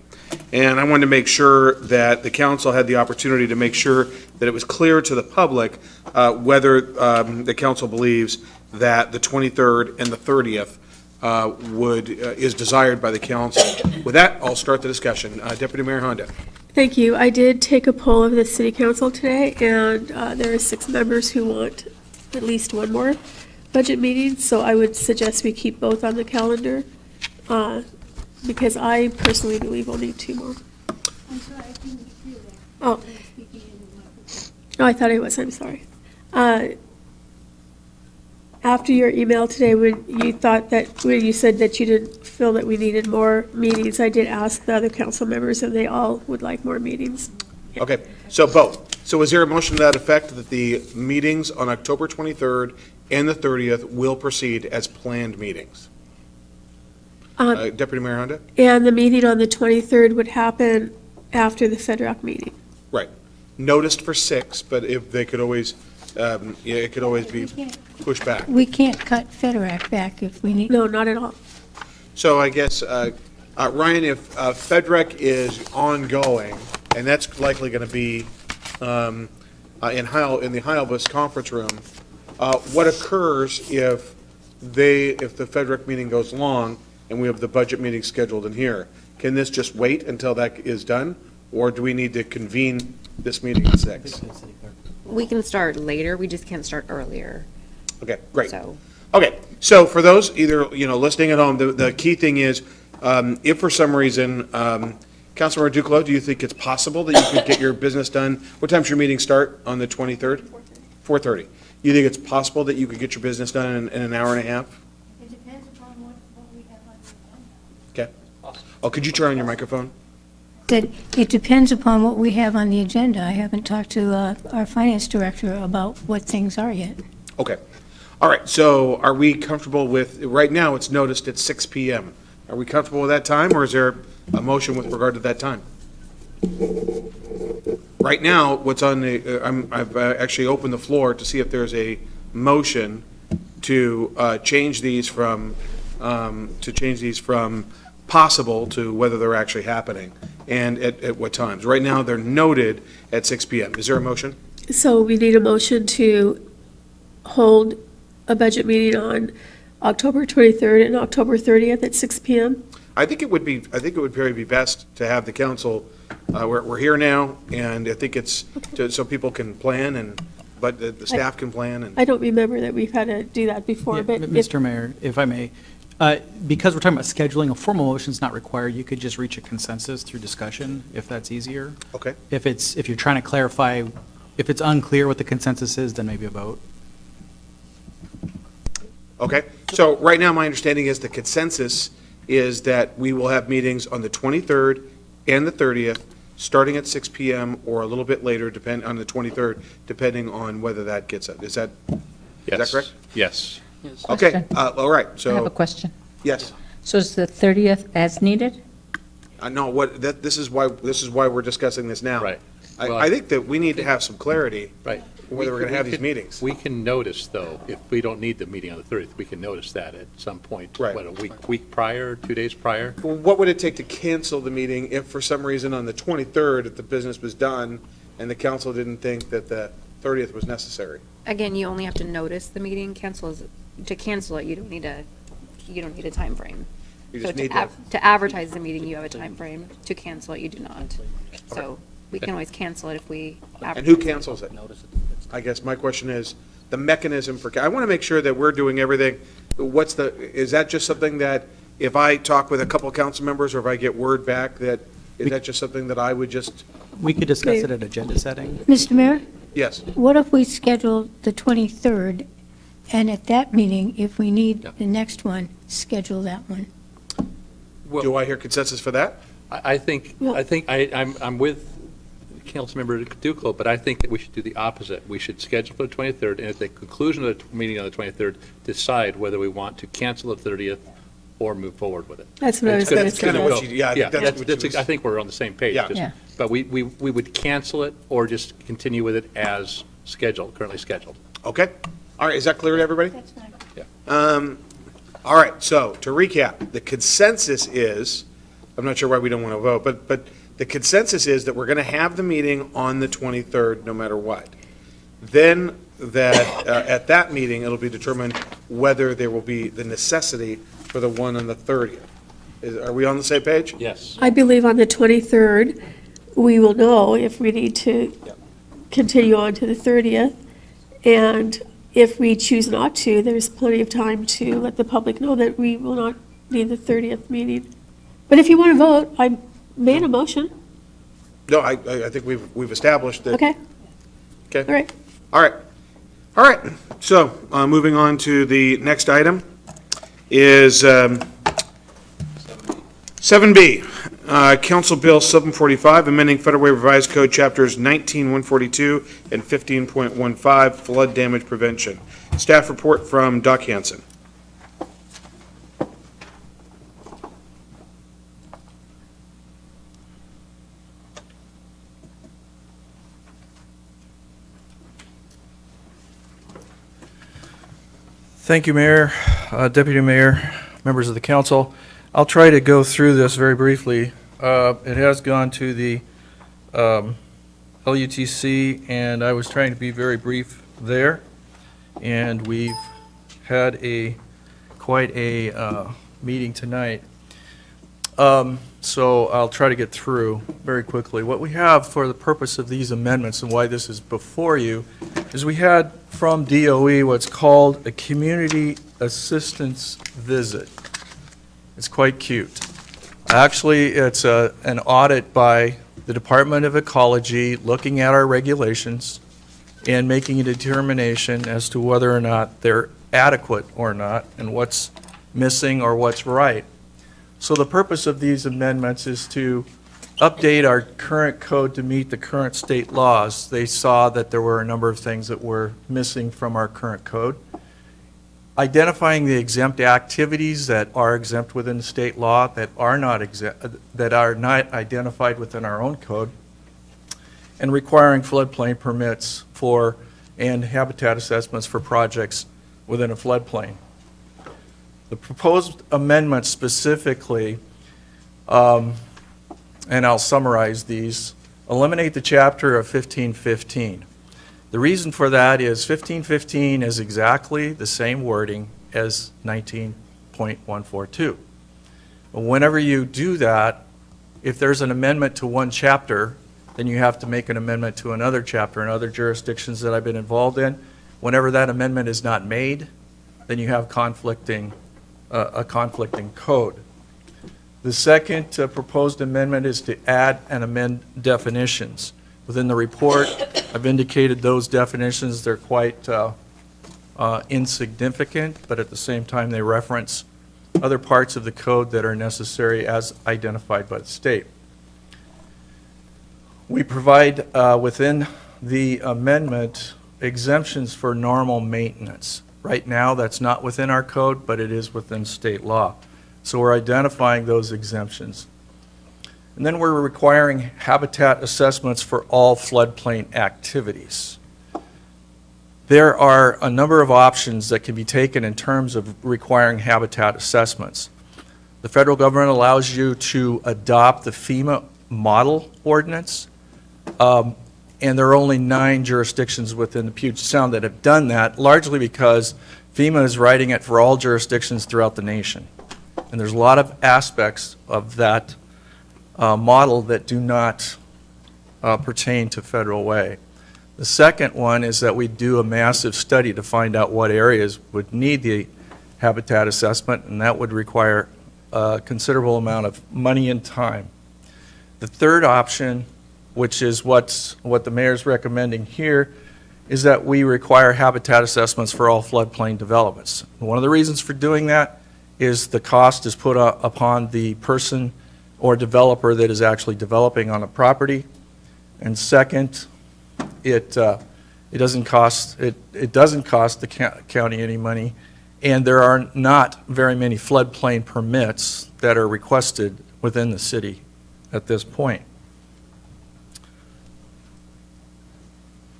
And I wanted to make sure that the council had the opportunity to make sure that it was clear to the public whether the council believes that the 23rd and the 30th is desired by the council. With that, I'll start the discussion. Deputy Mayor Honda. Thank you. I did take a poll of the city council today, and there are 6 members who want at least one more budget meeting, so I would suggest we keep both on the calendar, because I personally believe we'll need 2 more. I'm sorry, I didn't hear that. Oh. Oh, I thought I was, I'm sorry. After your email today, when you said that you didn't feel that we needed more meetings, I did ask the other council members, and they all would like more meetings. Okay, so both. So is there a motion to that effect that the meetings on October 23rd and the 30th will proceed as planned meetings? Deputy Mayor Honda? And the meeting on the 23rd would happen after the FEDRAC meeting. Right. Noticed for 6, but if they could always, it could always be pushed back. We can't cut FEDRAC back if we need. No, not at all. So I guess, Ryan, if FEDRAC is ongoing, and that's likely going to be in the Hialbus conference room, what occurs if the FEDRAC meeting goes long and we have the budget meeting scheduled in here? Can this just wait until that is done, or do we need to convene this meeting at 6? We can start later, we just can't start earlier. Okay, great. So, Okay, so for those either, listening at home, the key thing is, if for some reason, Councilmember Duclos, do you think it's possible that you could get your business done? What time's your meeting start on the 23rd? 4:30. You think it's possible that you could get your business done in an hour and a half? It depends upon what we have on the agenda. Okay. Oh, could you turn on your microphone? That it depends upon what we have on the agenda. I haven't talked to our finance director about what things are yet. Okay. All right, so are we comfortable with, right now it's noticed at 6 PM. Are we comfortable with that time, or is there a motion with regard to that time? Right now, what's on the, I've actually opened the floor to see if there's a motion to change these from possible to whether they're actually happening, and at what times. Right now, they're noted at 6 PM. Is there a motion? So we need a motion to hold a budget meeting on October 23rd and October 30th at 6 PM? I think it would probably be best to have the council, we're here now, and I think it's, so people can plan, but the staff can plan, and. I don't remember that we've had to do that before, but if, Mr. Mayor, if I may, because we're talking about scheduling, a formal motion is not required. You could just reach a consensus through discussion, if that's easier. Okay. If you're trying to clarify, if it's unclear what the consensus is, then maybe a vote. Okay, so right now, my understanding is the consensus is that we will have meetings on the 23rd and the 30th, starting at 6 PM or a little bit later, on the 23rd, depending on whether that gets it. Is that correct? Yes. Okay, Question. all right, so. I have a question. Yes. So is the 30th as needed? No, this is why we're discussing this now. Right. I think that we need to have some clarity. Right. Whether we're going to have these meetings. We can notice, though, if we don't need the meeting on the 30th, we can notice that at some point. Right. What, a week prior, 2 days prior? Well, what would it take to cancel the meeting if for some reason on the 23rd, if the business was done and the council didn't think that the 30th was necessary? Again, you only have to notice the meeting. To cancel it, you don't need a time frame. You So just need to advertise the meeting, you have a time frame. To cancel it, you do not. So we can always cancel it if we advertise. And who cancels it? I guess my question is, the mechanism for, I want to make sure that we're doing everything. Is that just something that if I talk with a couple of council members or if I get word back that, is that just something that I would just? We could discuss it at agenda setting. Mr. Mayor, Yes. what if we schedule the 23rd, and at that meeting, if we need the next one, schedule that one? Do I hear consensus for that? I think I'm with Councilmember Duclos, but I think that we should do the opposite. We should schedule for the 23rd, and at the conclusion of the meeting on the 23rd, decide whether we want to cancel the 30th or move forward with it. That's what I was going to say. Kind of what you, yeah, I think that's what you was. I think we're on the same page. Yeah. just- Yeah. But we would cancel it or just continue with it as scheduled, currently scheduled. Okay, all right, is that clear to everybody? That's fine. All right, so to recap, the consensus is, I'm not sure why we don't want to vote, but the consensus is that we're going to have the meeting on the 23rd, no matter what. Then that, at that meeting, it'll be determined whether there will be the necessity for the one on the 30th. Are we on the same page? Yes. I believe on the 23rd, we will know if we need to continue on to the 30th. And if we choose not to, there's plenty of time to let the public know that we will not need the 30th meeting. But if you want to vote, I made a motion. No, I think we've established that. Okay, Okay. all right. All right, so moving on to the next item is 7B, Council Bill 745, amending Federal Way Revised Code Chapters 19-142 and 15.15, flood damage prevention. Staff report from Doc Hanson. Thank you, Mayor, Deputy Mayor, members of the council. I'll try to go through this very briefly. It has gone to the LUTC, and I was trying to be very brief there. And we've had quite a meeting tonight. So I'll try to get through very quickly. What we have for the purpose of these amendments and why this is before you is we had from DOE what's called a community assistance visit. It's quite cute. Actually, it's an audit by the Department of Ecology looking at our regulations and making a determination as to whether or not they're adequate or not and what's missing or what's right. So the purpose of these amendments is to update our current code to meet the current state laws. They saw that there were a number of things that were missing from our current code. Identifying the exempt activities that are exempt within the state law that are not identified within our own code, and requiring floodplain permits for and habitat assessments for projects within a floodplain. The proposed amendments specifically, and I'll summarize these, eliminate the chapter of 1515. The reason for that is 1515 is exactly the same wording as 19.142. But whenever you do that, if there's an amendment to one chapter, then you have to make an amendment to another chapter. In other jurisdictions that I've been involved in, whenever that amendment is not made, then you have a conflicting code. The second proposed amendment is to add and amend definitions. Within the report, I've indicated those definitions. They're quite insignificant, but at the same time, they reference other parts of the code that are necessary as identified by the state. We provide within the amendment exemptions for normal maintenance. Right now, that's not within our code, but it is within state law. So we're identifying those exemptions. And then we're requiring habitat assessments for all floodplain activities. There are a number of options that can be taken in terms of requiring habitat assessments. The federal government allows you to adopt the FEMA model ordinance, and there are only 9 jurisdictions within the Puget Sound that have done that, largely because FEMA is writing it for all jurisdictions throughout the nation. And there's a lot of aspects of that model that do not pertain to Federal Way. The second one is that we do a massive study to find out what areas would need the habitat assessment, and that would require a considerable amount of money and time. The third option, which is what the mayor's recommending here, is that we require habitat assessments for all floodplain developments. One of the reasons for doing that is the cost is put upon the person or developer that is actually developing on a property. And second, it doesn't cost the county any money, and there are not very many floodplain permits that are requested within the city at this point.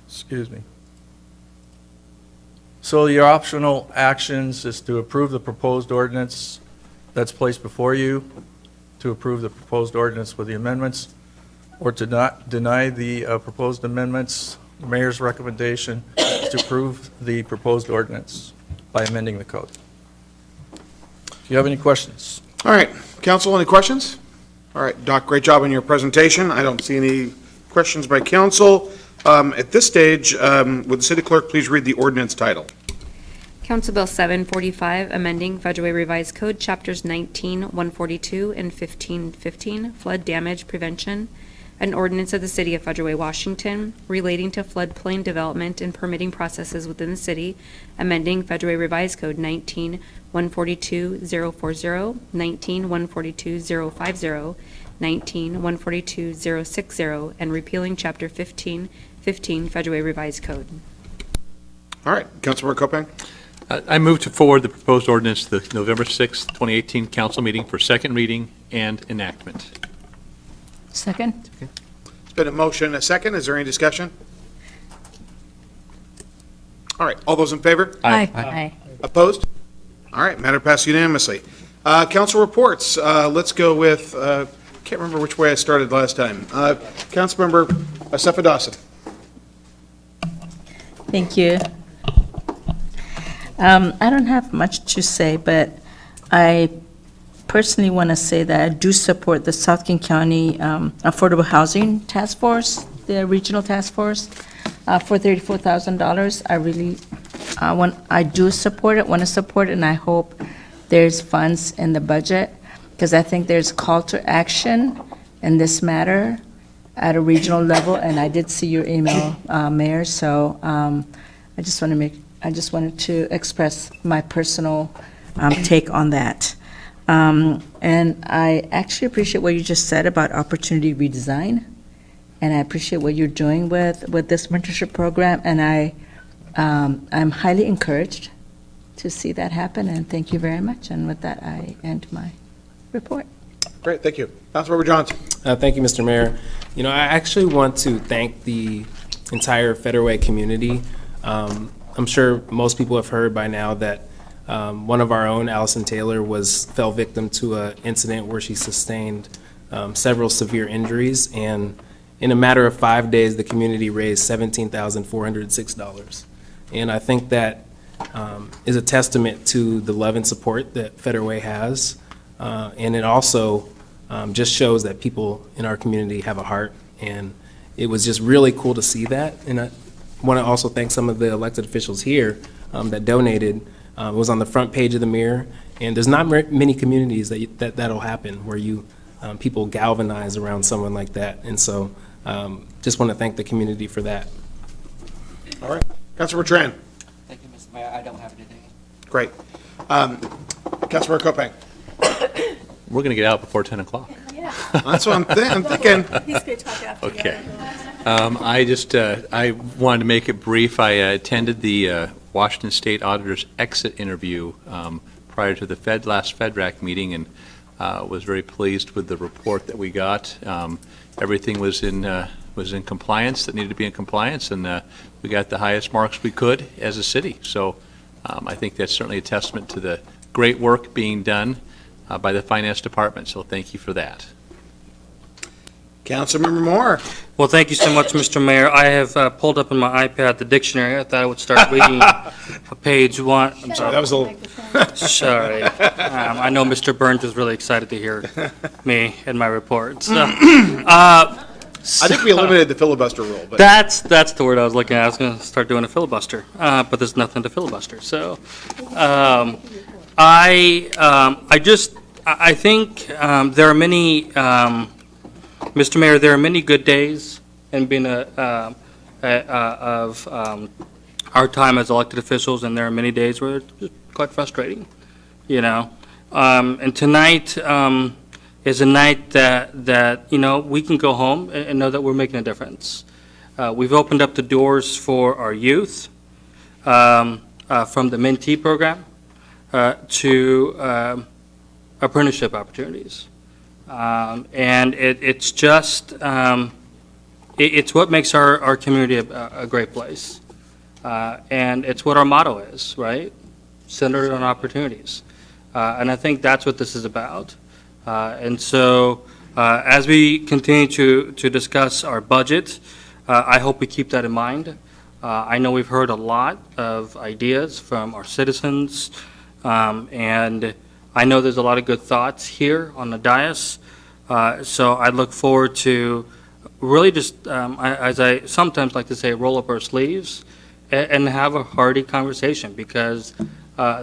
Excuse me. So your optional actions is to approve the proposed ordinance that's placed before you, to approve the proposed ordinance with the amendments, or to not deny the proposed amendments. The mayor's recommendation is to approve the proposed ordinance by amending the code. Do you have any questions? All right, council, any questions? All right, Doc, great job on your presentation. I don't see any questions by council. At this stage, would the city clerk please read the ordinance title? Council Bill 745, amending Federal Revised Code, Chapters 19-142 and 1515, flood damage prevention, an ordinance of the City of Federal Way, Washington, relating to floodplain development and permitting processes within the city, amending Federal Way Revised Code 19-142-040, 19-142-050, 19-142-060, and repealing Chapter 1515 Federal Way Revised Code. All right, Councilmember Kopang. I move to forward the proposed ordinance to the November 6, 2018 council meeting for second reading and enactment. Second? It's been a motion and a second. Is there any discussion? All right, all those in favor? Aye. Opposed? All right, matter passed unanimously. Council reports. Let's go with, can't remember which way I started last time. Councilmember Dawson. Thank you. I don't have much to say, but I personally want to say that I do support the South King County Affordable Housing Task Force, the regional task force, for $34,000. I do support it, want to support it, and I hope there's funds in the budget, because I think there's call to action in this matter at a regional level, and I did see your email, Mayor, so I just wanted to express my personal take on that. And I actually appreciate what you just said about opportunity redesign, and I appreciate what you're doing with this mentorship program, and I'm highly encouraged to see that happen, and thank you very much. And with that, I end my report. Great, thank you. Councilmember Johnson. Thank you, Mr. Mayor. You know, I actually want to thank the entire Federal community. I'm sure most people have heard by now that one of our own, Allison Taylor, fell victim to an incident where she sustained several severe injuries, and in a matter of 5 days, the community raised $17,406. And I think that is a testament to the love and support that Federal Way has, and it also just shows that people in our community have a heart, and it was just really cool to see that. And I want to also thank some of the elected officials here that donated. It was on the front page of the Mirror, and there's not many communities that'll happen where people galvanize around someone like that, and so just want to thank the community for that. All right, Councilmember Tran. Thank you, Mr. Mayor. I don't have anything. Great. Councilmember Kopang. We're going to get out before 10 o'clock. That's what I'm thinking. He's going to talk after. Okay. I wanted to make it brief. I attended the Washington State Auditor's exit interview prior to the last FEDRAC meeting, and was very pleased with the report that we got. Everything was in compliance, that needed to be in compliance, and we got the highest marks we could as a city. So I think that's certainly a testament to the great work being done by the Finance Department, so thank you for that. Councilmember Moore. Well, thank you so much, Mr. Mayor. I have pulled up in my iPad the dictionary. I thought I would start reading page one. I'm sorry. That was a little. Sorry. I know Mr. Burns was really excited to hear me and my report. So, I think we eliminated the filibuster rule. But. That's the word I was looking at. I was going to start doing a filibuster, but there's nothing to filibuster. So I think there are many. Mr. Mayor, there are many good days in being of our time as elected officials, and there are many days where it's just quite frustrating, you know. And tonight is a night that you know, we can go home and know that we're making a difference. We've opened up the doors for our youth, from the mentee program to apprenticeship opportunities. And it's just, it's what makes our community a great place. And it's what our motto is, right? Centered on opportunities. And I think that's what this is about. And so as we continue to discuss our budget, I hope we keep that in mind. I know we've heard a lot of ideas from our citizens, and I know there's a lot of good thoughts here on the dais, so I look forward to really just, as I sometimes like to say, roll up our sleeves and have a hearty conversation, because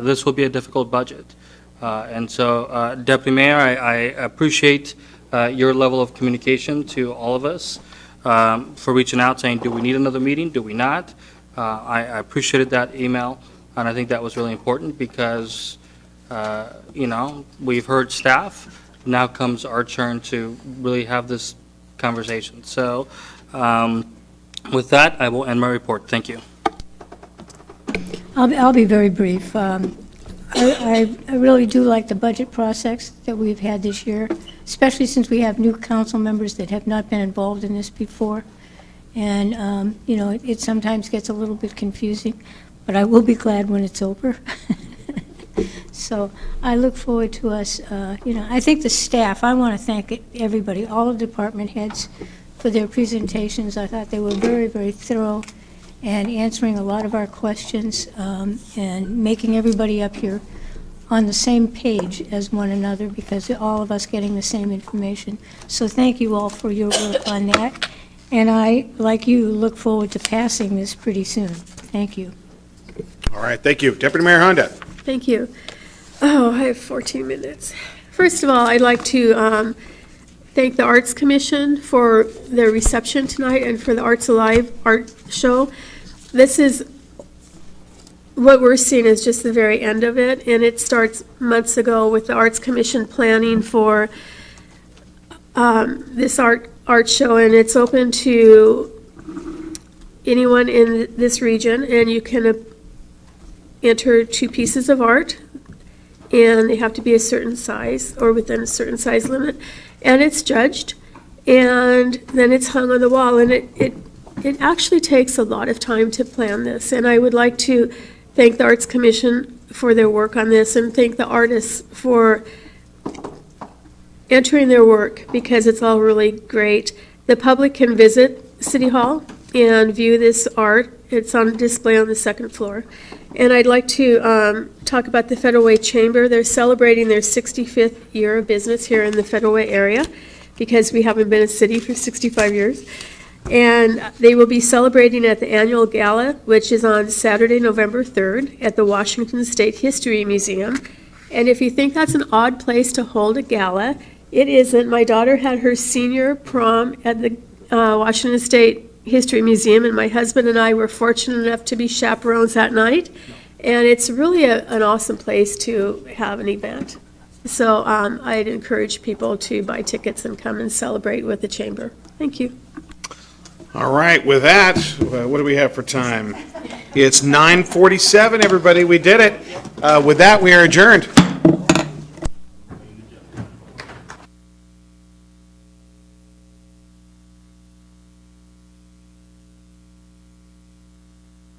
this will be a difficult budget. And so, Deputy Mayor, I appreciate your level of communication to all of us for reaching out, saying, do we need another meeting, do we not? I appreciated that email, and I think that was really important, because you know, we've heard staff. Now comes our turn to really have this conversation. So with that, I will end my report. Thank you. I'll be very brief. I really do like the budget process that we've had this year, especially since we have new council members that have not been involved in this before. And, you know, it sometimes gets a little bit confusing, but I will be glad when it's over. So I look forward to us, you know, I think the staff, I want to thank everybody, all of the department heads for their presentations. I thought they were very, very thorough and answering a lot of our questions, and making everybody up here on the same page as one another, because all of us getting the same information. So thank you all for your work on that. And I, like you, look forward to passing this pretty soon. Thank you. All right, thank you. Deputy Mayor Honda. Thank you. Oh, I have 14 minutes. First of all, I'd like to thank the Arts Commission for their reception tonight and for the Arts Alive art show. This is what we're seeing is just the very end of it, and it starts months ago with the Arts Commission planning for this art show, and it's open to anyone in this region, and you can enter 2 pieces of art, and they have to be a certain size or within a certain size limit, and it's judged, and then it's hung on the wall, and it actually takes a lot of time to plan this, and I would like to thank the Arts Commission for their work on this, and thank the artists for entering their work, because it's all really great. The public can visit City Hall and view this art. It's on display on the 2nd floor. And I'd like to talk about the Federal Way Chamber. They're celebrating their 65th year of business here in the Federal Way area, because we haven't been a city for 65 years. And they will be celebrating at the annual gala, which is on Saturday, November 3rd, at the Washington State History Museum. And if you think that's an odd place to hold a gala, it isn't. My daughter had her senior prom at the Washington State History Museum, and my husband and I were fortunate enough to be chaperones that night. And it's really an awesome place to have an event. So I'd encourage people to buy tickets and come and celebrate with the Chamber. Thank you. All right, with that, what do we have for time? It's 9:47, everybody, we did it. With that, we are adjourned.